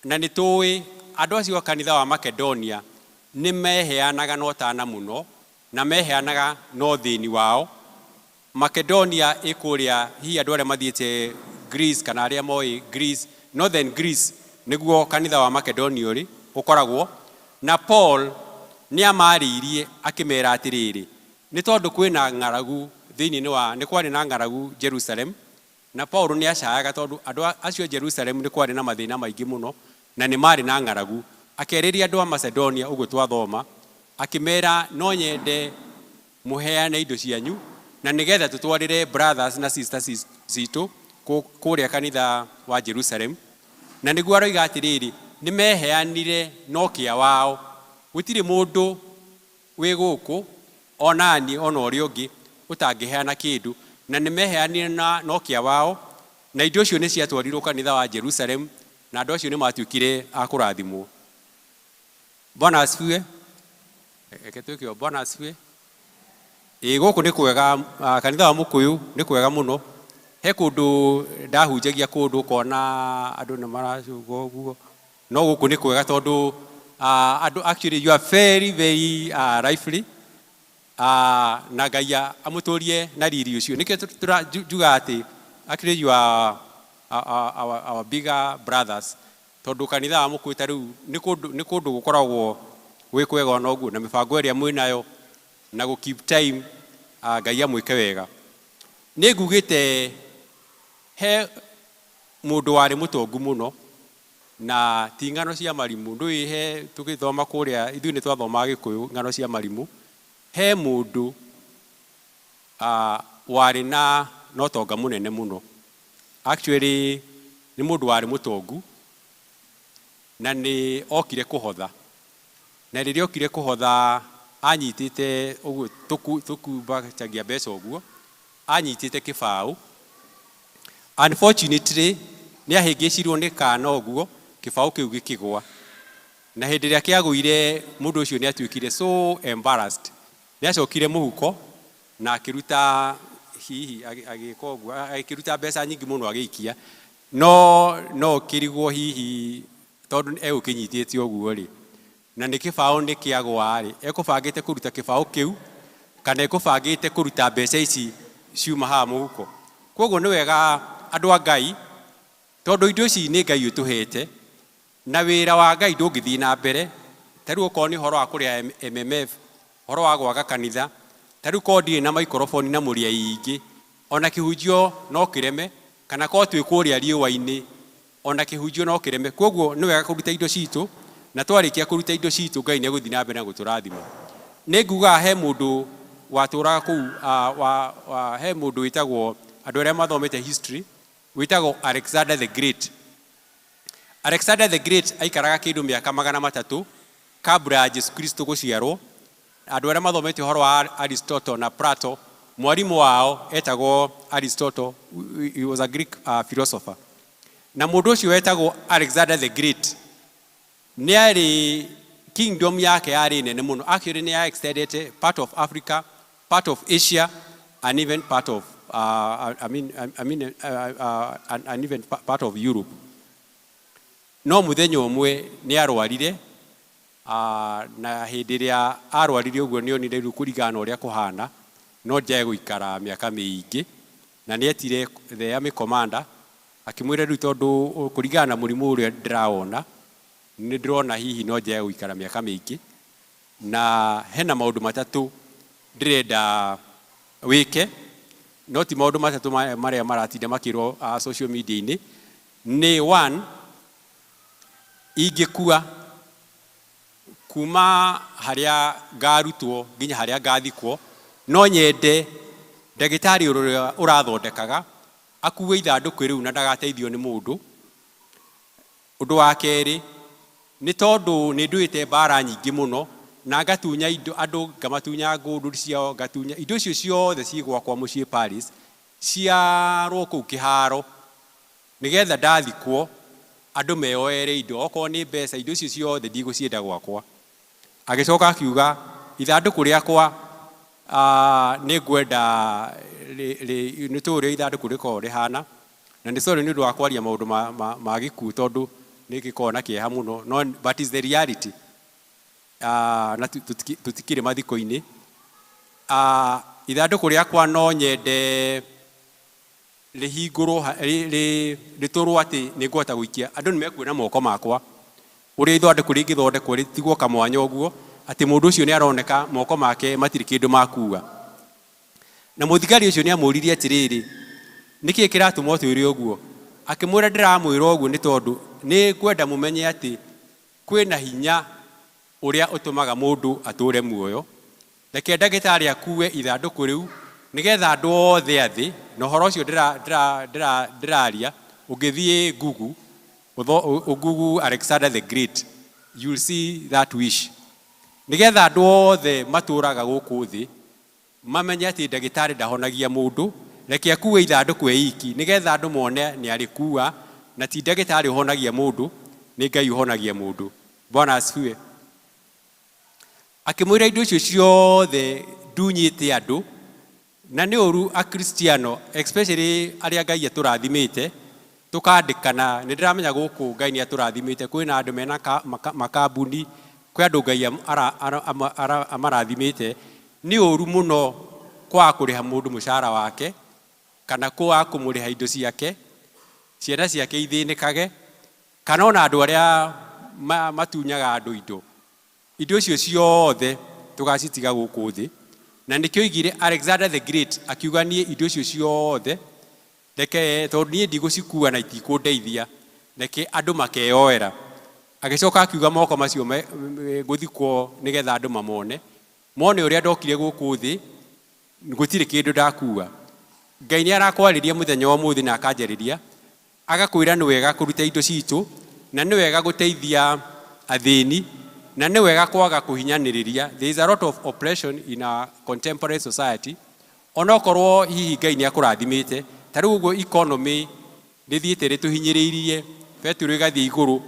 na nĩ tũĩ andũ acio kanitha wa Macedonia nĩ meheanaga no tana mũno, na meheanaga no thĩni wao. Macedonia ĩkũrĩa hihi andũ arĩa mathiĩte Greece kana arĩa moĩ Greece, Northern Greece nĩguo kanitha wa Macedonia ũrĩ ũkoragwo, na Paul nĩ amarĩirie akĩmera atĩrĩrĩ, nĩ tondũ kwĩna ng'aragu thĩinĩ wa, nĩ kwarĩ na ng'aragu Jerusalem, na Paul nĩ acayaga tondũ andũ acio Jerusalem nĩ kwarĩ na mathĩna maingĩ mũno, na nĩ marĩ na ng'aragu. Akerĩria andũ a Macedonia ũguo twathoma, akĩmera no nyende mũheane indo cianyu, na nĩgetha tũtwarĩre brothers na sisters citũ kũrĩa kanitha wa Jerusalem. Na nĩguo aroiga atĩrĩrĩ, nĩ meheanire no kĩa wao, gũtirĩ mũndũ wĩ gũkũ onani ona ũrĩa ũngĩ ũtangĩheana kĩndũ, na nĩ meheanire no kĩa wao, na indo icio nĩ ciatwarirwo kanitha wa Jerusalem, na andũ acio nĩ matuĩkire a kũrathimwo. Bwana asifiwe. Eketwĩkĩo Bwana asifiwe. Gũkũ nĩ kwega, kanitha wa Mũkũyũ nĩ kwega mũno. He kũndũ ndahunjagia kũndũ kona andũ nĩ maracũga ũguo, no gũkũ nĩ kwega tondũ andũ actually you are very lively, na Ngai amũtũrie na riri ũcio. Nĩkĩo tũranjuga atĩ actually you are our bigger brothers, tondũ kanitha wa Mũkũyũ ta rĩu nĩ kũndũ gũkoragwo gwĩ kwega ona ũguo na mĩbango ĩrĩa mwĩnayo na gũ keep time Ngai amwĩke wega. Nĩ ngugĩte he mũndũ warĩ mũtongu mũno na ti ng'ano cia marimũ. Ndũĩ he tũgĩthoma kũrĩa ithuĩ nĩ twathomaga Gĩkũyũ ng'ano cia marimũ. He mũndũ warĩ na ũtonga mũnene mũno. Actually nĩ mũndũ warĩ mũtongu na nĩ okire kũhotha. Na rĩrĩa okire kũhotha anyitĩte ũguo tũkumbacagia mbeca ũguo, anyitĩte kĩbaũ. Unfortunately nĩ ahĩngĩcirwo nĩ kana ũguo, kĩbaũ kĩu gĩkĩgwa. Na hĩndĩ ĩrĩa kĩagũire mũndũ ũcio nĩ atuĩkire so embarrassed. Nĩ acokire mũhuko na akĩruta hihi agĩka ũguo, akĩruta mbeca nyingĩ mũno agĩikia. No kĩrigwo hihi tondũ egũkĩnyitĩte ũguo rĩ. Na nĩ kĩbaũ nĩ kĩagwa rĩ, ekũbangĩte kũruta kĩbaũ kĩu kana ekũbangĩte kũruta mbeca ici ciuma haha mũhuko. Koguo nĩ wega andũ a Ngai, tondũ indo ici nĩ Ngai ũtũhete na wĩra wa Ngai ndũngĩthiĩ na mbere. Tarĩu okorwo nĩ ũhoro wa kũrĩa MMF, ũhoro wa gwaka kanitha, tarĩu korwo ndirĩ na maikoroboni na mũrĩa ingĩ, ona kĩhunjio no kĩreme, kana korwo twĩ kũrĩa riũa-inĩ, ona kĩhunjio no kĩreme. Koguo nĩ wega kũruta indo citũ, na twarĩkia kũruta indo citũ Ngai nĩ egũthiĩ na mbere na gũtũrathima. Nĩ ngugaga he mũndũ watũraga kũu, he mũndũ wĩtagwo, andũ arĩa mathomete history, wĩtagwo Alexander the Great. Alexander the Great aikaraga kĩndũ mĩaka 300 kabla ya Jesu Kristo gũciarwo. Andũ arĩa mathomete ũhoro wa Aristotle na Plato, mwarimũ wao etagwo Aristotle, he was a Greek philosopher. Na mũndũ ũcio wetagwo Alexander the Great nĩ arĩ kingdom yake yarĩ nene mũno. Actually nĩ extended part of Africa, part of Asia and even part of and even part of Europe. No mũthenya ũmwe nĩ arwarire, na hĩndĩ ĩrĩa arwarire ũguo nĩ onire rĩu kũringana na ũrĩa kũhana no njegũikara mĩaka mĩingĩ, na nĩ etire the army commander akĩmwĩra rĩu tondũ kũringana na mũrimũ ũrĩa ndĩrawona nĩ ndĩrona hihi no njegũikara mĩaka mĩingĩ, na hena maũndũ matatũ ndĩrenda wĩke. No ti maũndũ matatũ marĩa maratinda makĩrwo social media-inĩ. Nĩ one, ingĩkua kuma harĩa ngarutwo nginya harĩa ngathikwo, no nyende ndagĩtarĩ ũrĩa ũrathondekaga akuue ithandũkũ rĩu na ndagateithio nĩ mũndũ. Ũndũ wa kerĩ, nĩ tondũ nĩ ndũĩte mbara nyingĩ mũno na ngatunya indo andũ, ngamatunya ngũndũ ciao, ngatunya indo icio ciothe cigwakwa mũciĩ Paris ciarwo kũu kĩharo, nĩgetha ndathikwo andũ meyoere indo, okorwo nĩ mbeca, indo icio ciothe ndigũcienda gwakwa. Agĩcoka akiuga ithandũkũ rĩakwa nĩ ngwenda nĩ tũrĩa ithandũkũ rĩkorwo rĩhana, na nĩ sorry nĩ ũndũ wa kwaria maũndũ ma gĩkuũ tondũ nĩ gĩkorwo na kĩeha mũno, no but is the reality. Na tũtikĩrĩ mathiko-inĩ. Ithandũkũ rĩakwa no nyende rĩhingũrwo, rĩtũrwo atĩ nĩ ngũhota gũikia. Andũ nĩ mekuona moko makwa ũrĩa ithandũkũ rĩngĩthondekwo rĩtigwo kamwanya ũguo atĩ mũndũ ũcio nĩ aroneka moko make matirĩ kĩndũ makua. Na mũthigari ũcio nĩ amũririe atĩrĩrĩ, nĩkĩĩ kĩratũma ũtwĩre ũguo? Akĩmwĩra ndĩramwĩra ũguo nĩ tondũ nĩ ngwenda mũmenye atĩ kwĩna hinya ũrĩa ũtũmaga mũndũ atũre muoyo. Reke ndagĩtarĩ akue ithandũkũ rĩu nĩgetha andũ othe athĩ, na ũhoro ũcio ndĩraria ũngĩthiĩ Google Alexander the Great, you'll see that wish. Nĩgetha andũ othe matũraga gũkũ thĩ mamenye atĩ ndagĩtarĩ ndahonagia mũndũ, reke akue ithandũkũ eiki nĩgetha andũ mone nĩ arĩkua na ti ndagĩtarĩ ũhonagia mũndũ, nĩ Ngai ũhonagia mũndũ. Bwana asifiwe. Akĩmwĩra indo icio ciothe ndunyĩte andũ, na nĩ ũru akristiano especially arĩa Ngai atũrathimĩte tũkandĩkana. Nĩ ndĩramenya gũkũ Ngai nĩ atũrathimĩte, kwĩna andũ mena makambuni, kwĩ andũ Ngai amarathimĩte. Nĩ ũru mũno kwaga kũrĩha mũndũ mũcara wake kana kwaga kũmũrĩha indo ciake, ciana ciake ithĩnĩkage, kana ona andũ arĩa matunyaga andũ indo indo icio ciothe tugacitiga gũkũ thĩ, na nĩkĩo oigire Alexander the Great akiuga niĩ indo icio ciothe reke tondũ niĩ ndigũcikua na itikũndeithia, reke andũ makeyoera. Agĩcoka akiuga moko macio gũthikwo nĩgetha andũ mamone mone ũrĩa ndokire gũkũ thĩ, gũtirĩ kĩndũ ndakua. Ngai nĩ arakwarĩria mũthenya wa ũmũthĩ na akanjarĩria agakwĩra nĩ wega kũruta indo citũ, na nĩ wega gũteithia athĩni, na nĩ wega kwaga kũhinyanĩrĩria. There is a lot of oppression in our contemporary society. Onokorwo hihi Ngai nĩ akũrathimĩte, ta rĩu ũguo economy rĩthiĩte rĩtũhinyĩrĩirie, betũrũ ĩgathiĩ igũrũ,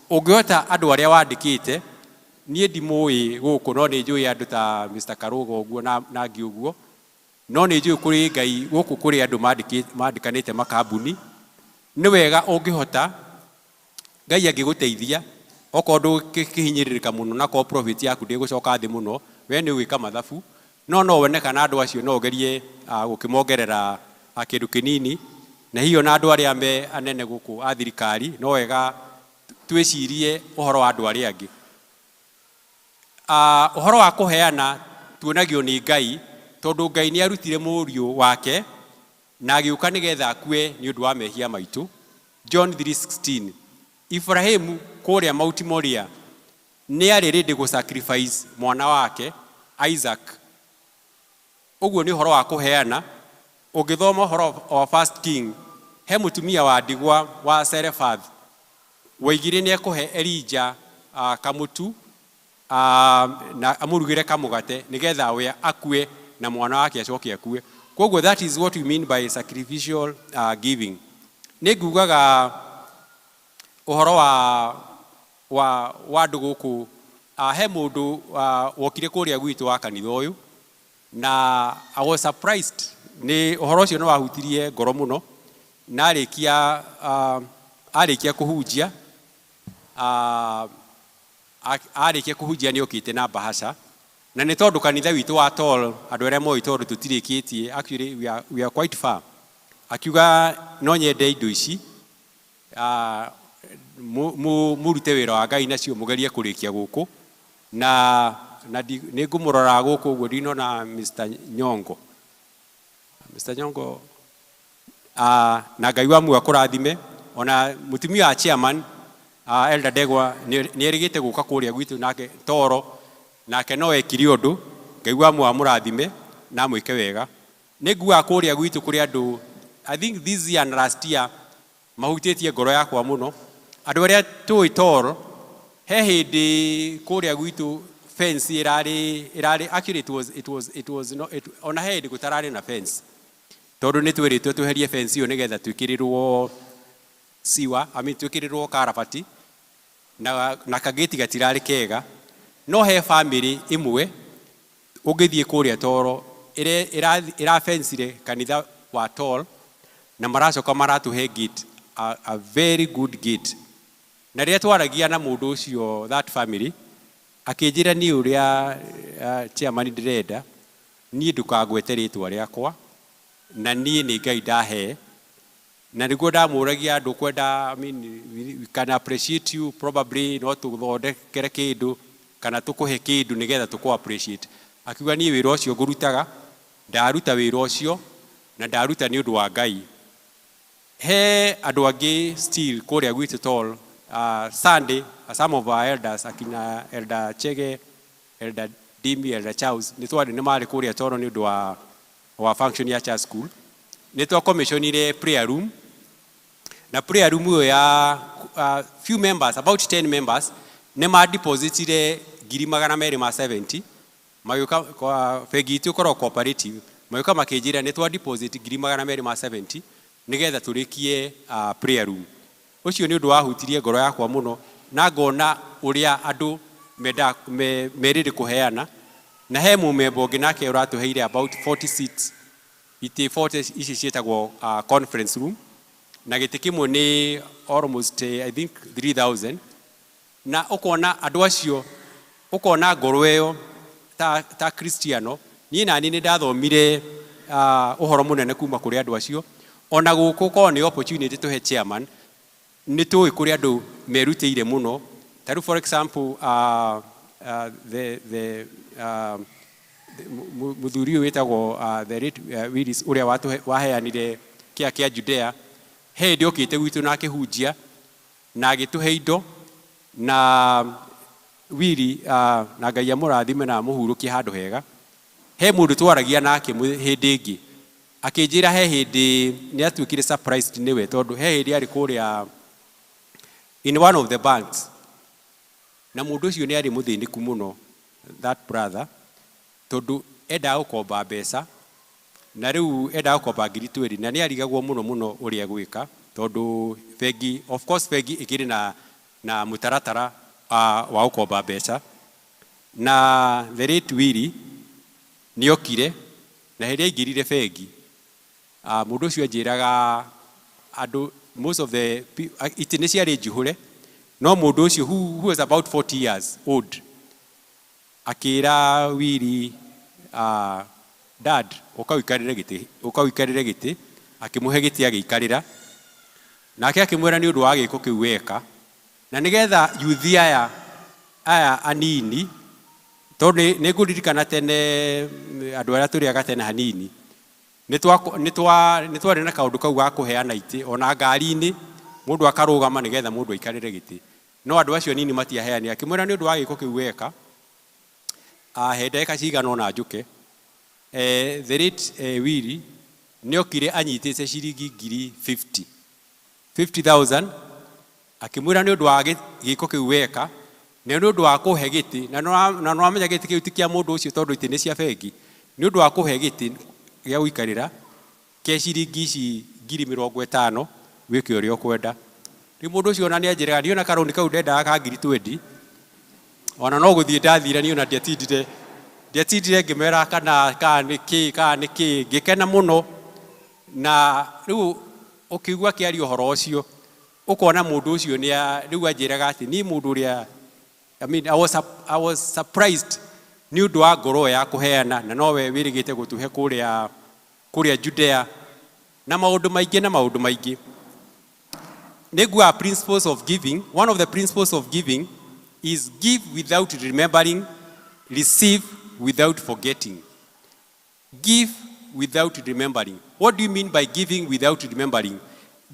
ũngĩhota andũ arĩa wandĩkĩte, niĩ ndimũĩ gũkũ no nĩ njũĩ andũ ta Mr. Karũga ũguo na angĩ ũguo, no nĩ njũĩ kũrĩ Ngai gũkũ kũrĩ andũ mandĩkanĩte makambuni. Nĩ wega ũngĩhota, Ngai angĩgũteithia, okorwo ndũkĩhinyĩrĩrĩka mũno na ko profit yaku ndĩgũcoka thĩ mũno, we nĩ ũgwĩka mathabu, no wone kana andũ acio no ũgerie gũkĩmongerera kĩndũ kĩnini, na hiyo na andũ arĩa me anene gũkũ a thirikari, no wega twĩcirie ũhoro wa andũ arĩa angĩ. Ũhoro wa kũheana tuonagio nĩ Ngai, tondũ Ngai nĩ arutire mũriũ wake na agĩũka nĩgetha akue nĩ ũndũ wa mehia maitũ. John 3:16, Ibrahimu kũrĩa Mount Moria nĩ arĩ ready gũ sacrifice mwana wake Isaac. Ũguo nĩ ũhoro wa kũheana. Ũngĩthoma ũhoro wa 1 King, he mũtumia wa ndigwa wa Serephath waigire nĩ ekũhe Elija kamũtu na amũrugĩre kamũgate nĩgetha we akue na mwana wake acoke akue. Koguo that is what we mean by sacrificial giving. Nĩ ngugaga ũhoro wa andũ gũkũ, he mũndũ wokire kũrĩa gwitũ wa kanitha ũyũ, na I was surprised nĩ ũhoro ũcio nĩ wahutirie ngoro mũno, na arĩkia kũhunjia nĩ okĩte na bahasha, na nĩ tondũ kanitha witũ wa Tol, andũ arĩa moĩ tondũ tũtirĩkĩtie, actually we are quite far, akiuga no nyende indo ici mũrute wĩra wa Ngai nacio mũgerie kũrĩkia gũkũ, na nĩ ngũmũrora gũkũ ũguo ndinona Mr. Nyongo. Mr. Nyongo, na Ngai wa muoyo akũrathime, ona mũtumia wa chairman Elder Degwa nĩ erĩgĩte gũka kũrĩa gwitũ nake Toro, nake no ekire ũndũ, Ngai wa muoyo amũrathime na mwĩke wega. Nĩ nguaga kũrĩa gwitũ kũrĩ andũ, I think this year and last year mahutĩtie ngoro yakwa mũno. Andũ arĩa tũĩ Toro, he hĩndĩ kũrĩa gwitũ fence ĩrarĩ actually it was not, ona he hĩndĩ gũtararĩ na fence, tondũ nĩ twĩrĩtwo tweherie fence ĩyo nĩgetha twĩkĩrĩrwo siwa, twĩkĩrĩrwo karabati, na kagĩti gatirarĩ kega. No he family ĩmwe ũngĩthiĩ kũrĩa Toro ĩrafencire kanitha wa Tol, na maracoka maratũhe gate, a very good gate. Na rĩrĩa twaragia na mũndũ ũcio, that family, akĩnjĩra niĩ ũrĩa chairman ndĩrenda niĩ ndũkagwete rĩtwa rĩakwa, na niĩ nĩ Ngai ndahe, na nĩguo ndamũragia andũ kwenda, we can appreciate you probably, no tũthondekere kĩndũ kana tũkũhe kĩndũ nĩgetha tũkũ appreciate. Akiuga niĩ wĩra ũcio ngũrutaga, ndaruta wĩra ũcio na ndaruta nĩ ũndũ wa Ngai. He andũ angĩ still kũrĩa gwitũ Tol, Sunday, some of our elders, akina Elder Chege, Elder Dimi, Elder Charles, nĩ marĩ kũrĩa Toro nĩ ũndũ wa function ya church school. Nĩ twakomishonire prayer room, na prayer room ĩyo ya few members, about 10 members, nĩ madepositire 270, magĩũka bengi itũ ĩkoragwo cooperative, magĩũka makĩnjĩra nĩ twa deposit 270 nĩgetha tũrĩkie prayer room. Ũcio nĩ ũndũ wahutirie ngoro yakwa mũno, na ngona ũrĩa andũ merĩrĩ kũheana, na he mũmemba ũngĩ nake ũratũheire about 40 seats, itĩ 40 ici ciĩtagwo conference room, na gĩtĩ kĩmwe nĩ almost I think 3,000, na ũkona andũ acio, ũkona ngoro ĩyo ta Kristiano, niĩ nani nĩ ndathomire ũhoro mũnene kuma kũrĩ andũ acio, ona gũkũ korwo nĩ opportunity tũhe chairman, nĩ tũĩ kũrĩ andũ merutĩire mũno. Ta rĩu for example muthuri wetagwo the late Willis uria waheanire kia Judea he ndi okite gwitu na akihunjia na agituhe indo na Willi na Ngai amurathime na muhurukie handu hega he mundu twaragia nake hindi ingi akinjira he hindi ni atuikire surprised niwe tondu he hindi ari kuria in one of the banks na mundu ucio ni ari muthiniku muno that brother tondu enda gukomba mbeca na riu enda gukomba ngiri 20 na ni arigagwo muno uria gwika tondu bengi of course bengi ikiri na mutaratara wa gukomba mbeca na the late Willi ni okire na hindi aingirire bengi mundu ucio anjiraga andu most of the itine ciari njuhure no mundu ucio who was about 40 years old akira Willi dad ukauikarire giti akimuhe giti agiikarira nake akimwira ni undu wa giko kiu weka na nigetha yuthi aya anini tondu ni nguririkana tene andu aria turiaga tene hanini ni twari na kaundu kau ga kuheana iti ona ngari-ini mundu akarugama nigetha mundu aikarire giti no andu acio nini matiaheani akimwira ni undu wa giko kiu weka he ndagĩka cigana ona njuke the late Willi ni okire anyitĩte ciringi ngiri 50,000 akimwira ni undu wa giko kiu weka na ni undu wa kuhe giti na no amenya giti kiu ti kia mundu ucio tondu iti ni cia bengi ni undu wa kuhe giti gia guikarira ke ciringi ici ngiri 50 wike uria ukwenda ni mundu ucio ona ni anjiraga ni ona karoni kau ndenda ka ngiri 20 ona no guthie ndathire ni ona ndiatindire ngimera kana niki ngikena muno na riu ukigua kiari uhoro ucio ukona mundu ucio ni riu anjiraga ati ni mundu uria I was surprised ni undu wa ngoro ya kuheana na nowe wirigite gutuhe kuria Judea na maundu maingi negua principles of giving. One of the principles of giving is give without remembering, receive without forgetting. Give without remembering. What do you mean by giving without remembering?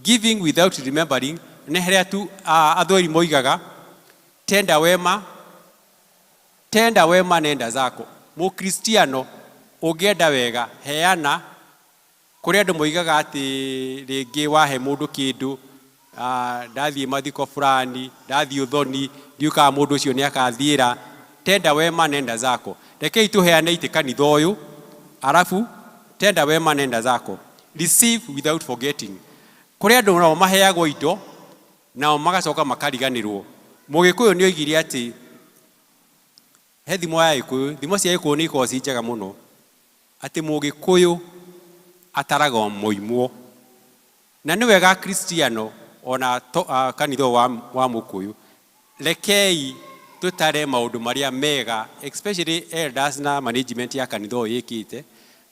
Giving without remembering ne heria tu athori moigaga tenda wema nenda zako. Mukristiano ugienda wega heana kuri andu moigaga ati ringi wahe mundu kindu ndathie mathiko fulani ndathie uthoni ndiuka mundu ucio ni akathiira tenda wema nenda zako. Rekei tuheane ite kanitha uyu arafu tenda wema nenda zako. Receive without forgetting. Kuri andu no maheagwo indo nao magacoka makariganirwo. Mugikuyu ni oigire ati he thimo ya Gikuyu, thimo cia Gikuyu ni ikoragwo ci njega muno ati Mugikuyu ataraga muimwo na ni wega Kristiano ona kanitha wa Mukuyu rekei tutare maundu maria mega, especially elders na management ya kanitha uyu ikite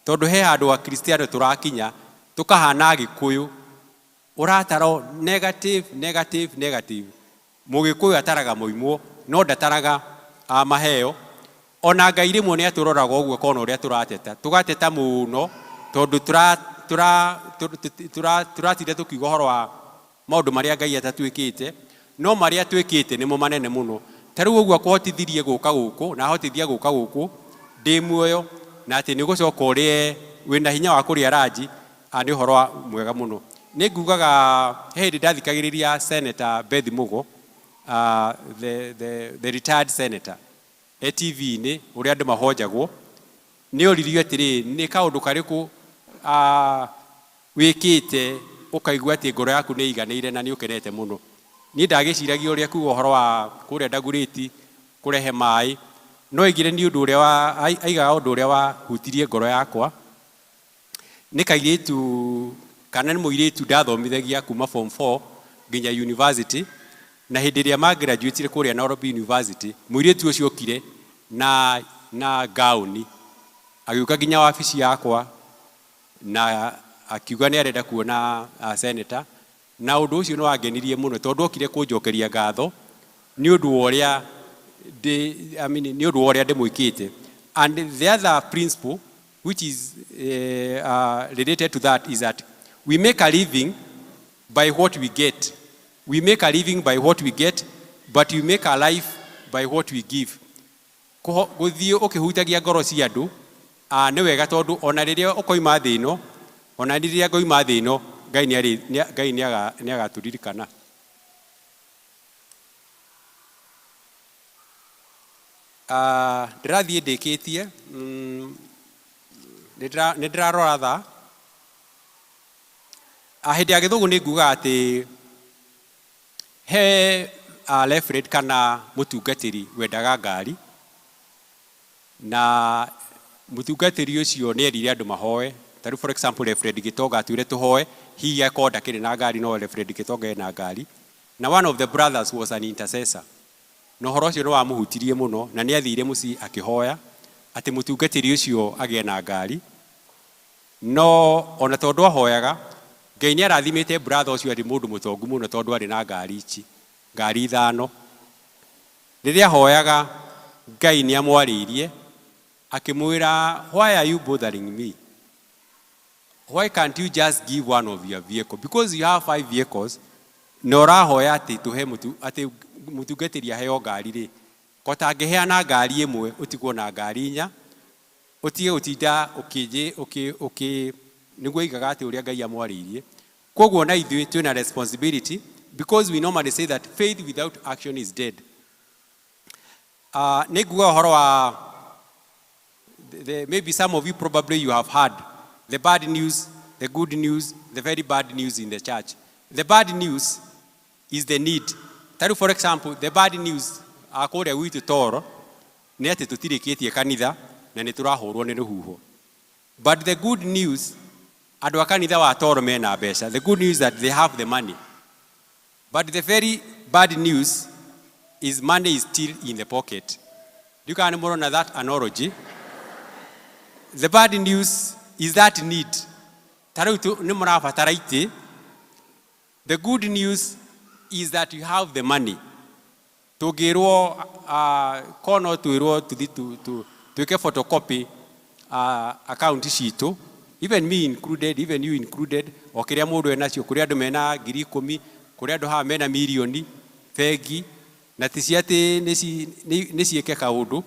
tondu he handu wa Kristiano turakinya tukahana Gikuyu urataro negative. Mugikuyu ataraga muimwo no ndataraga maheo ona Ngai rimwe ni aturoraga uguo kona uria turateta tugateta muno tondu turatire tukiuga horo wa maundu maria Ngai atatuikite no maria tuikite nimo manene muno. Tariu uguo kuhotithirie guka guku na hotithia guka guku ndi muoyo na ati ni gucoka urie wina hinya wa kuria raji ani horo mwega muno. Ni ngugaga hindi ndathikagiriria Senator Beth Mugo the retired senator TV ni uria andu mahojagwo ni oririo atiri ni kaundu kariku wikite ukaigua ati ngoro yaku ni iganire na ni ukenete muno. Ni ndagiciragia uria kuga horo wa kuria ndaguriti kurehe mai no igire ni undu uria aigaga undu uria wa hutirie ngoro yakwa ni kairitu kana ni muiritu ndathomithagia kuma form 4 nginya university na hindi ria graduate kuria Nairobi University muiritu ucio okire na gauni agiuka nginya wabici yakwa na akiuga ni arenda kuona senator na undu ucio no agenirie muno tondu okire kunjokeria ngatho ni undu uria nĩ ũndũ wa ũrĩa ndĩmwĩkĩte. And the other principle which is related to that is that we make a living by what we get. We make a living by what we get, but we make a life by what we give. Gũthiĩ ũkĩhutagia ngoro cia andũ nĩ wega tondũ ona rĩrĩa ũkoima thĩ ĩno, ona rĩrĩa ngoima thĩ ĩno, Ngai nĩ agatũririkana. Ndĩrathiĩ ndĩkĩtie, nĩ ndĩrarora thaa. Hĩndĩ ya gĩthũngũ nĩ nguga atĩ he referee kana mũtungatĩri wendaga ngari, na mũtungatĩri ũcio nĩ erire andũ mahoe. Tarĩu for example referee Gĩtonga atwĩre tũhoe, hihi akorwo ndakĩrĩ na ngari no referee Gĩtonga ena ngari, na one of the brothers was an intercessor. Na ũhoro ũcio nĩ wamũhutirie mũno, na nĩ athire mũciĩ akĩhoya atĩ mũtungatĩri ũcio agĩe na ngari. No ona tondũ ahoyaga, Ngai nĩ arathimĩte brother ũcio arĩ mũndũ mũtongu mũno tondũ arĩ na ngari 5. Rĩrĩa ahoyaga, Ngai nĩ amwarĩirie akĩmwĩra, why are you bothering me? Why can't you just give one of your vehicle? Because you have 5 vehicles, na ũrahoya atĩ tũhe atĩ mũtungatĩri aheo ngari rĩ, kotangĩheana ngari ĩmwe ũtigwo na ngari 4, ũtige gũtinda nĩguo igaga atĩ ũrĩa Ngai amwarĩirie. Koguo na ithuĩ twĩna responsibility, because we normally say that faith without action is dead. Nĩ nguga ũhoro wa maybe some of you probably you have heard the bad news, the good news, the very bad news in the church. The bad news is the need. For example, the bad news kũrĩa gwitũ Toro nĩ atĩ tũtirĩkĩtie kanitha na nĩ tũrahũrwo nĩ rũhuho. But the good news, andũ a kanitha wa Toro mena mbeca. The good news is that they have the money. But the very bad news is money is still in the pocket. You can remember that analogy. The bad news is that need. The good news is that you have the money. To take a photocopy account sheet, even me included, even you included, or kĩrĩa mũndũ enacio, kũrĩa andũ mena 10,000, kũrĩa andũ haha mena milioni, fegi, na ticiatĩ nĩ ciĩke kaũndũ.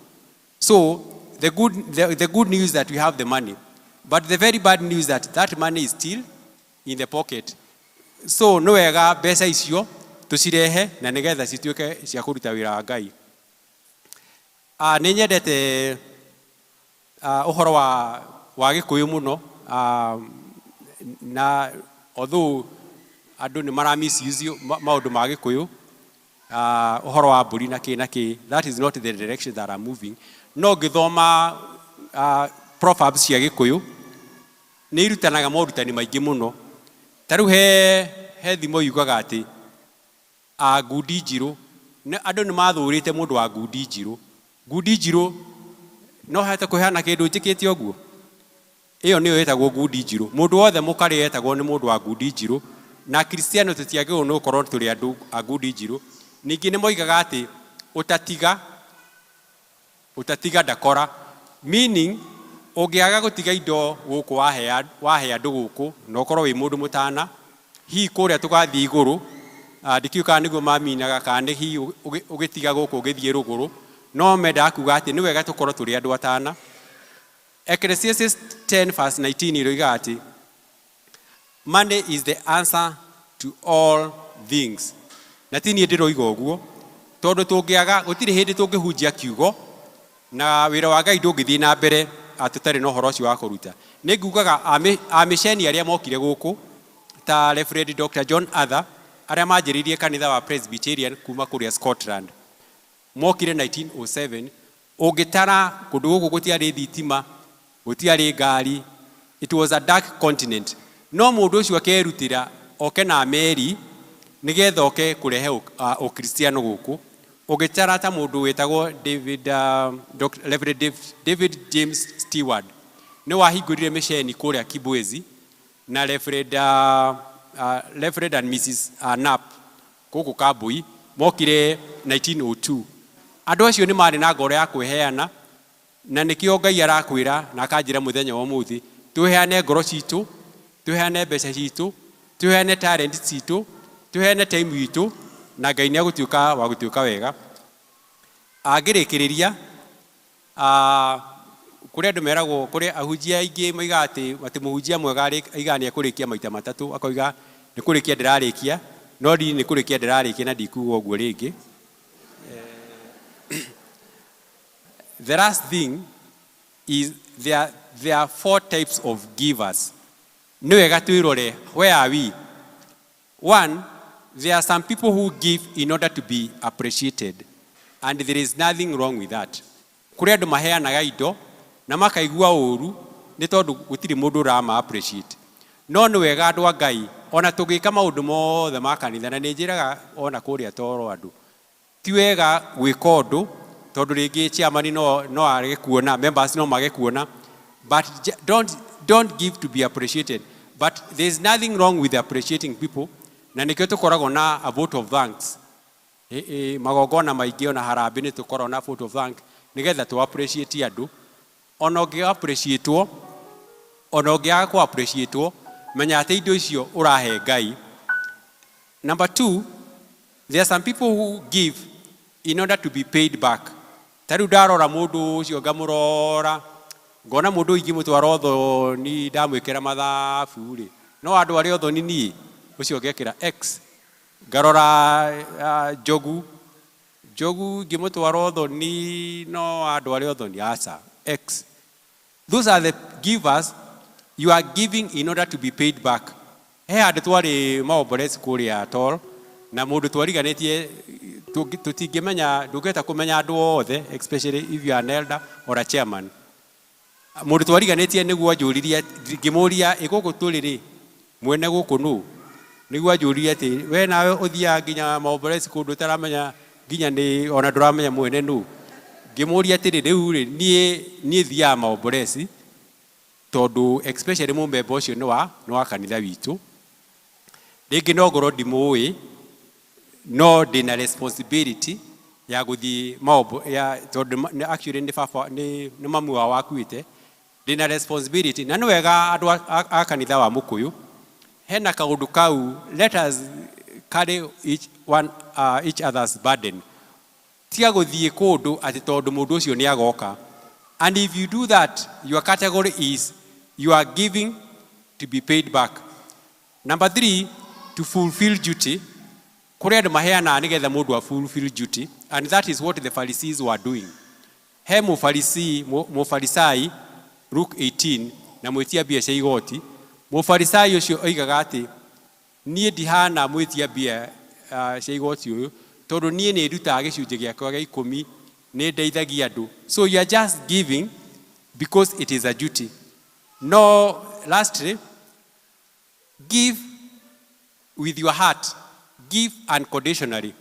So the good news that we have the money, but the very bad news that money is still in the pocket. So no wega mbeca icio tucirehe na nigetha cituĩke cia kũruta wĩra wa Ngai. Nĩ nyendete ũhoro wa Gĩkũyũ mũno, na although andũ nĩ mara misuse maũndũ ma Gĩkũyũ, ũhoro wa mbũri na kĩ, that is not the direction that I'm moving. No ngĩthoma proverbs cia Gĩkũyũ nĩ irutanaga morutani maingĩ mũno. Tarĩu he thimo yugaga atĩ ngundi njirũ, andũ nĩ mathũrĩte mũndũ wa ngundi njirũ. Ngundi njirũ no hata kũheana kĩndũ njĩkĩte ũguo, ĩyo nĩyo ĩtagwo ngundi njirũ. Mũndũ wothe mũkarĩ etagwo nĩ mũndũ wa ngundi njirũ, na Kristiano tũtiagĩrĩirwo nĩ gũkorwo tũrĩ andũ a ngundi njirũ. Ningĩ nĩ moigaga atĩ ũtatiga ndakora, meaning ũngĩaga gũtiga indo gũkũ wahe andũ gũkũ na ũkorwo wĩ mũndũ mũtana, hihi kũrĩa tũgathiĩ igũrũ, ndikiuga nĩguo maminaga kana hihi ũgĩtiga gũkũ ũgĩthiĩ rũgũrũ, no mendaga kuga atĩ nĩ wega tũkorwo tũrĩ andũ atana. Ecclesiastes 10 verse 19 ĩroiga atĩ money is the answer to all things. Na ti niĩ ndĩroiga ũguo, tondũ tũngĩaga gũtirĩ hĩndĩ tũngĩhunjia kiugo na wĩra wa Ngai ndũngĩthiĩ na mbere tũtarĩ na ũhoro ũcio wa kũruta. Nĩ ngugaga amĩceni arĩa mokire gũkũ ta Reverend Dr. John Arthur, arĩa manjĩrĩirie kanitha wa Presbyterian kuma kũrĩa Scotland, mokire 1907. Ũngĩtara kũndũ gũkũ gũtiarĩ thitima, gũtiarĩ ngari, it was a dark continent. No mũndũ ũcio akerutĩra oke na meri nĩgetha oke kũrehe ũkristiano gũkũ. Ũngĩtara ta mũndũ wĩtagwo Reverend David James Stewart, nĩ wahingũrire mĩceni kũrĩa Kibwezi, na Reverend and Mrs. Knapp gũkũ Kambui mokire 1902. andũ acio nĩ marĩ na ngoro ya kwĩheana na nĩkĩo Ngai arakwĩra na akanjĩra mũthenya wa ũmũthĩ tũheane ngoro citũ, tũheane mbeca citũ, tũheane talent citũ, tũheane time itũ na Ngai nĩ agũtuĩka wa gũtuĩka wega. Angĩrĩkĩrĩria kũrĩ andũ meragwo, kũrĩ ahunjia aingĩ maiga atĩ mũhunjia mwega aiga nĩ ekũrĩkia maita matatũ, akoiga nĩ kũrĩkia ndĩrarĩkia, no nĩ kũrĩkia ndĩrarĩkia na ndikuga ũguo rĩngĩ. The last thing is there are 4 types of givers. Nĩ wega twĩrore, where are we? One, there are some people who give in order to be appreciated, and there is nothing wrong with that. Kũrĩ andũ maheanaga indo na makaigua ũru nĩ tondũ gũtirĩ mũndũ ũrama appreciate. No nĩ wega andũ a Ngai ona tũgĩka maũndũ mothe ma kanitha, na nĩ njĩraga ona kũrĩa toro andũ, ti wega gwĩka ũndũ tondũ rĩngĩ chairman no age kuona, members no mage kuona, but don't give to be appreciated. But there is nothing wrong with appreciating people, na nĩkĩo tũkoragwo na a vote of thanks. Magongona maingĩ ona harambĩ nĩ tũkoragwo na vote of thanks nĩgetha tũ appreciate andũ. Ona ũngĩ appreciate-wo, ona ũngĩaga kũ appreciate-wo, menya atĩ indo icio ũrahe Ngai. Number 2, there are some people who give in order to be paid back. Tarĩu ndarora mũndũ ũcio ngamũrora, ngona mũndũ ingĩmũtwara ũthoni ndamwĩkĩra mathabu rĩ, no andũ arĩa ũthoni niĩ ũcio ngekĩra X. Ngarora Njogu ngĩmũtwara ũthoni no andũ arĩa ũthoni aca X. Those are the givers. You are giving in order to be paid back. He handũ twarĩ maomboresi kũrĩa tol na mũndũ twariganĩtie tũtingĩmenya, ndũngĩhota kũmenya andũ othe, especially if you are an elder or a chairman. Mũndũ twariganĩtie nĩguo anjũririe, ngĩmũria gũkũ tũrĩ rĩ mwene gũkũ nũ, nĩguo anjũririe atĩ we nawe ũthiaga nginya maomboresi kũndũ ũtaramenya nginya nĩ ona ndũramenya mwene nũ. Ngĩmũria atĩrĩ rĩu rĩ niĩ thiaga maomboresi tondũ especially mũmemba ũcio nĩ wa kanitha witũ, rĩngĩ no ngorwo ndimũĩ no ndĩna responsibility ya gũthiĩ maombo tondũ actually nĩ baba nĩ mamu wao wakuĩte, ndĩna responsibility. Na nĩ wega andũ a kanitha wa Mũkũyũ hena kaũndũ kau, let us carry each other's burden. Tiga gũthiĩ kũndũ atĩ tondũ mũndũ ũcio nĩ agoka. And if you do that, your category is you are giving to be paid back. Number 3, to fulfill duty. Kũrĩ andũ maheanaga nĩgetha mũndũ a fulfill duty, and that is what the Pharisees were doing. He mũfarisai Luke 18 na mwĩtia mbia cia igoti. Mũfarisai ũcio oigaga atĩ niĩ ndihana mwĩtia mbia cia igoti ũyũ tondũ niĩ nĩ ndutaga gĩcunjĩ gĩakwa gĩa 10 nĩ ndeithagia andũ. So you are just giving because it is a duty. No, lastly, give with your heart. Give unconditionally.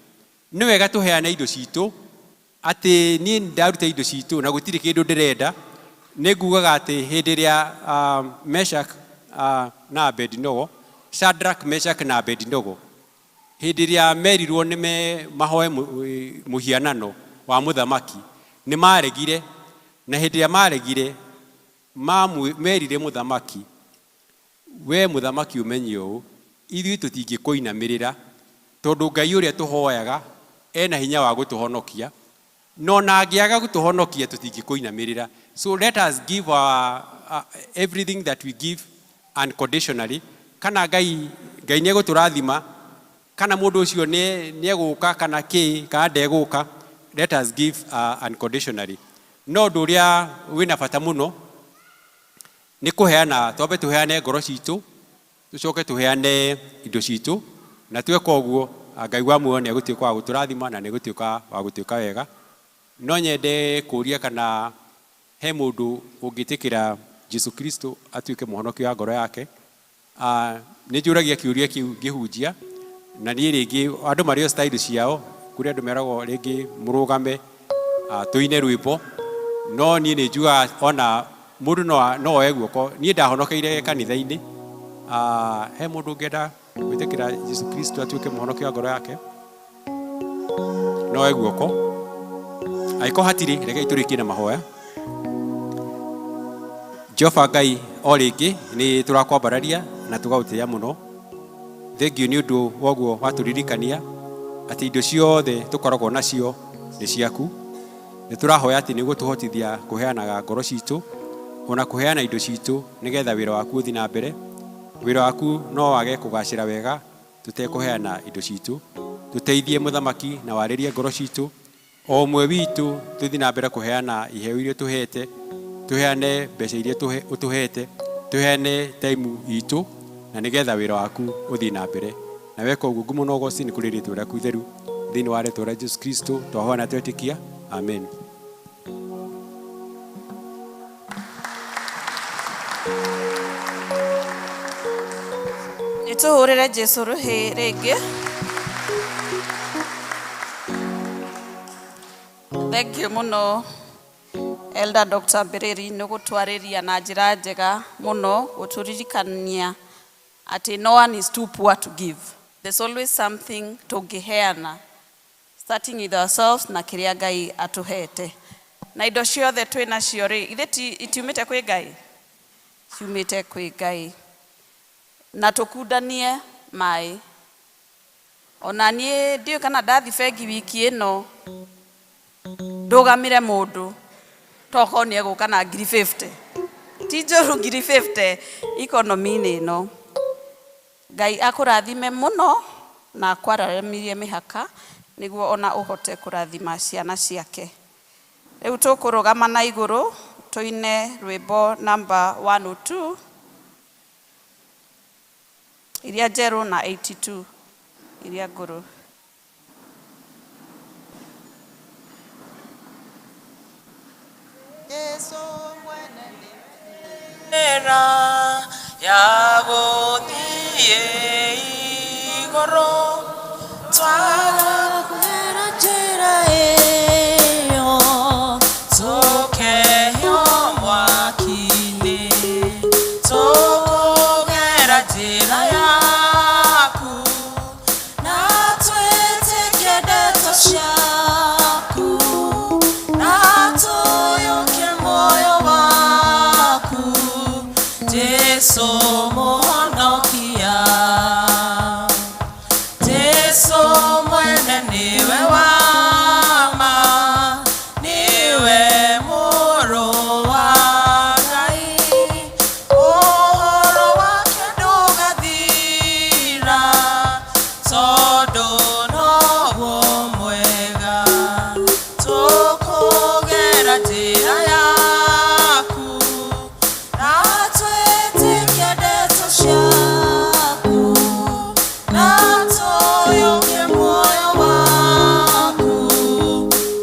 Nĩ wega tũheane indo citũ atĩ niĩ ndaruta indo citũ na gũtirĩ kĩndũ ndĩrenda. Nĩ ngugaga atĩ hĩndĩ ĩrĩa Meshach na Abednego, Shadrach, Meshach na Abednego, hĩndĩ ĩrĩa merirwo nĩ mahoe mũhianano wa mũthamaki, nĩ maregire, na hĩndĩ ĩrĩa maregire merire mũthamaki, we mũthamaki ũmenye ũũ, ithuĩ tũtingĩkũinamĩrĩra tondũ Ngai ũrĩa tũhoyaga ena hinya wa gũtũhonokia, no na angĩaga gũtũhonokia tũtingĩkũinamĩrĩra. So let us give everything that we give unconditionally. Kana Ngai nĩ egũtũrathima, kana mũndũ ũcio nĩ egũka kana kĩ kana ndegũka, let us give unconditionally. No ũndũ ũrĩa wĩna bata mũno nĩ kũheana, twambe tũheane ngoro citũ, tũcoke tũheane indo citũ, na tweka ũguo Ngai wa muoyo nĩ egũtuĩka wa gũtũrathima na nĩ egũtuĩka wa gũtuĩka wega. No nyende kũria kana he mũndũ ũngĩtĩkĩra Jesu Kristo atuĩke mũhonokia wa ngoro yake. Nĩ njũragia kĩũria kĩu ngĩhunjia, na niĩ rĩngĩ andũ marĩ o style ciao, kũrĩ andũ meragwo rĩngĩ mũrũgame tũine rwĩmbo, no niĩ nĩ njugaga ona mũndũ no oe guoko. Niĩ ndahonokeire kanitha-inĩ. He mũndũ ũngĩenda gwĩtĩkĩra Jesu Kristo atuĩke mũhonokia wa ngoro yake, no oe guoko. Aiko hatiri rekei turikie na mahoya. Jehova Ngai o ringi ni turakwambararia na tugautia muno. Thengio ni undu woguo waturirikania ati indo ciothe tukoragwo nacio ni ciaku. Ni turahoya ati niguo tuhotithia kuheanaga ngoro citu ona kuheana indo citu nigetha wira waku uthi na mbere. Wira waku no wage kugacira wega tutekuheana indo citu. Tuteithie muthamaki na waririe ngoro citu. O mwe witu tuthi na mbere kuheana iheo iria tuhete. Tuheane mbeca iria utuhete. Tuheane time itu na nigetha wira waku uthi na mbere. Na weka uguo ngumo no goci ni kuri ritwa riaku itheru thiini wa ritwa ria Jesus Kristo twahoana twetikia. Amen. Nituhurire Jesu ruhi ringi. Thank you muno Elder Dr. Bereri ni gutwariria na njira njega muno guturirikania ati no one is too poor to give. There's always something to giheana, starting with ourselves na kiria Ngai atuhete. Na indo ciothe twina cio ri ithe itiumite kwi Ngai, ciumite kwi Ngai. Na tukundanie mai. Ona nie ndio kana ndathi bengi wiki ino ndugamire mundu toko nie guka na 50. Ti njoru 50 economy ino. Ngai akurathime muno na akwaramirie mihaka niguo ona uhote kurathima ciana ciake. Riu tukurugama na iguru tuine rwimbo number 102 iria njeru na 82 iria nguru. Yesu mwene nera ya gothie igoro twala kwera njira iyo tukeyo mwakini tukugera njira yaku na twĩtĩkie ndeto ciaku na tũyũkie muoyo waku Jesu mũhonokia Jesu mwene niwe wa ma niwe mũrũ wa Ngai ũhoro wake ndũgathira tondũ noguo mwega tũkũgera njĩra yaku na twĩtĩkie ndeto ciaku na tũyũkie muoyo waku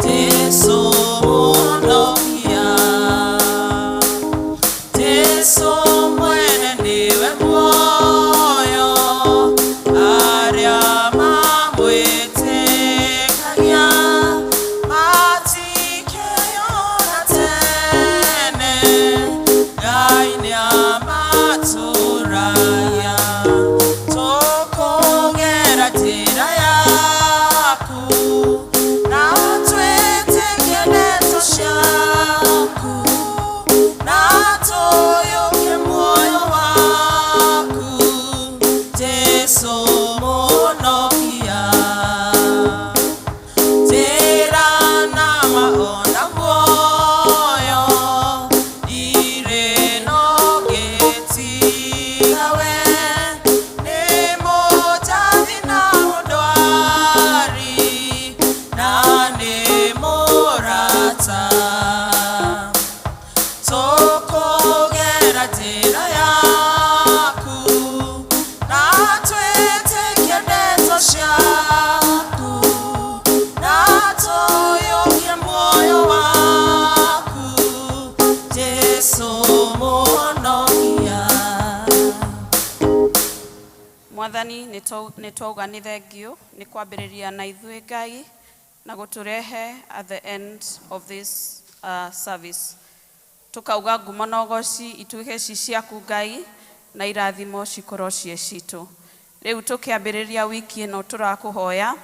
Jesu mũhonokia Jesu mwene niwe muoyo arĩa mamwĩtĩkagia matikeyona tene Ngai nĩamatũũragia tũkũgera njĩra yaku na twĩtĩkie ndeto ciaku na tũyũkie muoyo waku Jesu mũhonokia njĩra na maona muoyo irĩ no gĩtiga we nĩ mũnjathi na mũndwari na nĩ mũrata tũkũgera njĩra yaku na twĩtĩkie ndeto ciaku na tũyũkie muoyo waku Jesu mũhonokia. Mwathani nitwauga ni thengio ni kwambĩrĩria na ithuĩ Ngai na guturehe at the end of this service. Tukauga ngumo na ũgooci ituĩke ci ciaku Ngai na irathimo cikorwo cie citũ. Rĩu tũkĩambĩrĩria wiki ĩno tũrakũhoya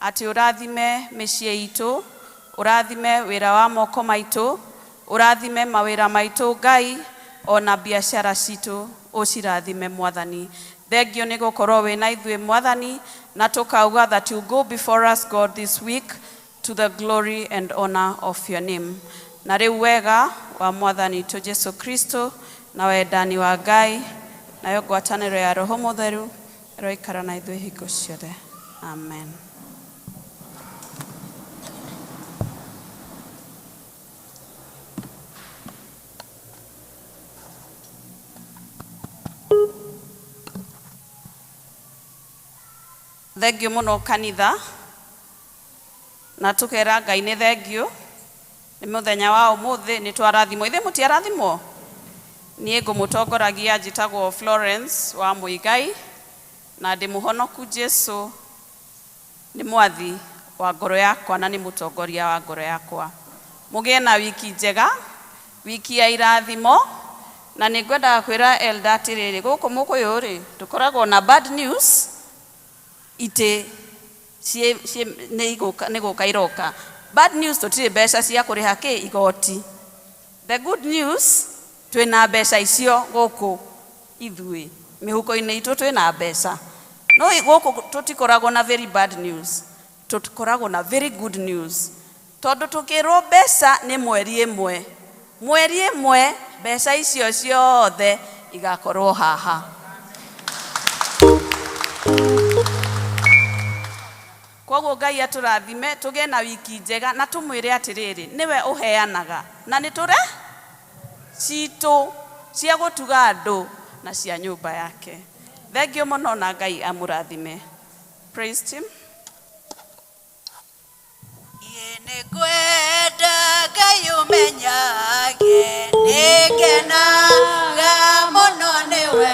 atĩ ũrathime mĩciĩ itũ, ũrathime wĩra wa moko maitũ, ũrathime mawĩra maitũ Ngai, ona biashara citũ ũcirathime Mwathani. Thengio nĩ gũkorwo wĩna ithuĩ Mwathani, na tũkauga that you go before us God this week to the glory and honor of your name. Na rĩu wega wa Mwathani tu Jesu Kristo na wendani wa Ngai nayo ngwatanĩro ya Roho Mũtheru roikara na ithuĩ hingo ciothe. Amen. Thengio mũno kanitha, na tukera Ngai nĩ thengio, nĩ mũthenya wa ũmũthĩ nĩ twarathimwo. Ithe mũtiarathimwo? Niĩ ngũmũtongoragia njĩtagwo Florence wa Mũigai, na ndĩ mũhonoku Jesu nĩ mwathi wa ngoro yakwa na nĩ mũtongoria wa ngoro yakwa. Mũgĩe na wiki njega, wiki ya irathimo, na nĩ ngwendaga kwĩra Elda atĩrĩrĩ, gũkũ Mũkũyũ rĩ, tũkoragwo na bad news ite nĩ gũka iroka. Bad news tũtirĩ mbeca cia kũrĩha kĩ igoti. The good news twĩna mbeca icio gũkũ ithuĩ mĩhuko-inĩ itũ twĩna mbeca. No gũkũ tũtikoragwo na very bad news, tũtikoragwo na very good news. Tondũ tũkĩrwo mbeca nĩ mweri ĩmwe mbeca icio ciothe igakorwo haha. Koguo Ngai atũrathime tũgĩe na wiki njega na tũmwĩre atĩrĩrĩ, nĩwe ũheanaga na nĩ tũre citũ cia gũtuga andũ na cia nyũmba yake. Thengio mũno na Ngai amũrathime. Praise him. Nĩ ngwenda Ngai ũmenyage, nĩngenaga mũno nĩwe,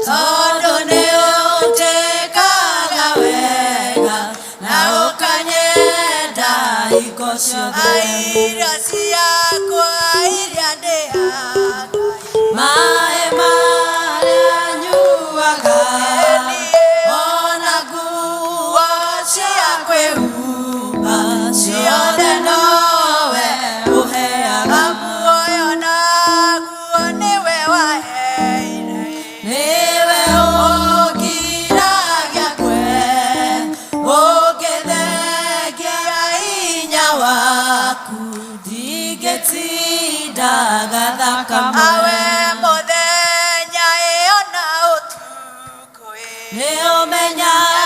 tondũ nĩ ũnjĩkaga wega na ũkanyenda hingo ciothe. Irio ciakwa iria ndĩaga, maĩ marĩa nyuaga, ona nguo cia kwĩhumba, ciothe nowe ũheaga. Muoyo naguo nĩwe waheire, nĩwe ũngiragia kwe, ũngĩthengia hinya waku, ndingĩtindaga thakame. Awe mũthenya ĩyo na ũtukũ, nĩ ũmenyaga